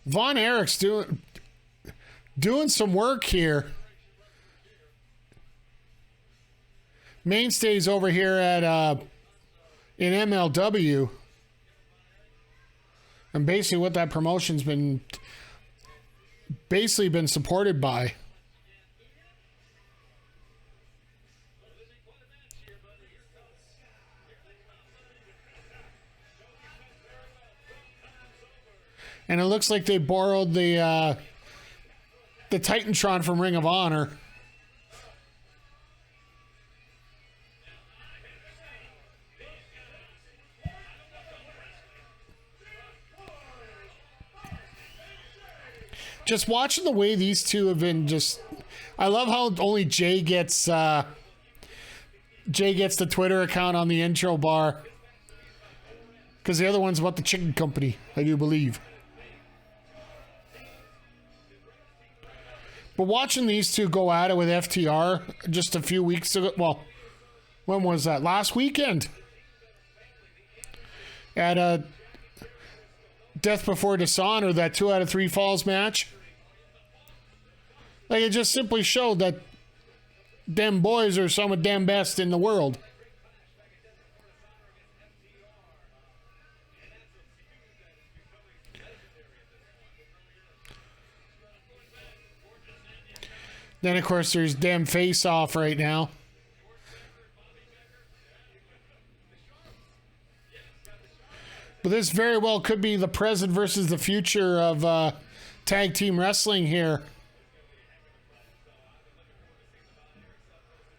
Von Erich's doing some work here. Mainstays over here at in MLW. And basically what that promotion's been supported by. And it looks like they borrowed the Titantron from Ring of Honor. Just watching the way these two have been I love how only Jay gets the Twitter account on the intro bar. Because the other one's about the chicken company, I do believe. But watching these two go at it with FTR just a few weeks ago, well, when was that? Last weekend. At a Death Before Dishonor, that 2 out of 3 falls match. Like, it just simply showed that them boys are some of them best in the world. Then, of course, there's damn face-off right now. But this very well could be the present versus the future of tag team wrestling here.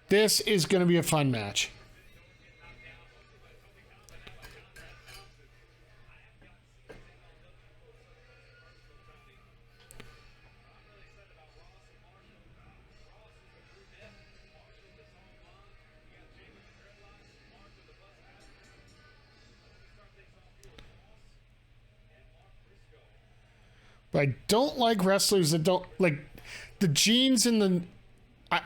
This is going to be a fun match. But I don't like wrestlers that don't like the jeans and the.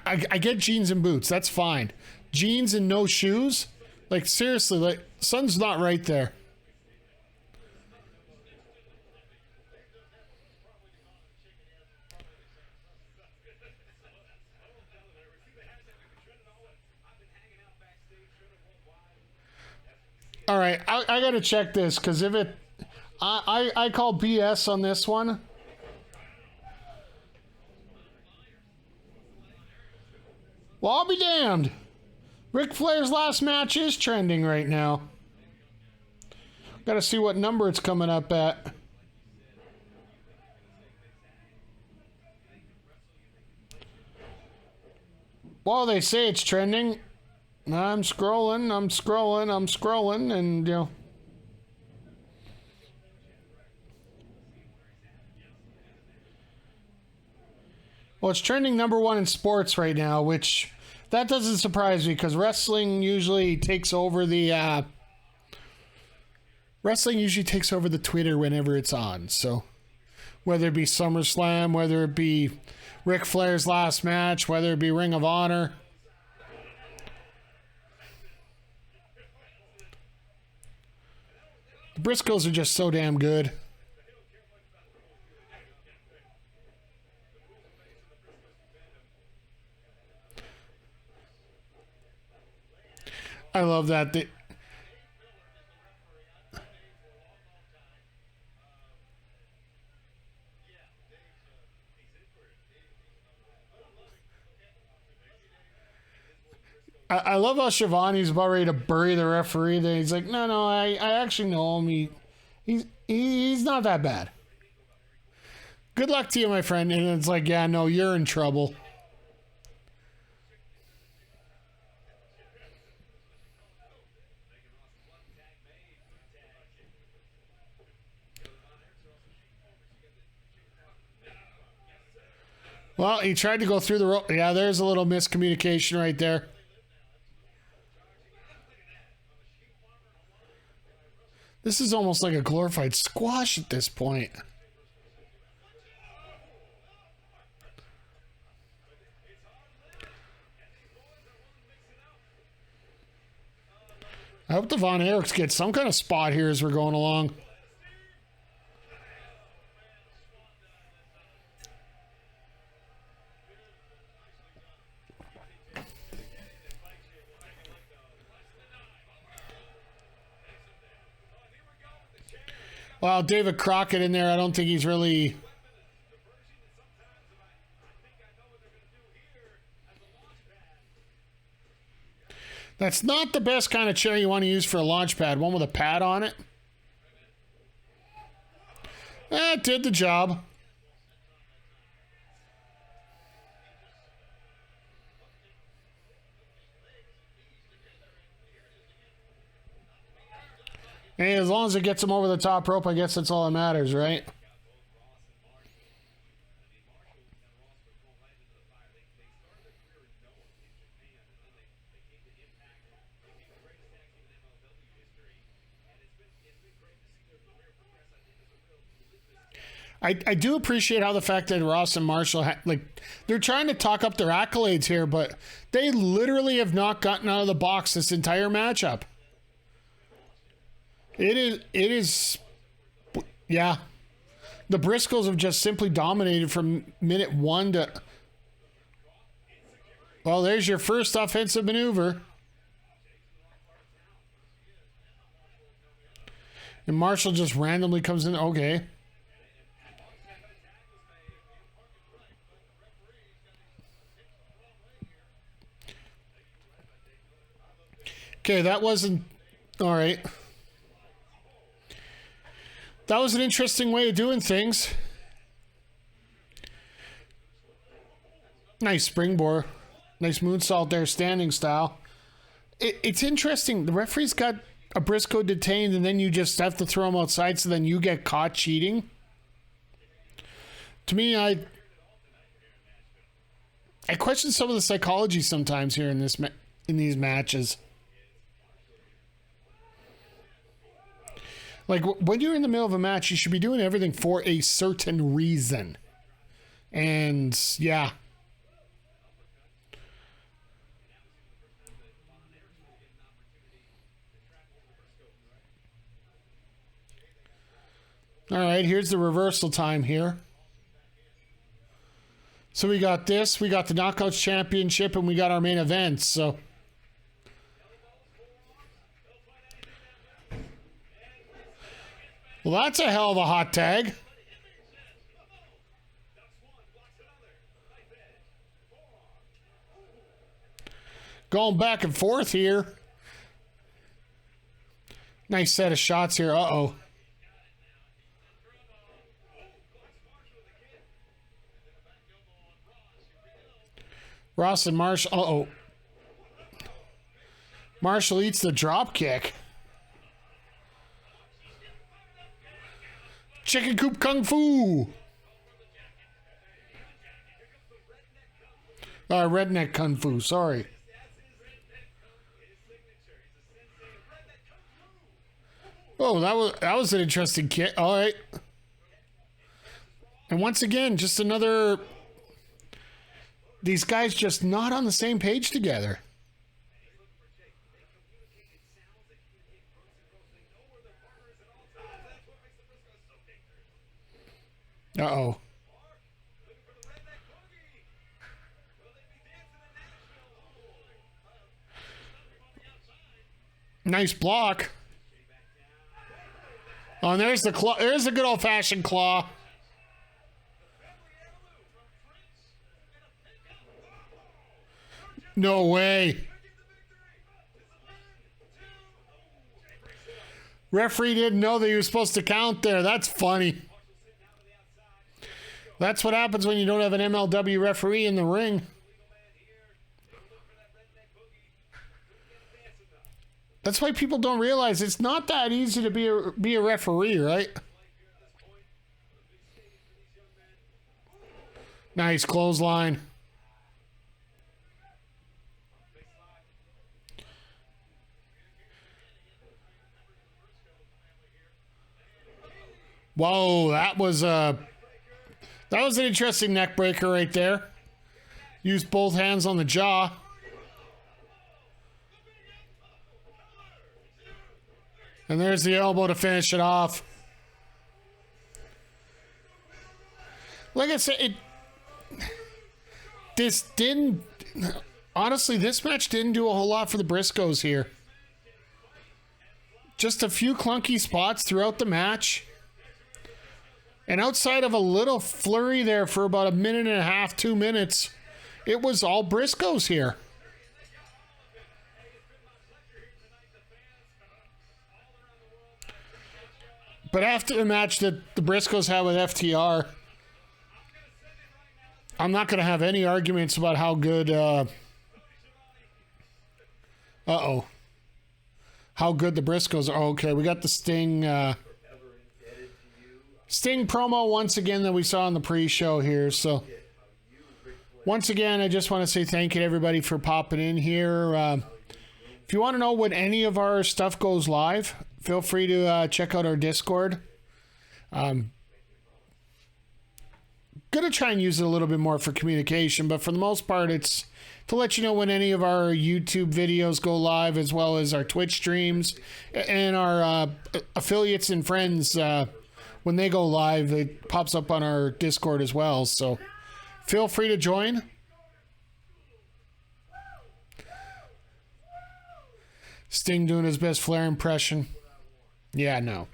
I get jeans and boots. That's fine. Jeans and no shoes. Like, seriously, like, something's not right there. All right, I got to check this because if it. I call BS on this one. Well, I'll be damned. Ric Flair's last match is trending right now. Got to see what number it's coming up at. Well, they say it's trending. I'm scrolling, and, you know. Well, it's trending #1 in sports right now, which that doesn't surprise me because wrestling usually takes over the Twitter whenever it's on. So whether it be SummerSlam, whether it be Ric Flair's last match, whether it be Ring of Honor. The Briscoes are just so damn good. I love that. I love how Shivani's about ready to bury the referee. Then he's like, no, I actually know him. He's not that bad. Good luck to you, my friend. And it's like, yeah, no, you're in trouble. Well, he tried to go through the rope. Yeah, there's a little miscommunication right there. This is almost like a glorified squash at this point. I hope the Von Erichs get some kind of spot here as we're going along. Well, David Crockett in there, I don't think he's really... That's not the best kind of chair you want to use for a launch pad. One with a pad on it. It did the job. And as long as it gets him over the top rope, I guess that's all that matters, right? I do appreciate how the fact that Ross and Marshall, they're trying to talk up their accolades here, but they literally have not gotten out of the box this entire matchup. It is, yeah. The Briscoes have just simply dominated from minute one to, well, there's your first offensive maneuver. And Marshall just randomly comes in, okay. Okay, that wasn't, all right. That was an interesting way of doing things. Nice springboard. Nice moonsault there, standing style. It's interesting. The referee's got a Briscoe detained, and then you just have to throw him outside, so then you get caught cheating. To me, I question some of the psychology sometimes here in these matches. Like, when you're in the middle of a match, you should be doing everything for a certain reason. And, yeah. All right, here's the reversal time here. So we got this, we got the Knockouts Championship, and we got our main event, so... Well, that's a hell of a hot tag. Going back and forth here. Nice set of shots here. Uh-oh. Ross and Marshall. Uh-oh. Marshall eats the drop kick. Chicken coop kung fu. Redneck kung fu. Sorry. Oh, that was an interesting kick. All right. And once again, just another. These guys just not on the same page together. Uh-oh. Nice block. Oh, and there's the claw. There's the good old-fashioned claw. No way. Referee didn't know that he was supposed to count there. That's funny. That's what happens when you don't have an MLW referee in the ring. That's why people don't realize it's not that easy to be a referee, right? Nice clothesline. Whoa, that was an interesting neck breaker right there. Used both hands on the jaw. And there's the elbow to finish it off. Like I said, honestly, this match didn't do a whole lot for the Briscoes here. Just a few clunky spots throughout the match. And outside of a little flurry there for about a minute and a half, 2 minutes, it was all Briscoes here. But after the match that the Briscoes had with FTR, I'm not going to have any arguments about how good, how good the Briscoes are. Oh, okay, we got the Sting promo once again that we saw in the pre-show here. So once again, I just want to say thank you to everybody for popping in here. If you want to know when any of our stuff goes live, feel free to check out our Discord. Gonna try and use it a little bit more for communication, but for the most part, it's to let you know when any of our YouTube videos go live, as well as our Twitch streams and our affiliates and friends. When they go live, it pops up on our Discord as well. So feel free to join. Sting doing his best Flair impression. Yeah, no.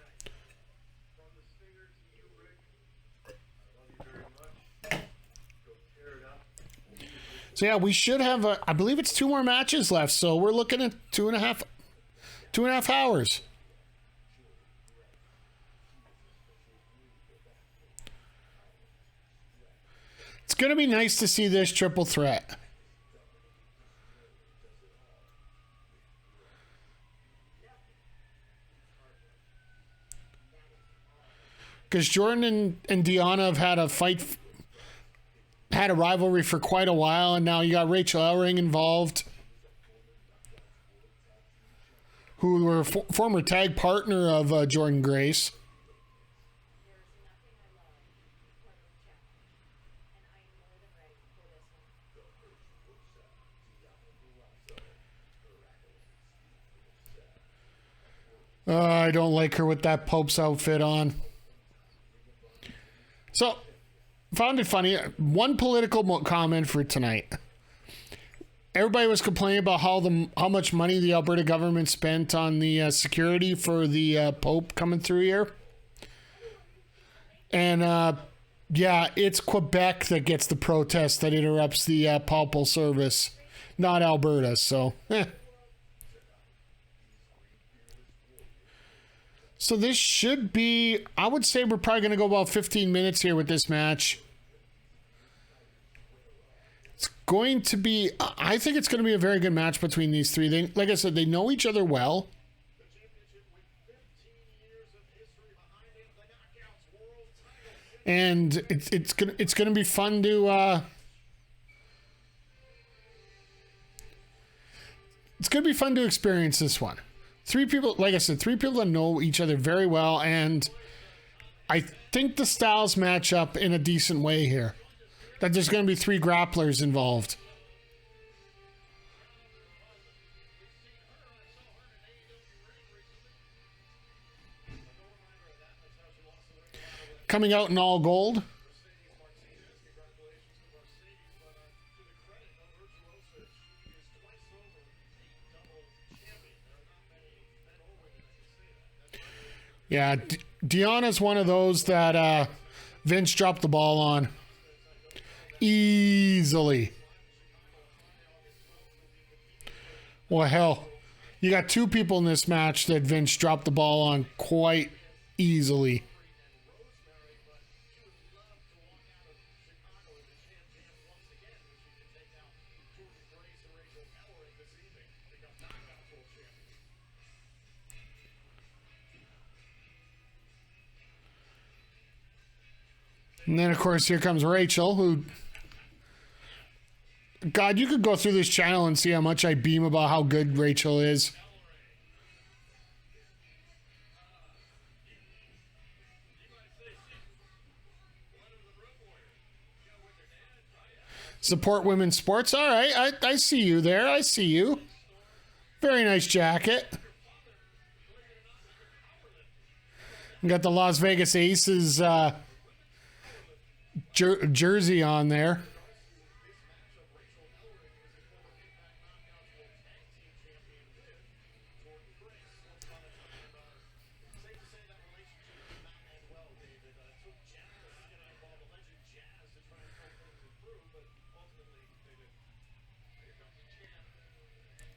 So yeah, we should have, I believe it's 2 more matches left. So we're looking at 2.5 hours. It's going to be nice to see this triple threat. Because Jordan and Deanna have had a rivalry for quite a while, and now you got Rachel Ellering involved, who were former tag partner of Jordan Grace. I don't like her with that Pope's outfit on. So, found it funny. One political comment for tonight. Everybody was complaining about how much money the Alberta government spent on the security for the Pope coming through here. And yeah, it's Quebec that gets the protest that interrupts the papal service, not Alberta. So, So this should be, I would say we're probably going to go about 15 minutes here with this match. It's going to be, I think it's going to be a very good match between these three. They, like I said, they know each other well. And it's gonna be fun to it's gonna be fun to experience this one. 3 people, like I said, 3 people that know each other very well, and I think the styles match up in a decent way here. That there's going to be 3 grapplers involved. Coming out in all gold. Yeah, Deanna's one of those that Vince dropped the ball on. Easily. Well, hell, you got 2 people in this match that Vince dropped the ball on quite easily. And then, of course, here comes Rachel, who... God, you could go through this channel and see how much I beam about how good Rachel is. Support women's sports. All right, I see you there. I see you. Very nice jacket. You got the Las Vegas Aces jersey on there.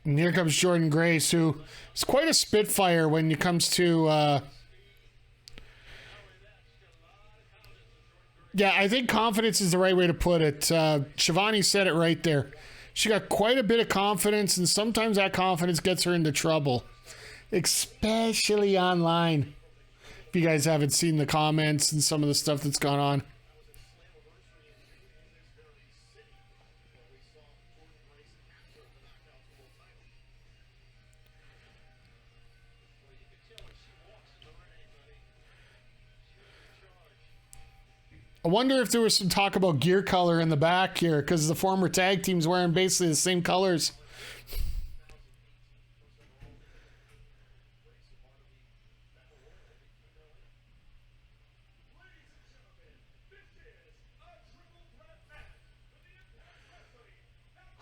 And here comes Jordan Grace, who is quite a spitfire when it comes to... yeah, I think confidence is the right way to put it. Shivani said it right there. She got quite a bit of confidence, and sometimes that confidence gets her into trouble, especially online. If you guys haven't seen the comments and some of the stuff that's gone on. I wonder if there was some talk about gear color in the back here, because the former tag team's wearing basically the same colors.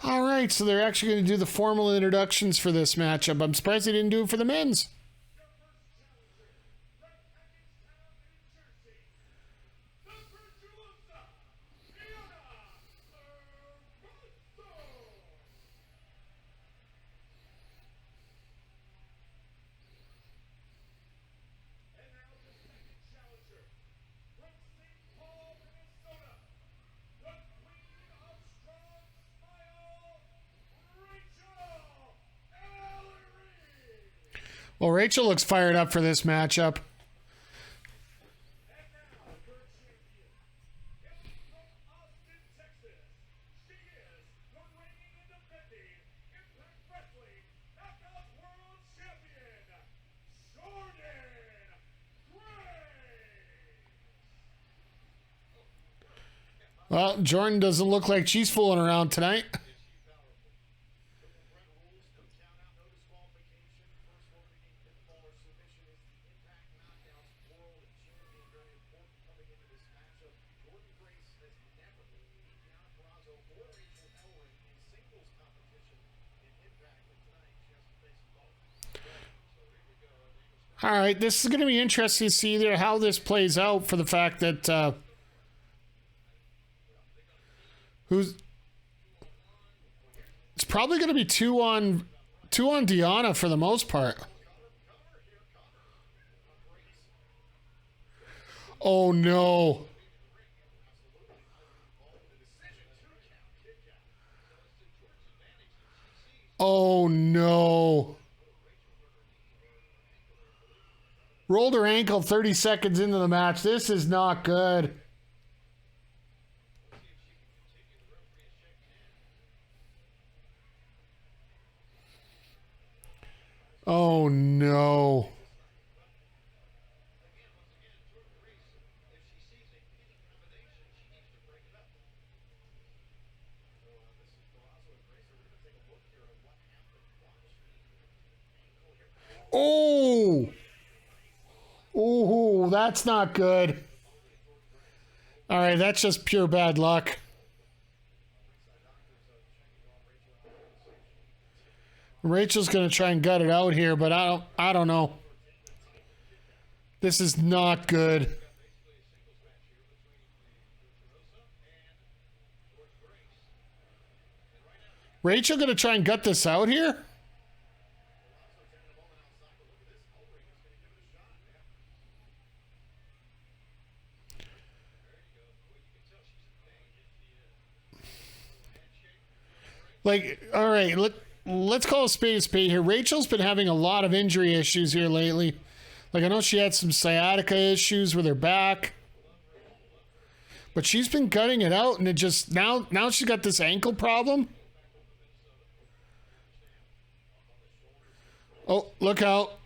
All right, so they're actually going to do the formal introductions for this matchup. I'm surprised they didn't do it for the men's. Well, Rachel looks fired up for this matchup. Well, Jordan doesn't look like she's fooling around tonight. All right, this is going to be interesting to see either how this plays out for the fact that it's probably going to be two on Deanna for the most part. Oh no. Oh no. Rolled her ankle 30 seconds into the match. This is not good. Oh no. Oh. Oh, that's not good. All right, that's just pure bad luck. Rachel's going to try and gut it out here, but I don't know. This is not good. Rachel going to try and gut this out here? Like, all right, let's call a spade here. Rachel's been having a lot of injury issues here lately. Like, I know she had some sciatica issues with her back. But she's been cutting it out, and it just now she's got this ankle problem. Oh, look out.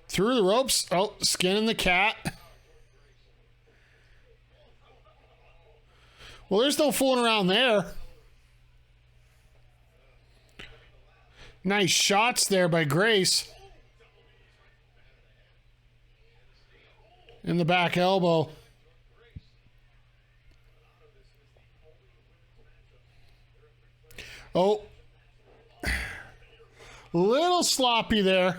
Through the ropes. Oh, skinning the cat. Well, there's no fooling around there. Nice shots there by Grace. In the back elbow. Oh. Little sloppy there.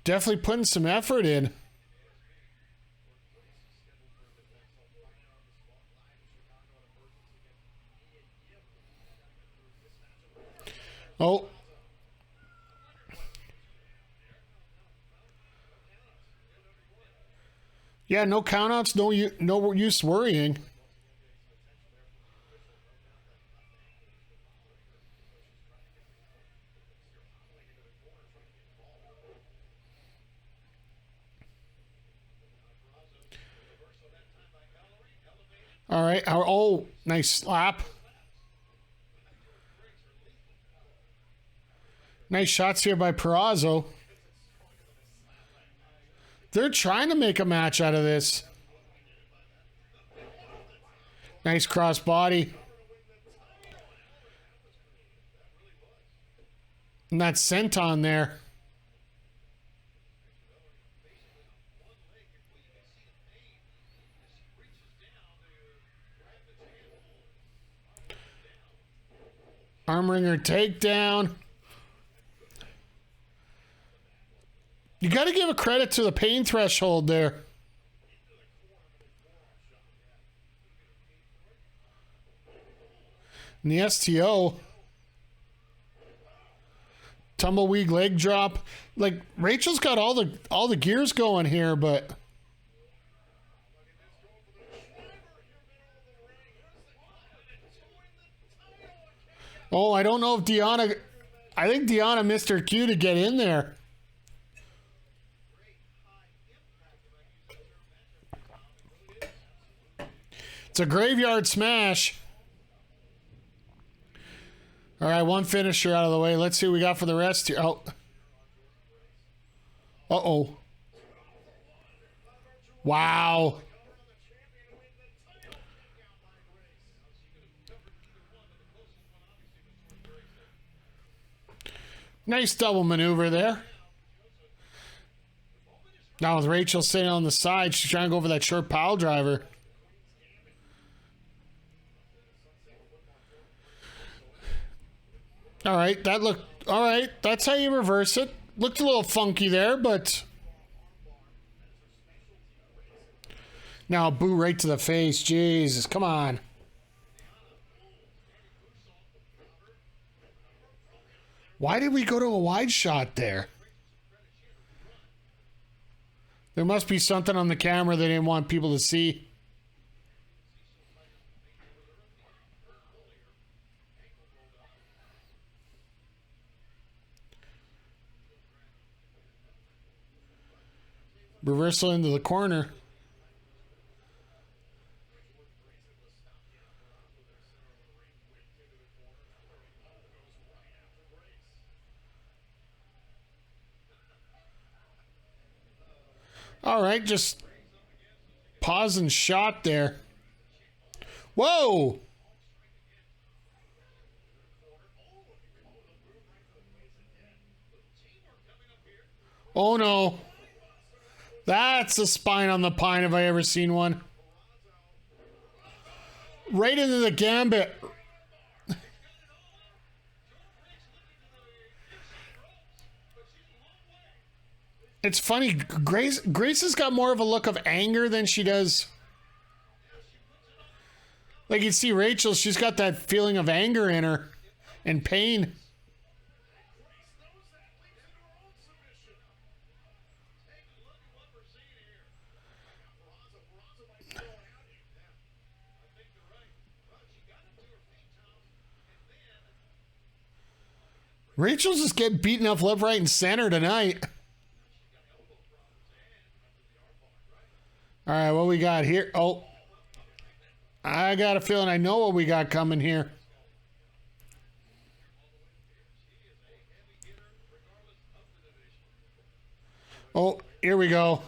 Definitely putting some effort in. Oh. Yeah, no countouts, no use worrying. All right. Oh, nice slap. Nice shots here by Peraza. They're trying to make a match out of this. Nice cross body. And that senton there. Arm wringer takedown. You got to give a credit to the pain threshold there. And the STO. Tumbleweed leg drop. Like Rachel's got all the gears going here, but oh, I don't know if Deonna. I think Deonna missed her cue to get in there. It's a graveyard smash. All right, one finisher out of the way. Let's see what we got for the rest here. Oh. Uh-oh. Wow. Nice double maneuver there. Now with Rachel sitting on the side, she's trying to go for that short pile driver. All right, that looked all right. That's how you reverse it. Looked a little funky there, but now boo right to the face. Jesus, come on. Why did we go to a wide shot there? There must be something on the camera they didn't want people to see. Reversal into the corner. All right, just pause and shot there. Whoa! Oh no. That's a spine on the pine if I ever seen one. Right into the gambit. It's funny, Grace has got more of a look of anger than she does. Like you see Rachel, she's got that feeling of anger in her and pain. Rachel's just getting beaten up left, right, and center tonight. All right, what we got here? Oh, I got a feeling I know what we got coming here. Oh, here we go.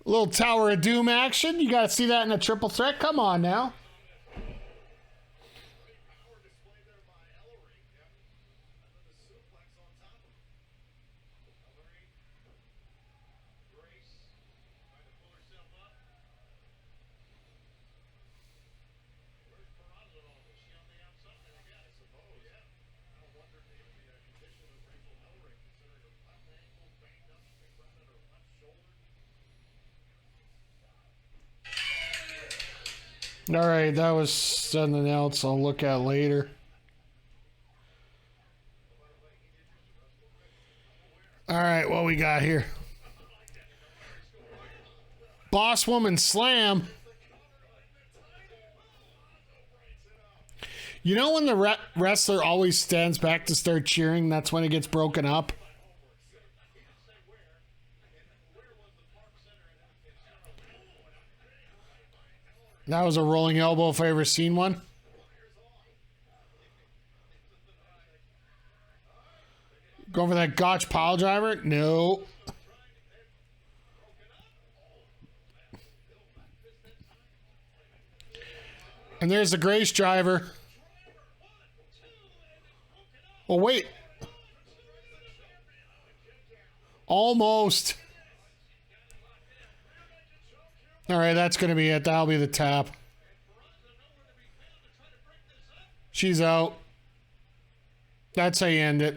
A little Tower of Doom action. You got to see that in a triple threat. Come on now. All right, that was something else I'll look at later. All right, what we got here? Boss Woman Slam. You know when the wrestler always stands back to start cheering, that's when it gets broken up? That was a rolling elbow if I ever seen one. Going for that Gotch pile driver? No. And there's the Grace driver. Oh, wait. Almost. All right, that's going to be it. That'll be the tap. She's out. That's how you end it.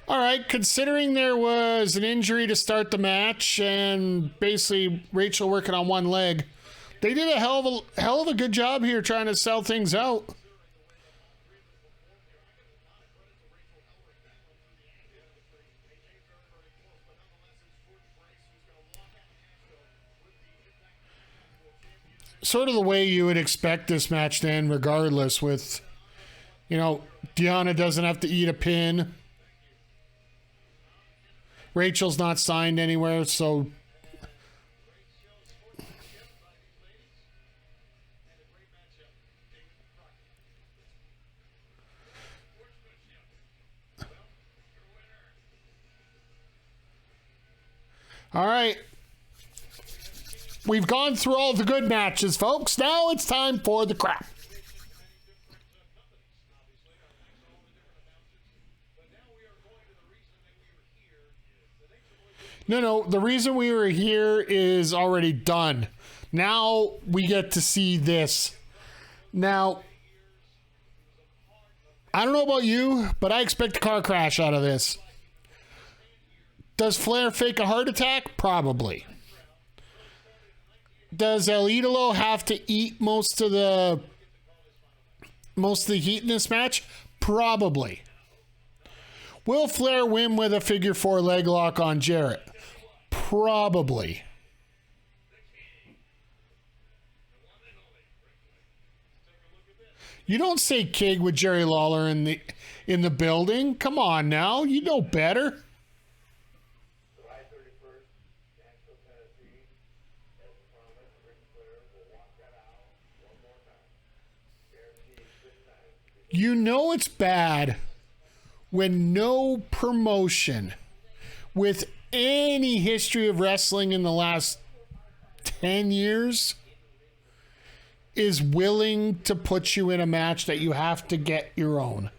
All right, considering there was an injury to start the match and basically Rachel working on one leg, they did a hell of a good job here trying to sell things out. Sort of the way you would expect this match to end regardless with, you know, Deonna doesn't have to eat a pin. Rachel's not signed anywhere, so... All right. We've gone through all the good matches, folks. Now it's time for the crap. No, the reason we were here is already done. Now we get to see this. Now, I don't know about you, but I expect a car crash out of this. Does Flair fake a heart attack? Probably. Does El Idolo have to eat most of the heat in this match? Probably. Will Flair win with a figure four leg lock on Jarrett? Probably. You don't say King with Jerry Lawler in the building. Come on now, you know better. July 31st, Nashville, Tennessee. As promised, Ric Flairs will walk that out one more time. Guaranteed good time. You know it's bad when no promotion with any history of wrestling in the last 10 years is willing to put you in a match that you have to get your own.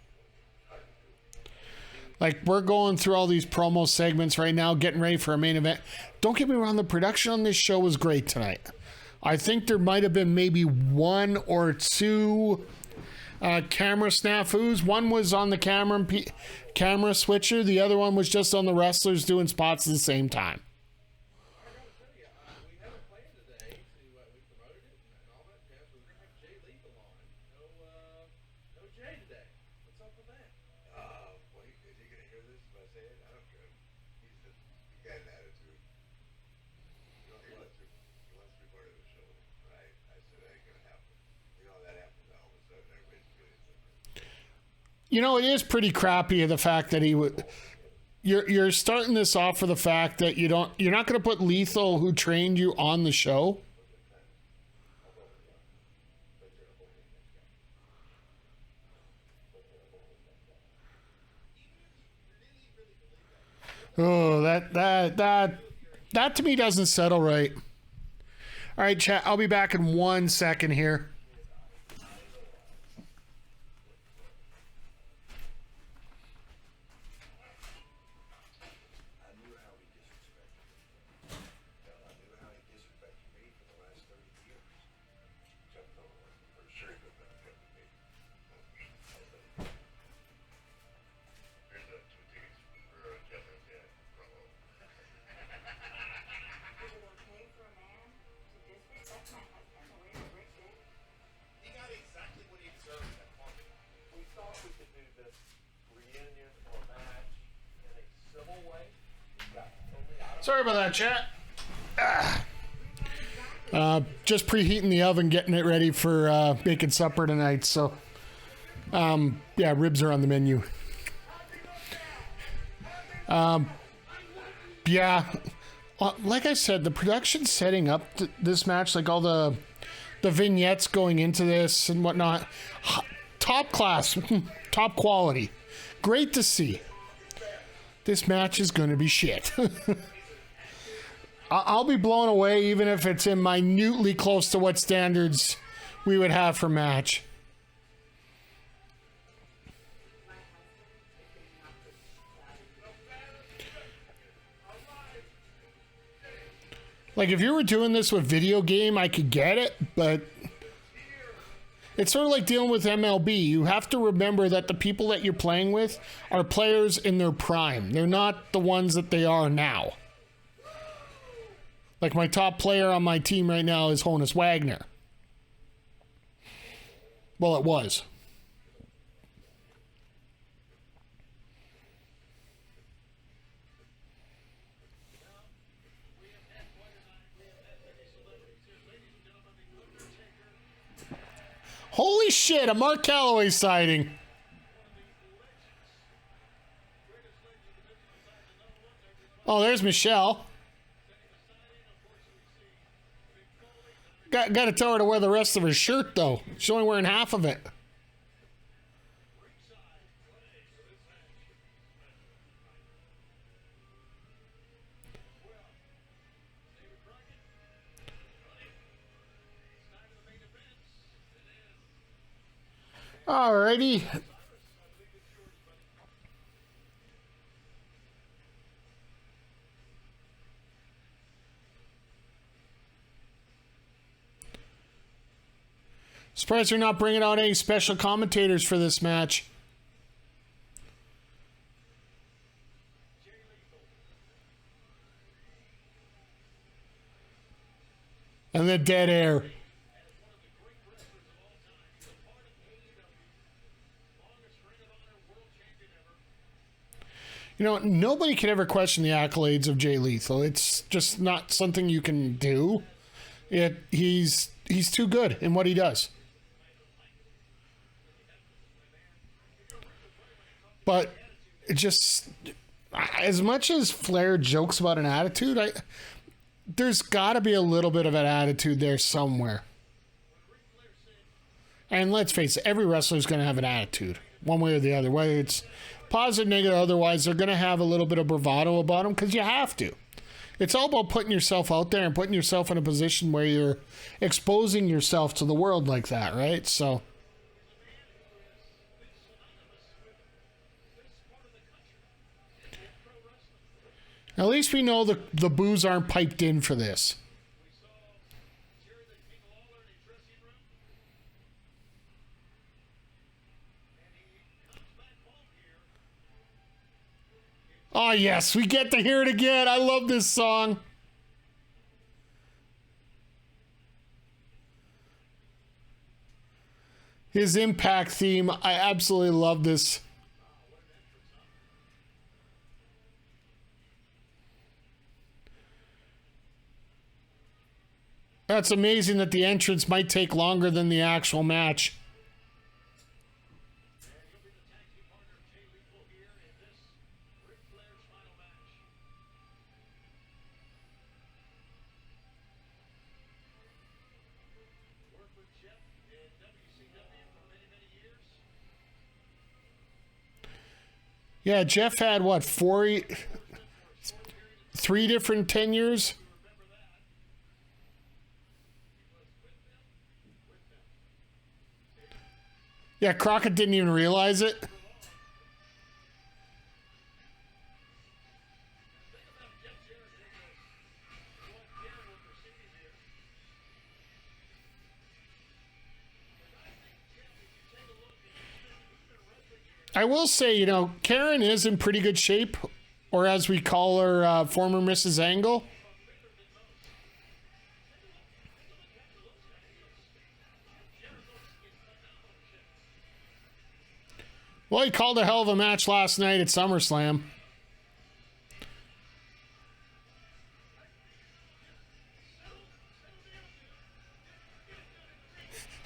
Like, we're going through all these promo segments right now, getting ready for a main event. Don't get me wrong, the production on this show was great tonight. I think there might have been maybe one or two camera snafus. One was on the camera switcher. The other one was just on the wrestlers doing spots at the same time. We have a plan today to we promoted it and all that jazz. We're gonna have Jay Lethal No Jay today. What's up with that? Well, is he gonna hear this if I say it? I don't care. He got an attitude. He wants to be part of the show, right? I said that ain't gonna happen. That happens all of a sudden. Everybody's feeling different. You know, it is pretty crappy the fact that he would. You're starting this off for the fact that you're not going to put Lethal, who trained you, on the show. Oh, that to me doesn't settle right. All right, chat. I'll be back in 1 second here. I knew how he disrespected me. I knew how he disrespected me for the last 30 years. Except for sure he could have affected me. Here's the 2 tickets for Jeff and Dad. Bravo. Is it okay for a man to disrespect my husband the way that Rick did? He got exactly what he deserved at that party. We thought we could do this reunion or match in a civil way. We got totally out of Sorry about that, chat. Just preheating the oven, getting it ready for making supper tonight. So, yeah, ribs are on the menu. Yeah, like I said, the production setting up this match, like all the vignettes going into this and whatnot, top class, top quality, great to see. This match is going to be shit. I'll be blown away even if it's in minutely close to what standards we would have for match. Like, if you were doing this with video game, I could get it, but it's sort of like dealing with MLB. You have to remember that the people that you're playing with are players in their prime. They're not the ones that they are now. Like, my top player on my team right now is Honus Wagner. Well, it was. Holy shit, a Mark Calloway sighting. Oh, there's Michelle. Got to tell her to wear the rest of her shirt, though. She's only wearing half of it. Alrighty. Surprised you're not bringing out any special commentators for this match. And the dead air. You know, nobody can ever question the accolades of Jay Lethal. It's just not something you can do. He's too good in what he does. But it just, as much as Flair jokes about an attitude, there's got to be a little bit of an attitude there somewhere. And let's face it, every wrestler's going to have an attitude, one way or the other. Whether it's positive, negative, otherwise, they're going to have a little bit of bravado about them because you have to. It's all about putting yourself out there and putting yourself in a position where you're exposing yourself to the world like that, right? So at least we know the boos aren't piped in for this. Oh, yes, we get to hear it again. I love this song. His Impact theme, I absolutely love this. That's amazing that the entrance might take longer than the actual match. And he'll be the tag team partner of Jay Lethal here in this Ric Flairs final match. Worked with Jeff in WCW for many, many years. Yeah, Jeff had what, three different tenures? Remember that. He was with them. Yeah, Crockett didn't even realize it. Think about Jeff Jarrett as what Karen will perceive here. And I think, Jeff, if you take a look, and he's been wrestling here. I will say, you know, Karen is in pretty good shape, or as we call her, former Mrs. Angle. Well, he called a hell of a match last night at SummerSlam.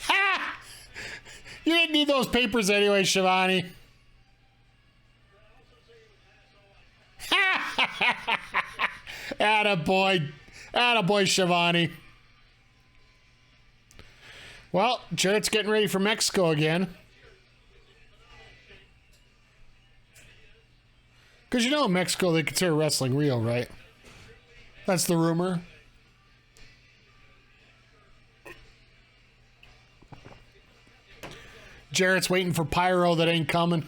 Ha! You didn't need those papers anyway, Shivani. Attaboy. Attaboy, Shivani. Well, Jarrett's getting ready for Mexico again. Because you know in Mexico they consider wrestling real, right? That's the rumor. Jarrett's waiting for pyro that ain't coming.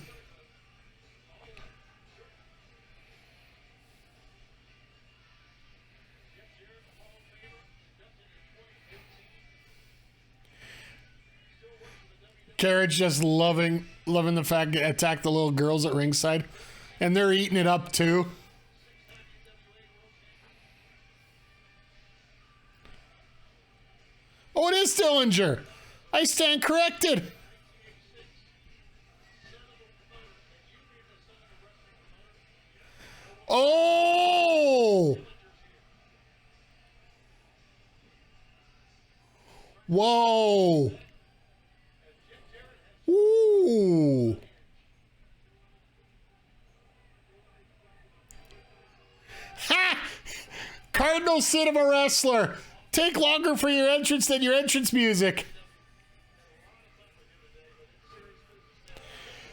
Carriage just loving the fact that attack the little girls at ringside. And they're eating it up too. Oh, it is Dillinger. I stand corrected. Oh! Whoa! Ooh! Ha! Cardinal sin of a wrestler. Take longer for your entrance than your entrance music.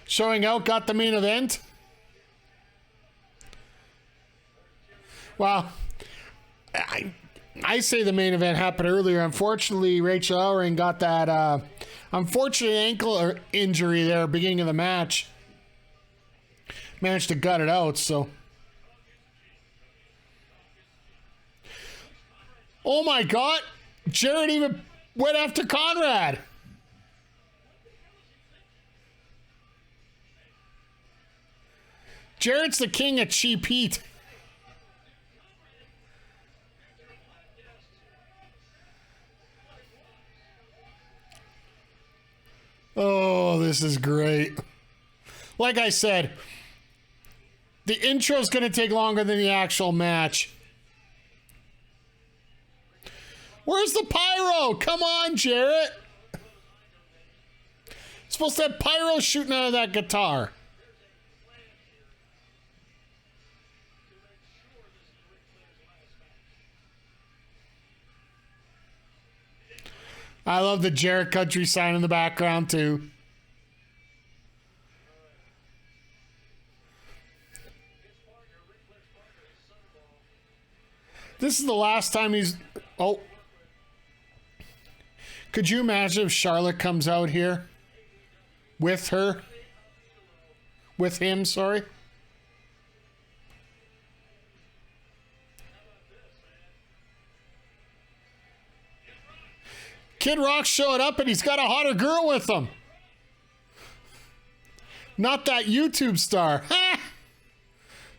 Showing out got the main event. Well, I say the main event happened earlier. Unfortunately, Rachel Ellering got that unfortunate ankle injury there beginning of the match. Managed to gut it out, so. Oh my God! Jarrett even went after Conrad. Jarrett's the king of cheap heat. Oh, this is great. Like I said, the intro's going to take longer than the actual match. Where's the pyro? Come on, Jarrett. Supposed to have pyro shooting out of that guitar. I love the Jarrett Country sign in the background, too. This is the last time he's... Oh. Could you imagine if Charlotte comes out here with her? With him, sorry. Kid Rock showed up and he's got a hotter girl with him. Not that YouTube star. Ha!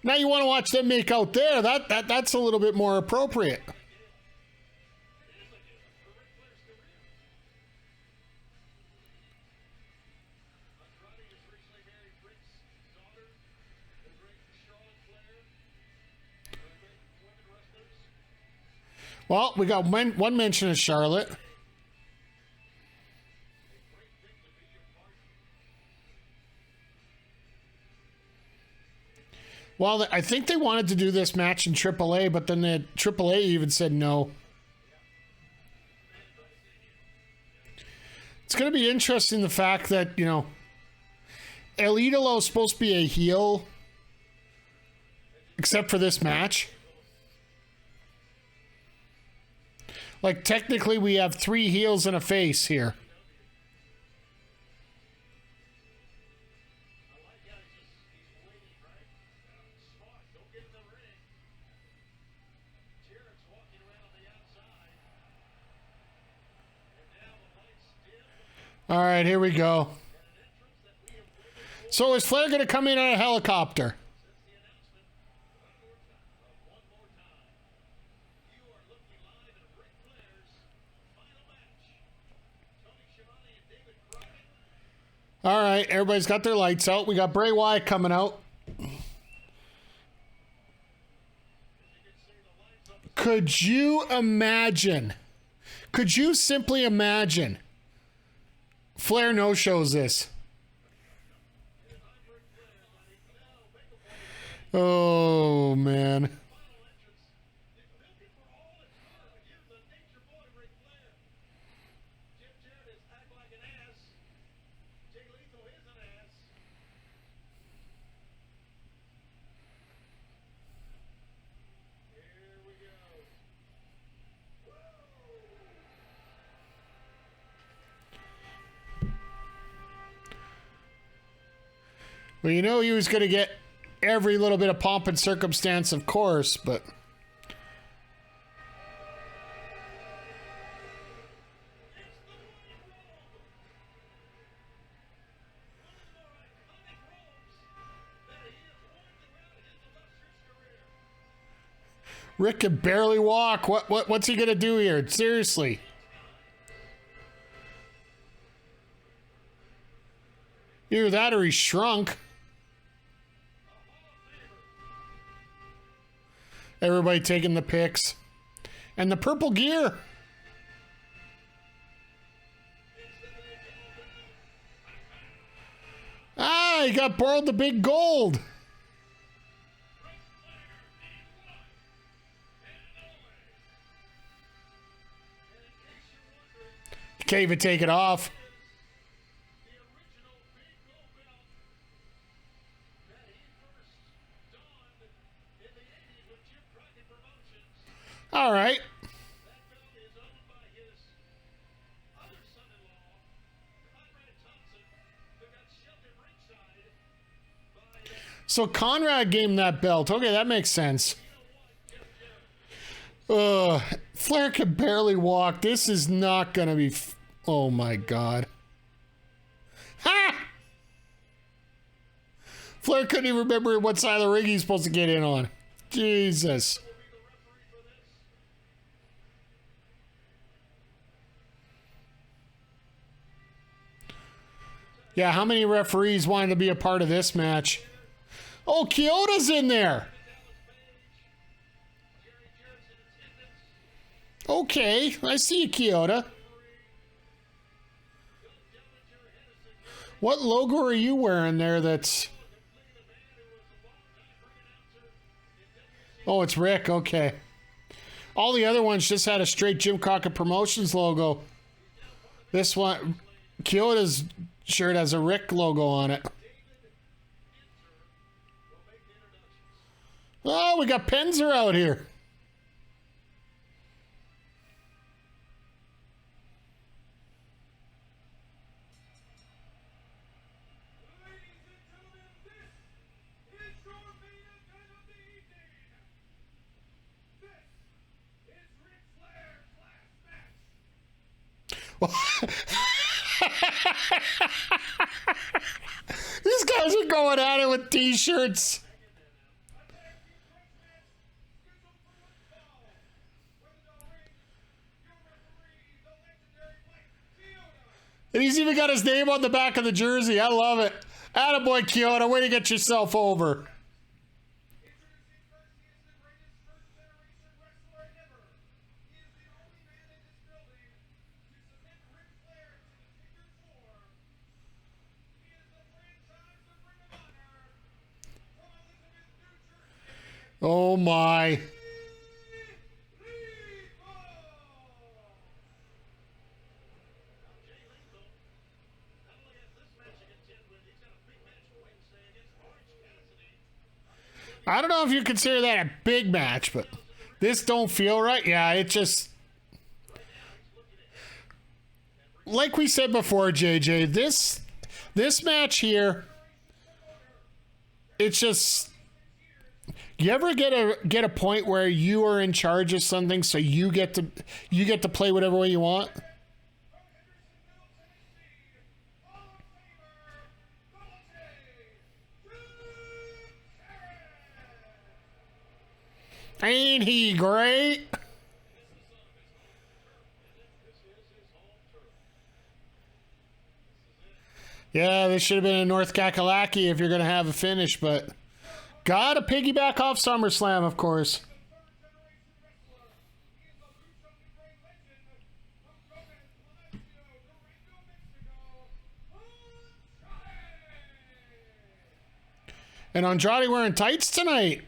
Now you want to watch them make out there. That's a little bit more appropriate. Well, we got one mention of Charlotte. Well, I think they wanted to do this match in AAA, but then the AAA even said no. It's going to be interesting, the fact that, you know, El Idolo is supposed to be a heel, except for this match. Like, technically, we have 3 heels and a face here. All right, here we go. So is Flair going to come in on a helicopter? All right, everybody's got their lights out. We got Bray Wyatt coming out. Could you imagine? Could you simply imagine? Flair no-shows this. Oh, man. Well, you know he was going to get every little bit of pomp and circumstance, of course, but... Rick can barely walk. What's he going to do here? Seriously. Either that or he shrunk. Everybody taking the pics. And the purple gear. Ah, he got borrowed the big gold. Can't even take it off. All right. So Conrad gave him that belt. Okay, that makes sense. Flair can barely walk. This is not going to be... Oh, my God. Ha! Flair couldn't even remember what side of the ring he's supposed to get in on. Jesus. Yeah, how many referees wanted to be a part of this match? Oh, Kyoto's in there. Okay, I see you, Kyoto. What logo are you wearing there that's... Oh, it's Rick, okay. All the other ones just had a straight Jim Crockett Promotions logo. This one, Kyoto's shirt has a Rick logo on it. Oh, we got Penzer out here. These guys are going at it with t-shirts. And he's even got his name on the back of the jersey. I love it. Attaboy, Kyoto. Way to get yourself over. Oh my. I don't know if you consider that a big match, but this don't feel right. Yeah, it just, like we said before, JJ, this match here, it's just, you ever get a point where you are in charge of something, so you get to play whatever way you want? Ain't he great? Yeah, this should have been a North Kakalaki if you're going to have a finish, but gotta piggyback off SummerSlam, of course. And Andrade wearing tights tonight,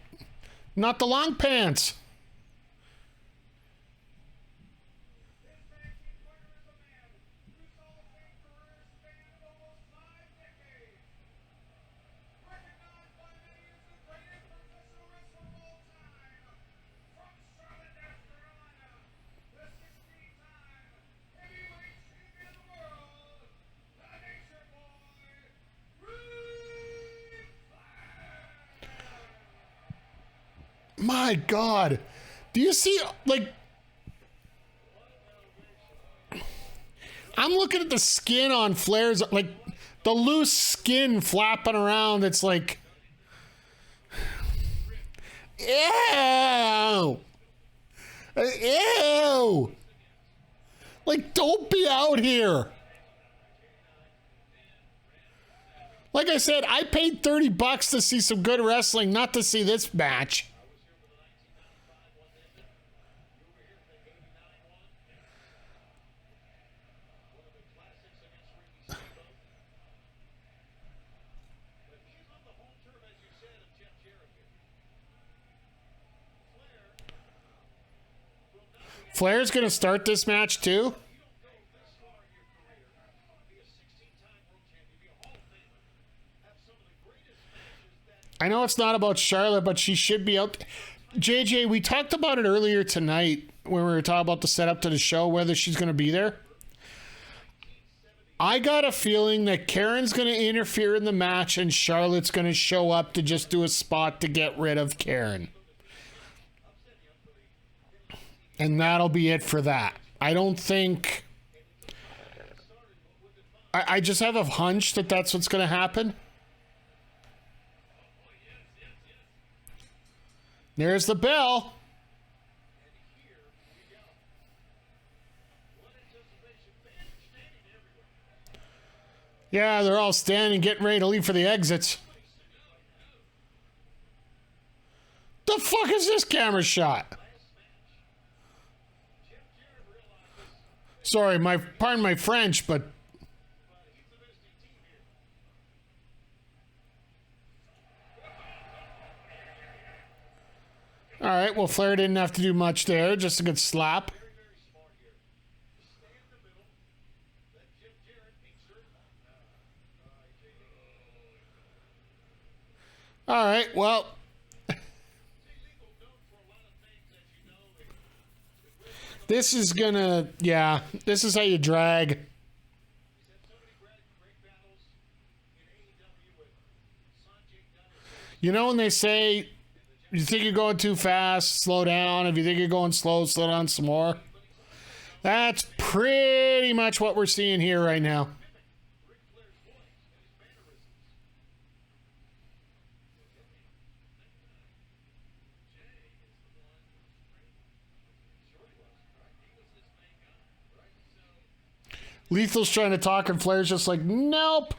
not the long pants. My God. Do you see, like, I'm looking at the skin on Flair's, like, the loose skin flapping around. It's like, ew. Ew. Like, don't be out here. Like I said, I paid $30 to see some good wrestling, not to see this match. Flair's going to start this match too? I know it's not about Charlotte, but she should be out. JJ, we talked about it earlier tonight when we were talking about the setup to the show, whether she's going to be there. I got a feeling that Karen's going to interfere in the match and Charlotte's going to show up to just do a spot to get rid of Karen. And that'll be it for that. I don't think... I just have a hunch that that's what's going to happen. There's the bell. Yeah, they're all standing, getting ready to leave for the exits. The fuck is this camera shot? Sorry, pardon my French, but all right, well, Flair didn't have to do much there, just a good slap. All right, well, this is gonna, yeah, this is how you drag. You know when they say, you think you're going too fast, slow down. If you think you're going slow, slow down some more. That's pretty much what we're seeing here right now. Lethal's trying to talk and Flair's just like, nope.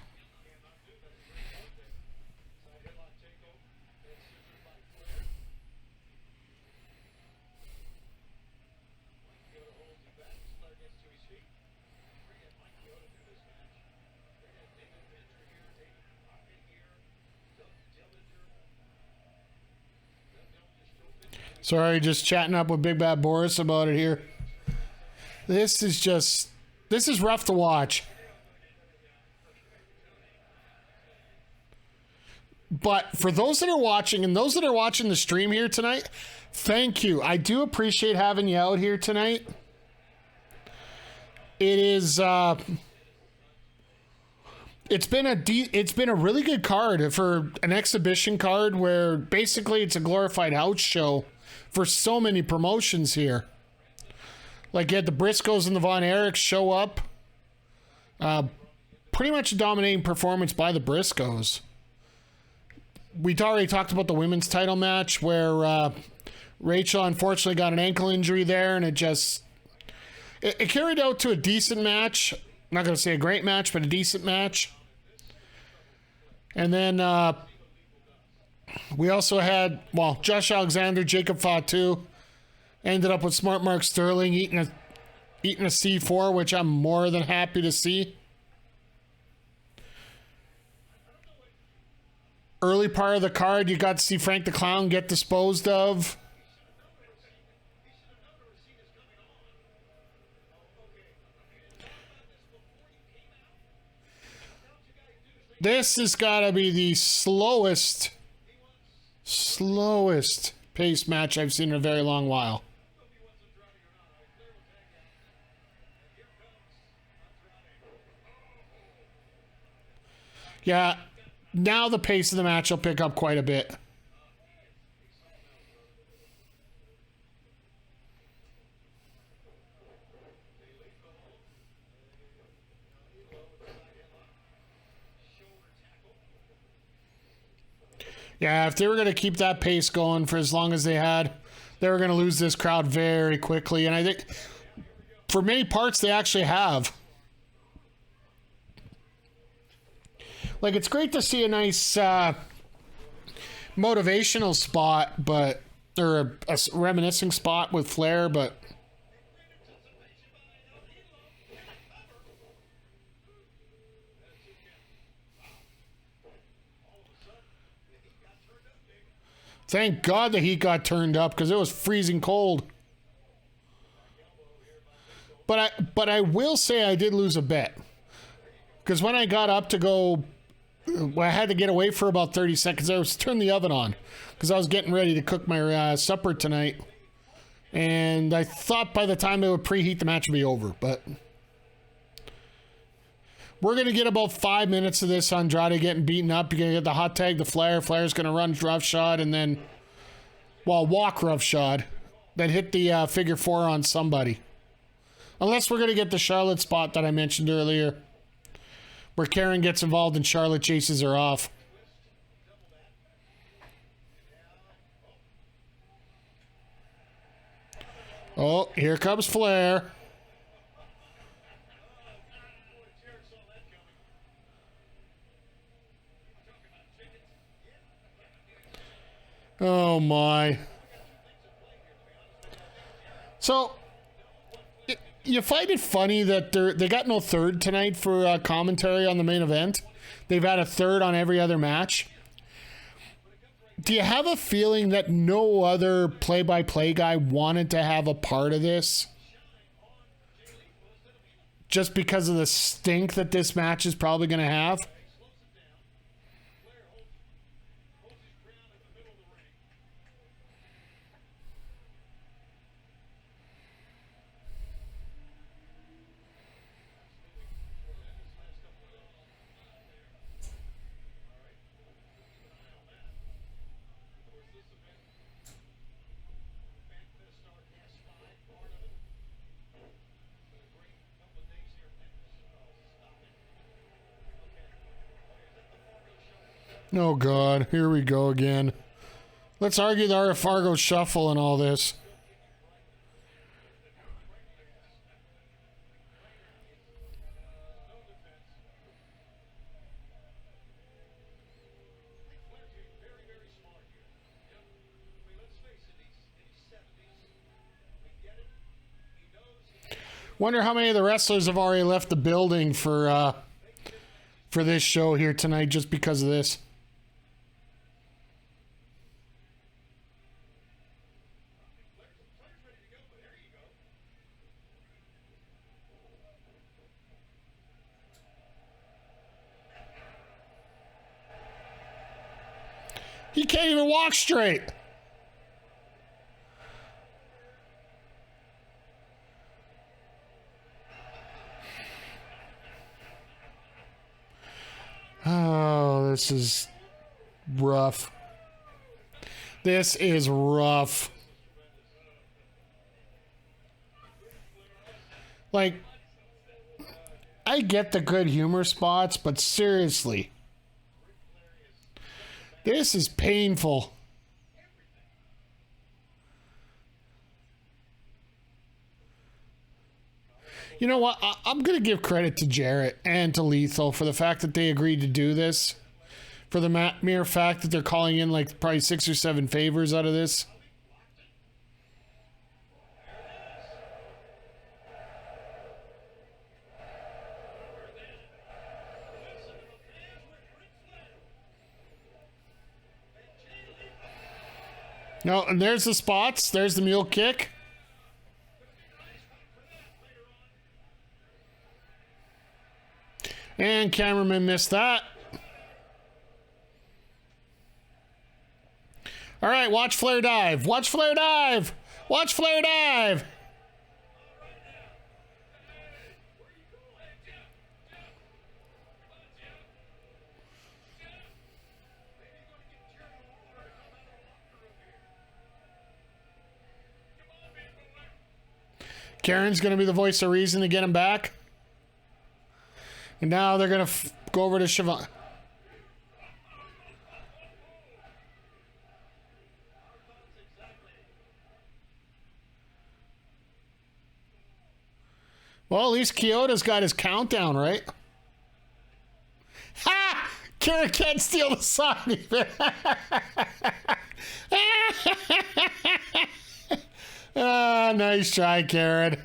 Sorry, just chatting up with Big Bad Boris about it here. This is rough to watch. But for those that are watching and those that are watching the stream here tonight, thank you. I do appreciate having you out here tonight. It is it's been a really good card for an exhibition card where basically it's a glorified house show for so many promotions here. Like you had the Briscoes and the Von Erichs show up. Pretty much a dominating performance by the Briscoes. We already talked about the women's title match where Rachel unfortunately got an ankle injury there, and it carried out to a decent match. I'm not going to say a great match, but a decent match. And then we also had, Josh Alexander, Jacob Fatu ended up with Smart Mark Sterling eating a C4, which I'm more than happy to see. Early part of the card, you got to see Frank the Clown get disposed of. This has got to be the slowest pace match I've seen in a very long while. Yeah, now the pace of the match will pick up quite a bit. Yeah, if they were going to keep that pace going for as long as they had, they were going to lose this crowd very quickly. And I think for many parts, they actually have. Like, it's great to see a nice motivational spot, or a reminiscing spot with Flair, but thank God the heat got turned up because it was freezing cold. But I will say I did lose a bet because when I got up to go, I had to get away for about 30 seconds. I was turning the oven on because I was getting ready to cook my supper tonight, and I thought by the time it would preheat, the match would be over. But we're going to get about 5 minutes of this Andrade getting beaten up. You're going to get the hot tag, the Flair. Flair's going to run roughshod and then, walk roughshod. Then hit the figure four on somebody. Unless we're going to get the Charlotte spot that I mentioned earlier, where Karen gets involved and Charlotte chases her off. Oh, here comes Flair. Oh my. So, you find it funny that they got no third tonight for commentary on the main event. They've had a third on every other match. Do you have a feeling that no other play-by-play guy wanted to have a part of this? Just because of the stink that this match is probably going to have? Oh, God. Here we go again. Let's argue the Fargo shuffle and all this. Wonder how many of the wrestlers have already left the building for this show here tonight just because of this. He can't even walk straight. Oh, this is rough. This is rough. Like, I get the good humor spots, but seriously, this is painful. You know what? I'm going to give credit to Jarrett and to Lethal for the fact that they agreed to do this. For the mere fact that they're calling in like probably 6 or 7 favors out of this. No, and there's the spots. There's the mule kick. And cameraman missed that. All right, watch Flair dive. Watch Flair dive. Watch Flair dive. Karen's going to be the voice of reason to get him back. And now they're going to go over to Siobhan. Well, at least Kyoto's got his countdown, right? Ha! Karen can't steal the sign. Ah, nice try, Karen.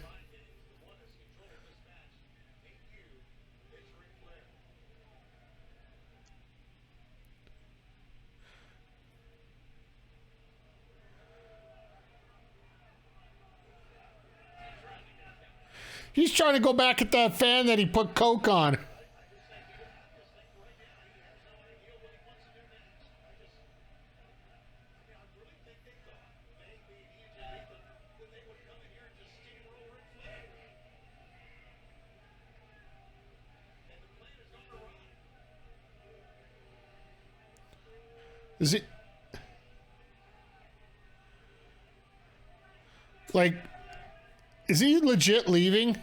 He's trying to go back at that fan that he put Coke on. Is it like, is he legit leaving?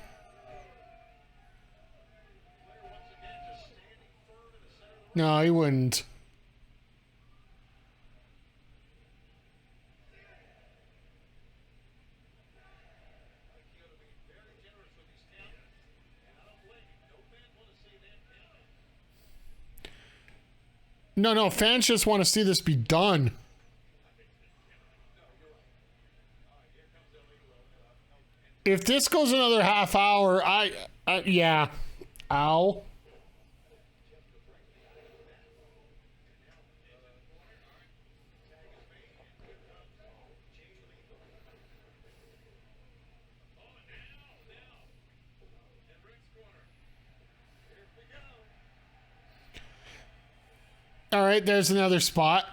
No, he wouldn't. No, fans just want to see this be done. If this goes another half hour, yeah. Ow. All right, there's another spot.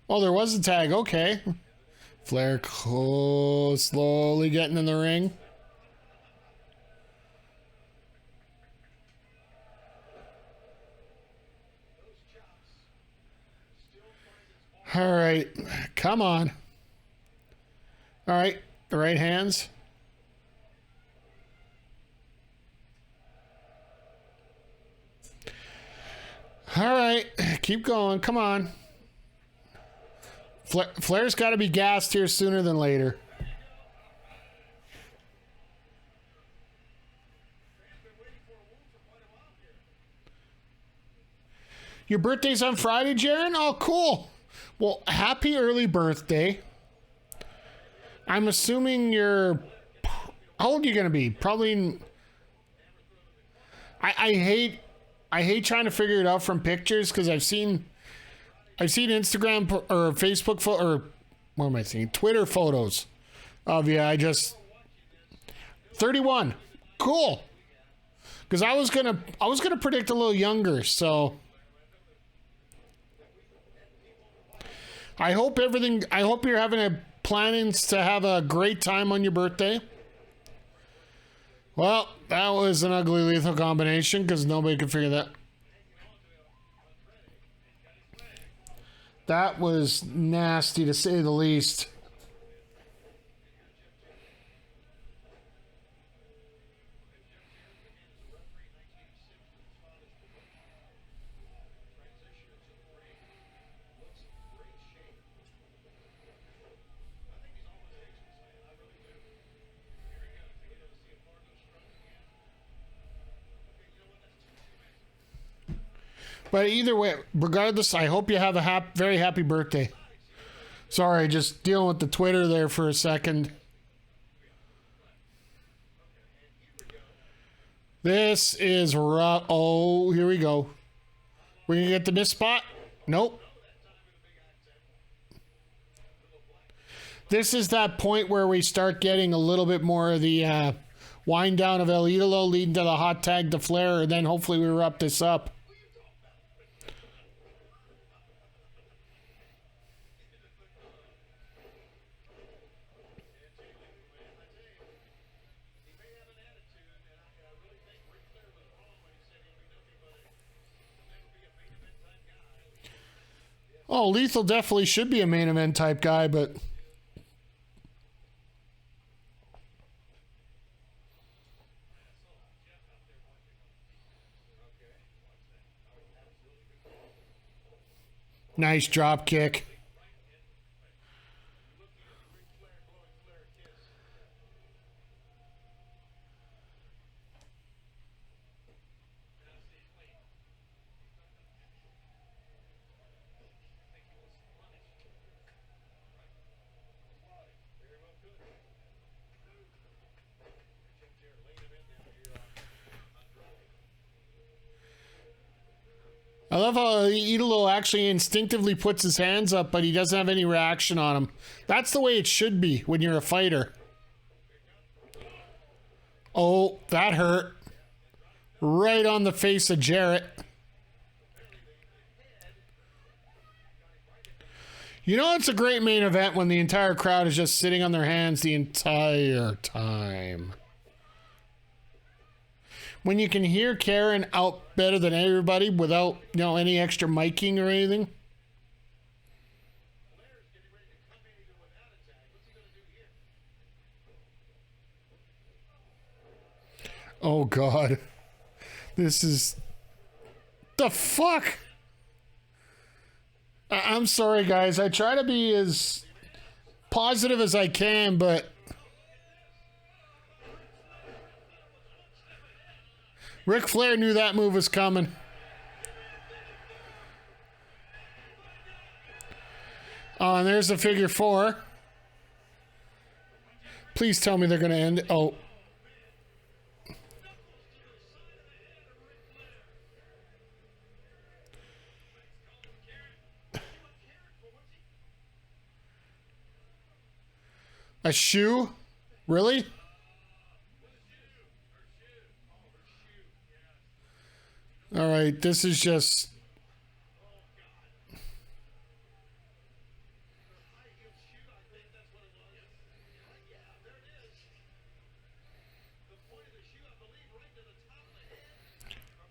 Oh, there was a tag. Okay. Flair slowly getting in the ring. All right. Come on. All right. The right hands. All right. Keep going. Come on. Flair's got to be gassed here sooner than later. Your birthday's on Friday, Jaron? Oh, cool. Well, happy early birthday. I'm assuming you're... How old are you going to be? Probably... I hate trying to figure it out from pictures because I've seen Instagram or Facebook or what am I saying? Twitter photos of you. 31. Cool. Because I was gonna predict a little younger. So I hope you're having plannings to have a great time on your birthday. Well, that was an ugly lethal combination because nobody could figure that. That was nasty to say the least. But either way, regardless, I hope you have a very happy birthday. Sorry, just dealing with the Twitter there for a second. This is rough. Oh, here we go. We're going to get the missed spot? Nope. This is that point where we start getting a little bit more of the wind down of El Idolo leading to the hot tag to Flair, and then hopefully we wrap this up. Oh, Lethal definitely should be a main event type guy, but nice drop kick. I love how Idolo actually instinctively puts his hands up, but he doesn't have any reaction on him. That's the way it should be when you're a fighter. Oh, that hurt. Right on the face of Jarrett. You know, it's a great main event when the entire crowd is just sitting on their hands the entire time. When you can hear Karen out better than everybody without, any extra miking or anything. Oh, God. This is... The fuck? I'm sorry, guys. I try to be as positive as I can, but... Ric Flair knew that move was coming. Oh, and there's the figure 4. Please tell me they're going to end it. Oh. A shoe? Really? All right, this is just...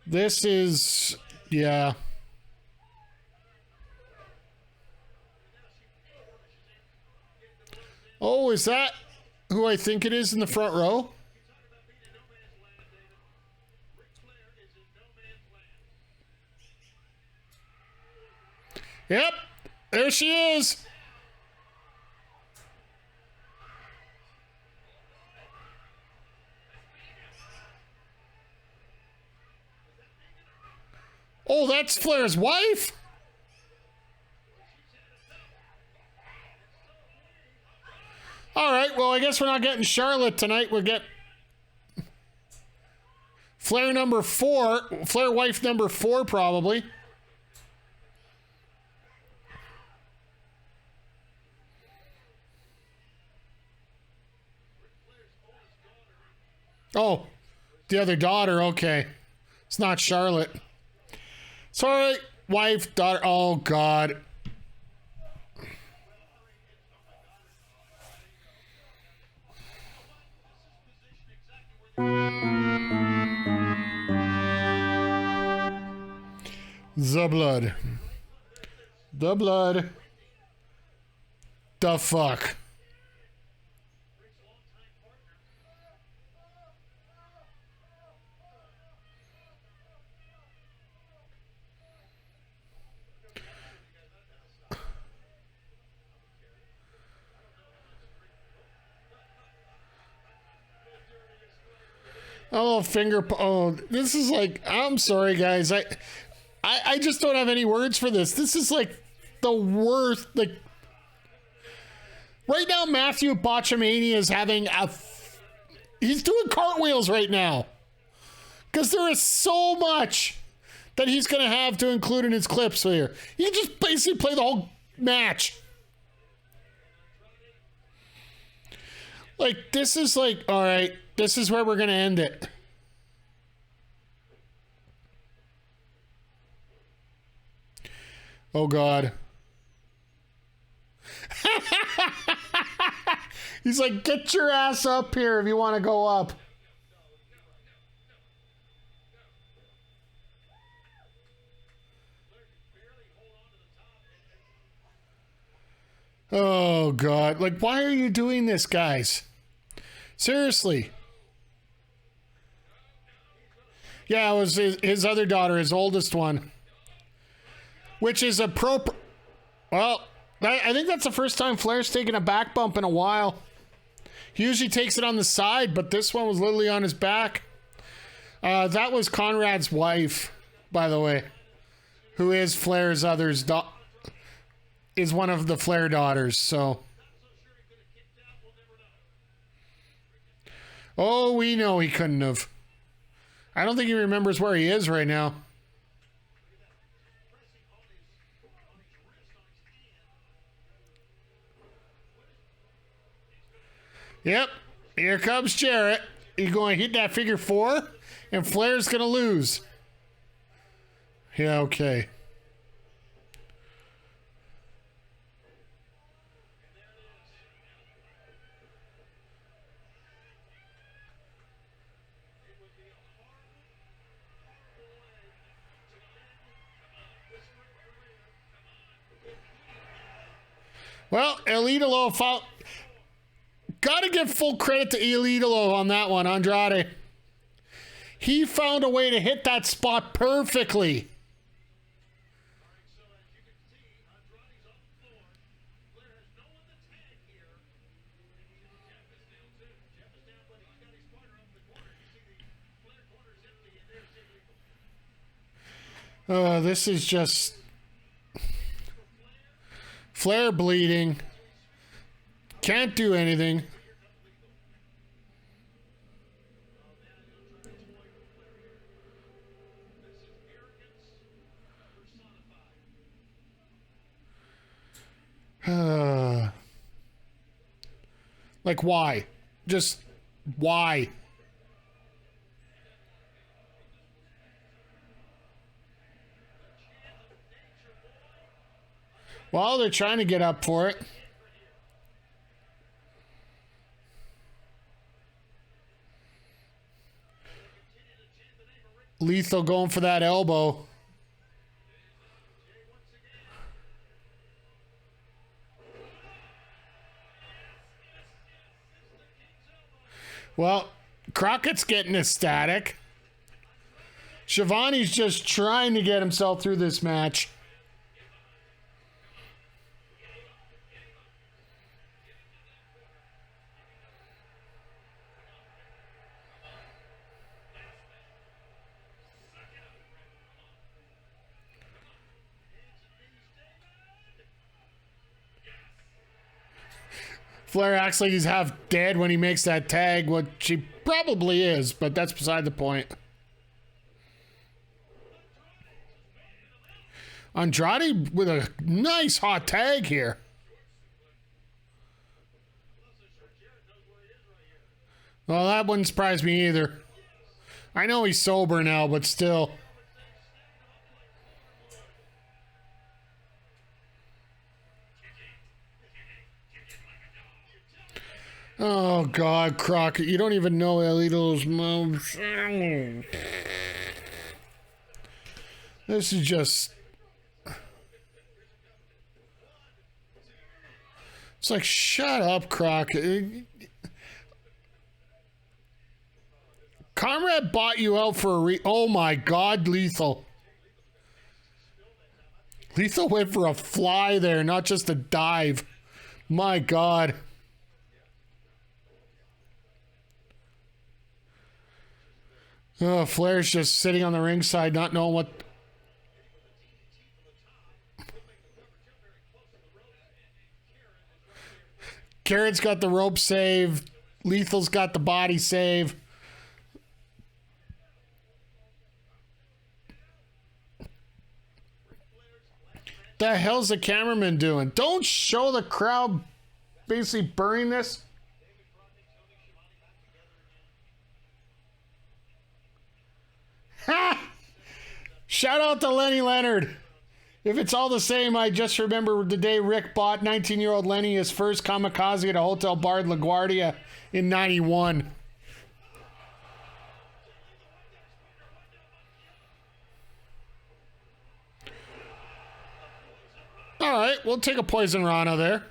This is... Yeah. Oh, is that who I think it is in the front row? Yep, there she is. Oh, that's Flair's wife? All right, well, I guess we're not getting Charlotte tonight. We'll get Flair number 4, Flair wife number 4 probably. Oh, The other daughter, okay. It's not Charlotte. Sorry, wife, daughter. Oh, God. The blood. The blood. The fuck. Oh, oh, this is like, I'm sorry, guys. I just don't have any words for this. This is like the worst. Like, right now, Matthew Botchamania is having he's doing cartwheels right now. Because there is so much that he's going to have to include in his clips here. He can just basically play the whole match. Like, this is like, all right, this is where we're going to end it. Oh, God. He's like, get your ass up here if you want to go up. Oh, God. Like, why are you doing this, guys? Seriously. Yeah, it was his other daughter, his oldest one. Which is appropriate. Well, I think that's the first time Flair's taken a back bump in a while. He usually takes it on the side, but this one was literally on his back. That was Conrad's wife, by the way, who is Flair's is one of the Flair daughters, so. Oh, we know he couldn't have. I don't think he remembers where he is right now. Yep, here comes Jarrett. He's going to hit that figure 4, and Flair's going to lose. Yeah, okay. Well, Elidolo found. Gotta give full credit to Elidolo on that one, Andrade. He found a way to hit that spot perfectly. This is just Flair bleeding. Can't do anything. Like, why? Just why? Well, they're trying to get up for it. Lethal going for that elbow. Well, Crockett's getting ecstatic. Shivani's just trying to get himself through this match. Flair acts like he's half dead when he makes that tag, which he probably is, but that's beside the point. Andrade with a nice hot tag here. Well, that wouldn't surprise me either. I know he's sober now, but still. Oh, God, Crockett. You don't even know Alito's moves. This is just... It's like, shut up, Crockett. Conrad bought you out for a oh, my God, Lethal. Lethal went for a fly there, not just a dive. My God. Oh, Flair's just sitting on the ringside, not knowing what... Karen's got the rope save. Lethal's got the body save. The hell's the cameraman doing? Don't show the crowd basically burying this. Ha! Shout out to Lenny Leonard. If it's all the same, I just remember the day Rick bought 19-year-old Lenny his first kamikaze at a hotel bar in LaGuardia in 91. All right, we'll take a poison Rana there.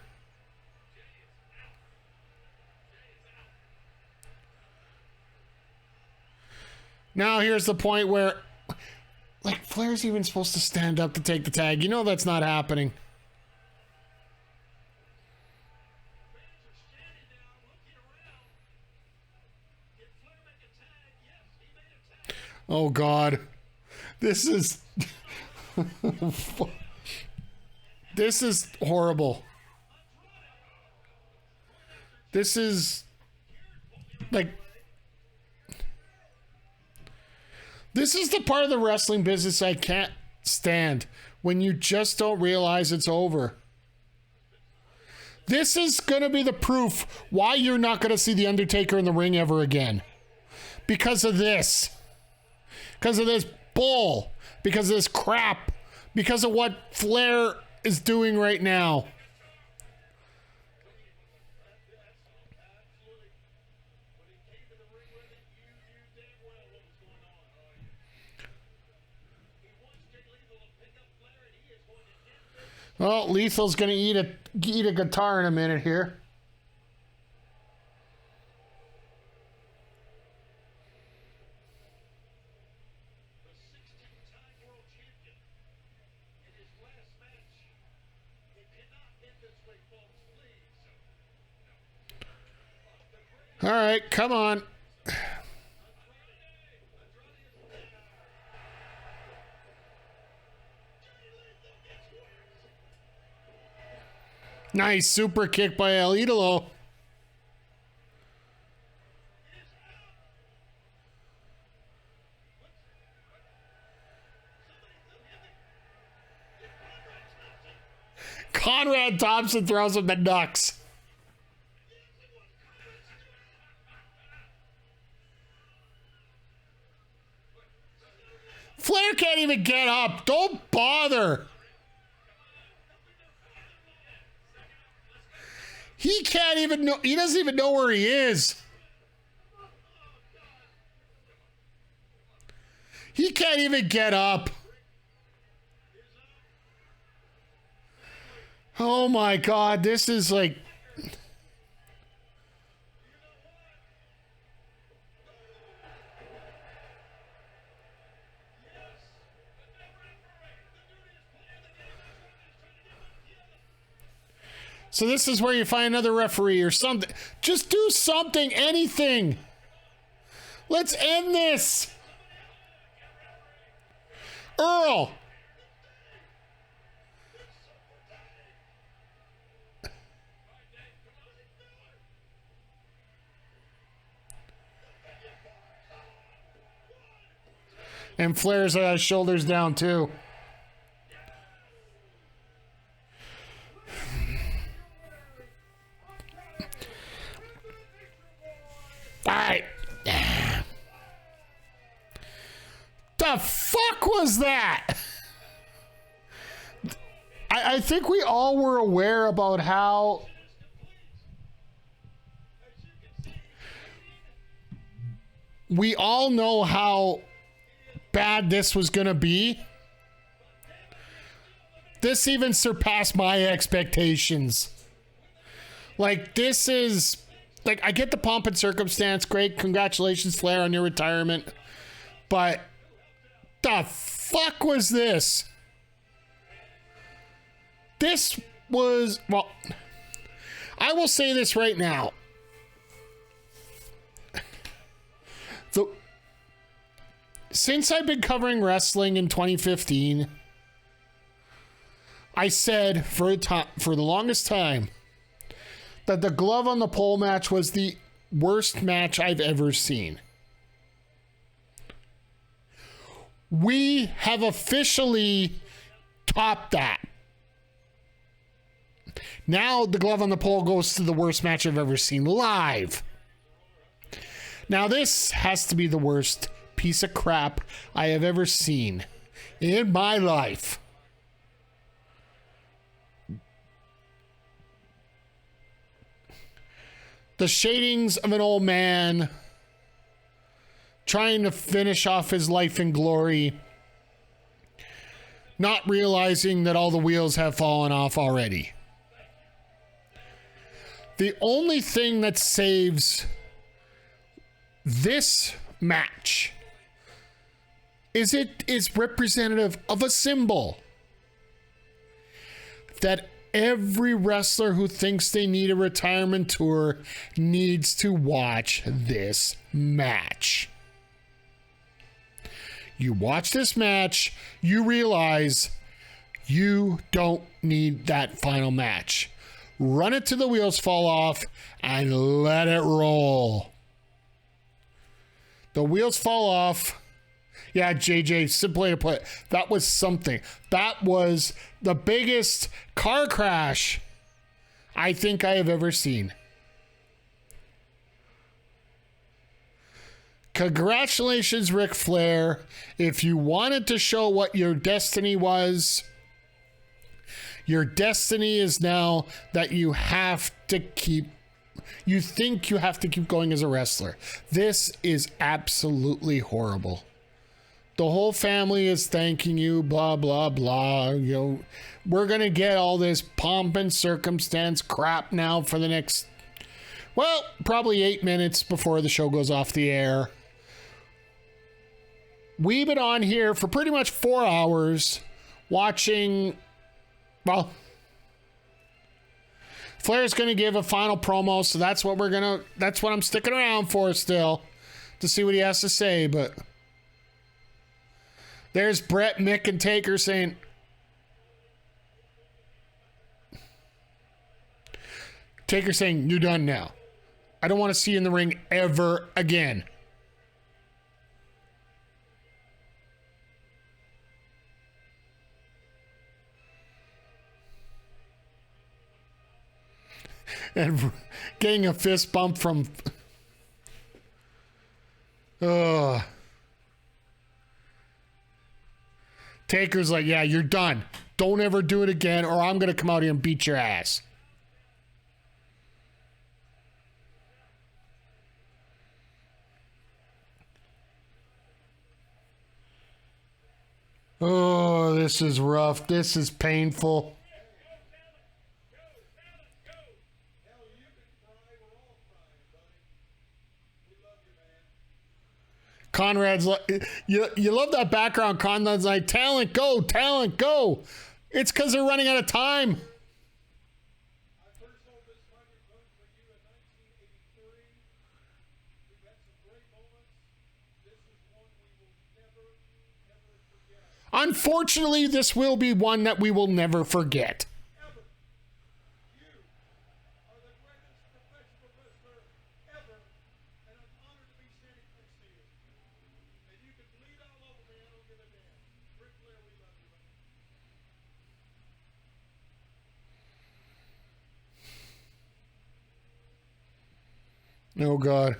Now here's the point where, like, Flair's even supposed to stand up to take the tag. You know that's not happening. Oh, God. This is... This is horrible. This is... Like... This is the part of the wrestling business I can't stand. When you just don't realize it's over. This is going to be the proof why you're not going to see The Undertaker in the ring ever again. Because of this. Because of this bull. Because of this crap. Because of what Flair is doing right now. Well, Lethal's going to eat a guitar in a minute here. All right, come on. Nice super kick by El Idolo. Conrad Thompson throws him the knucks. Flair can't even get up. Don't bother. He can't even know. He doesn't even know where he is. He can't even get up. Oh my God, this is like... So this is where you find another referee or something. Just do something, anything. Let's end this. Earl. And Flair's shoulders down too. All right. was that? I think we all were aware about how we all know how bad this was going to be. This even surpassed my expectations. Like, this is... Like, I get the pomp and circumstance. Great. Congratulations, Flair, on your retirement. But the fuck was this? This was... Well, I will say this right now. Since I've been covering wrestling in 2015, I said for the longest time that the glove on the pole match was the worst match I've ever seen. We have officially topped that. Now the glove on the pole goes to the worst match I've ever seen live. Now this has to be the worst piece of crap I have ever seen in my life. The shadings of an old man trying to finish off his life in glory, not realizing that all the wheels have fallen off already. The only thing that saves this match is it is representative of a symbol that every wrestler who thinks they need a retirement tour needs to watch this match. You watch this match, you realize you don't need that final match. Run it till the wheels fall off and let it roll. The wheels fall off. Yeah, JJ, simply to put, that was something. That was the biggest car crash I think I have ever seen. Congratulations, Ric Flair. If you wanted to show what your destiny was, your destiny is now that you have to keep... You think you have to keep going as a wrestler. This is absolutely horrible. The whole family is thanking you, blah, blah, blah. You know, we're going to get all this pomp and circumstance crap now for the next, well, probably 8 minutes before the show goes off the air. We've been on here for pretty much 4 hours watching, well, Flair's going to give a final promo, so that's what that's what I'm sticking around for still, to see what he has to say, but... There's Brett, Mick, and Taker saying... Taker saying, you're done now. I don't want to see you in the ring ever again. And getting a fist bump from... Ugh. Taker's like, yeah, you're done. Don't ever do it again, or I'm going to come out here and beat your ass. Oh, this is rough. This is painful. Conrad's like, you love that background. Conrad's like, talent, go, talent, go. It's because they're running out of time. I first sold this microphone for you in 1983. We've had some great moments. This is one we will never, ever forget. Unfortunately, this will be one that we will never forget. Ever. You are the greatest professional wrestler ever, and I'm honored to be standing next to you. And you can bleed all over me, I don't give a damn. Ric Flair, we love you, buddy. Oh, God.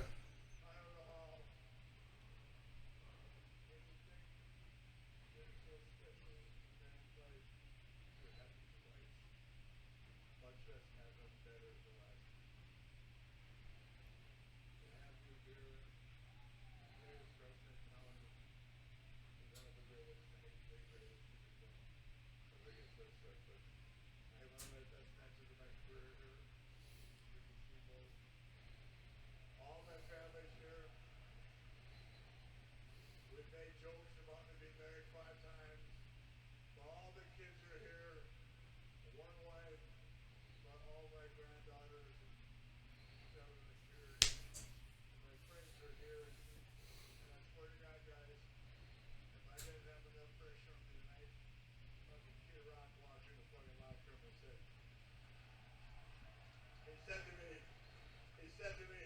he said to me,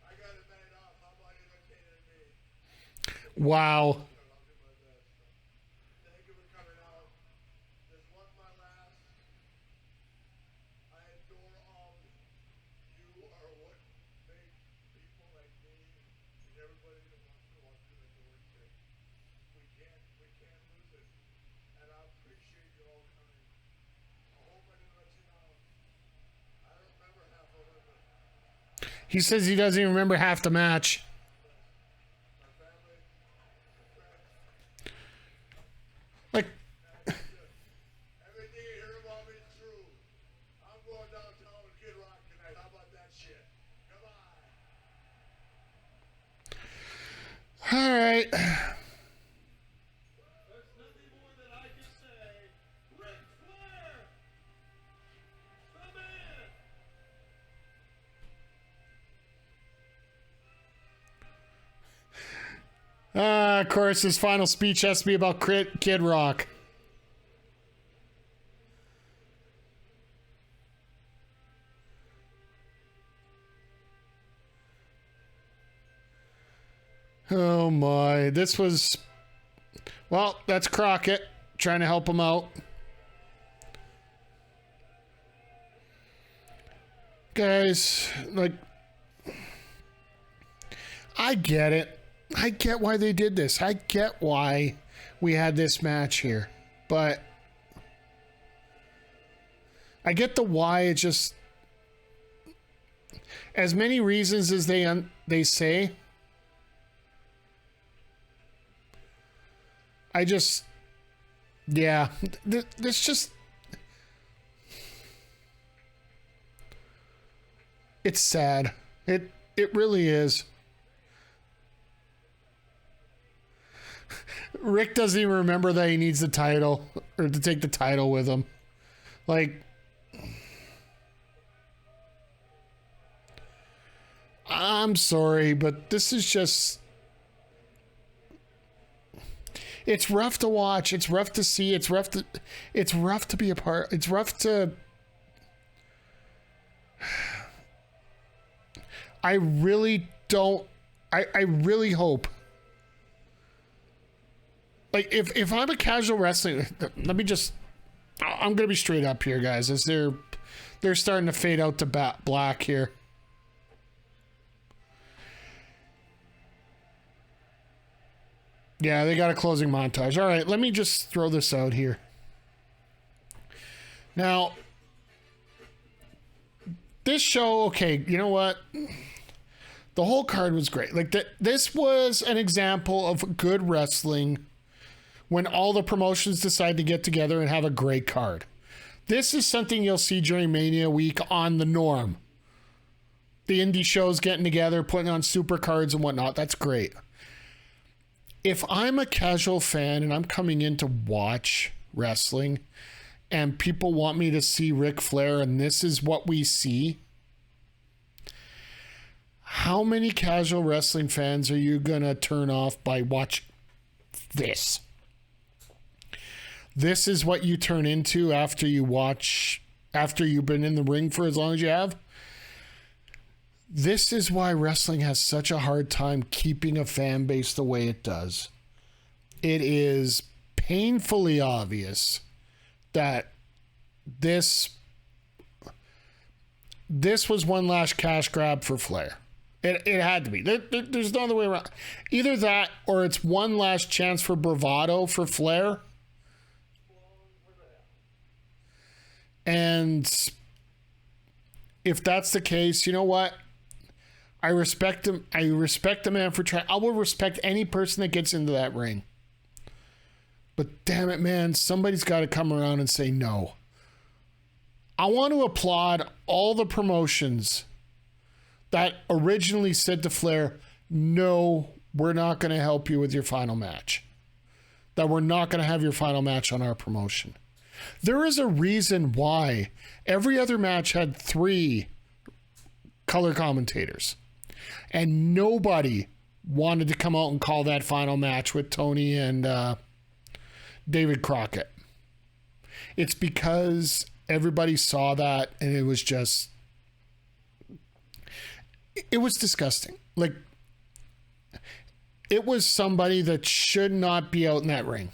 I got a night off. How about entertaining me? Wow. I'll do my best. Thank you for coming out. This wasn't my last. I adore all of you. You are what makes people like me and everybody that wants to walk through the door say, we can't lose it. And I appreciate you all coming. I hope I didn't let you down. I don't remember half of it, but He says he doesn't even remember half the match. my family, my friends, Like, everything you hear about me is true. I'm going downtown with Kid Rock tonight. How about that shit? Come on. all right. There's nothing more that I can say. Ric Flair, the man. Of course, his final speech has to be about Kid Rock. Oh my, this was... Well, that's Crockett trying to help him out. Guys, like... I get it. I get why they did this. I get why we had this match here. But I get the why. It just... As many reasons as they say... I just, yeah, this just, it's sad. It really is. Rick doesn't even remember that he needs the title or to take the title with him. Like, I'm sorry, but this is just... It's rough to watch. It's rough to see. It's rough to be a part. It's rough to... I really don't... I really hope... Like, if I'm a casual wrestling... Let me just... I'm going to be straight up here, guys, as they're starting to fade out to black here. Yeah, they got a closing montage. All right, let me just throw this out here. Now, this show, okay, you know what? The whole card was great. Like, this was an example of good wrestling when all the promotions decide to get together and have a great card. This is something you'll see during Mania week on the norm. The indie shows getting together, putting on super cards and whatnot. That's great. If I'm a casual fan and I'm coming in to watch wrestling and people want me to see Ric Flair and this is what we see, how many casual wrestling fans are you going to turn off by watching this? This is what you turn into after you've been in the ring for as long as you have? This is why wrestling has such a hard time keeping a fan base the way it does. It is painfully obvious that this was one last cash grab for Flair. It had to be. There's no other way around. Either that or it's one last chance for bravado for Flair. And if that's the case, you know what? I respect him. I respect the man for trying. I will respect any person that gets into that ring. But damn it, man, somebody's got to come around and say no. I want to applaud all the promotions that originally said to Flair, no, we're not going to help you with your final match. That we're not going to have your final match on our promotion. There is a reason why every other match had 3 color commentators. And nobody wanted to come out and call that final match with Tony and David Crockett. It's because everybody saw that and it was just... It was disgusting. Like, it was somebody that should not be out in that ring.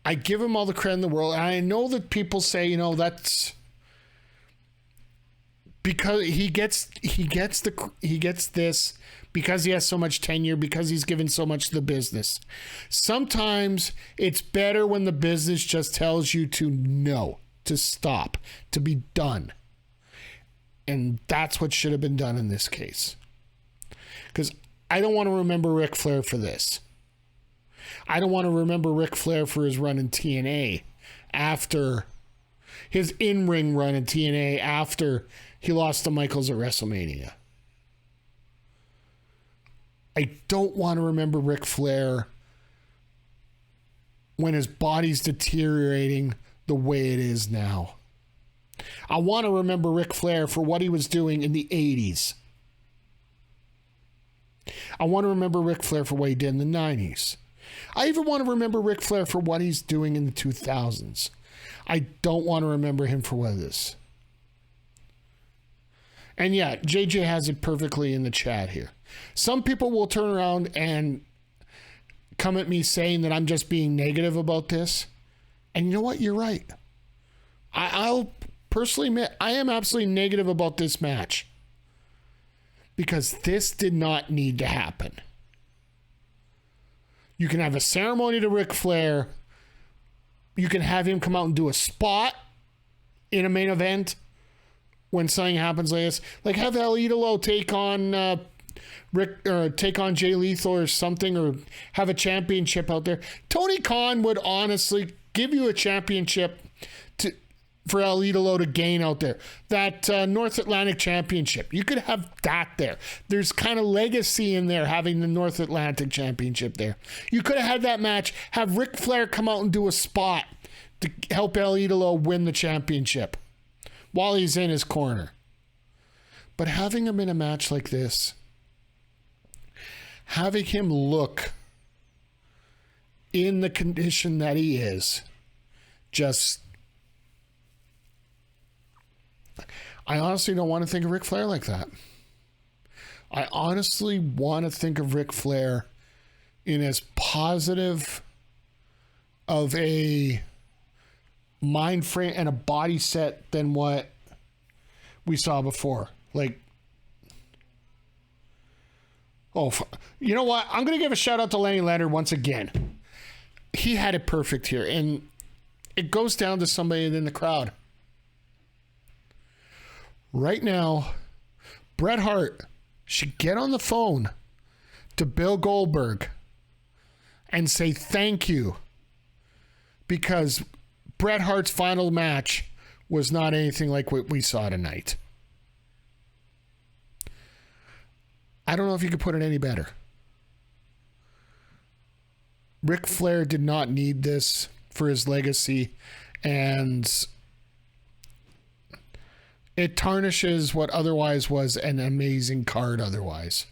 I give him all the credit in the world. And I know that people say, you know, that's because he gets this because he has so much tenure, because he's given so much to the business. Sometimes it's better when the business just tells you to no, to stop, to be done. And that's what should have been done in this case. Because I don't want to remember Ric Flair for this. I don't want to remember Ric Flair for his run in TNA after his in-ring run in TNA after he lost to Michaels at WrestleMania. I don't want to remember Ric Flair when his body's deteriorating the way it is now. I want to remember Ric Flair for what he was doing in the 80s. I want to remember Ric Flair for what he did in the 90s. I even want to remember Ric Flair for what he's doing in the 2000s. I don't want to remember him for what it is. And yeah, JJ has it perfectly in the chat here. Some people will turn around and come at me saying that I'm just being negative about this. And you know what? You're right. I'll personally admit I am absolutely negative about this match. Because this did not need to happen. You can have a ceremony to Ric Flair. You can have him come out and do a spot in a main event when something happens like this. Like have El Idolo take on take on Jay Lethal or something, or have a championship out there. Tony Khan would honestly give you a championship for El Idolo to gain out there. That North Atlantic Championship. You could have that there. There's kind of legacy in there having the North Atlantic Championship there. You could have had that match, have Ric Flair come out and do a spot to help El Idolo win the championship while he's in his corner. But having him in a match like this, having him look in the condition that he is, just... I honestly don't want to think of Ric Flair like that. I honestly want to think of Ric Flair in as positive of a mind frame and a body set than what we saw before. Like, you know what? I'm going to give a shout out to Lenny Leonard once again. He had it perfect here, and it goes down to somebody in the crowd. Right now, Bret Hart should get on the phone to Bill Goldberg and say thank you, because Bret Hart's final match was not anything like what we saw tonight. I don't know if you could put it any better. Ric Flair did not need this for his legacy, and it tarnishes what otherwise was an amazing card otherwise.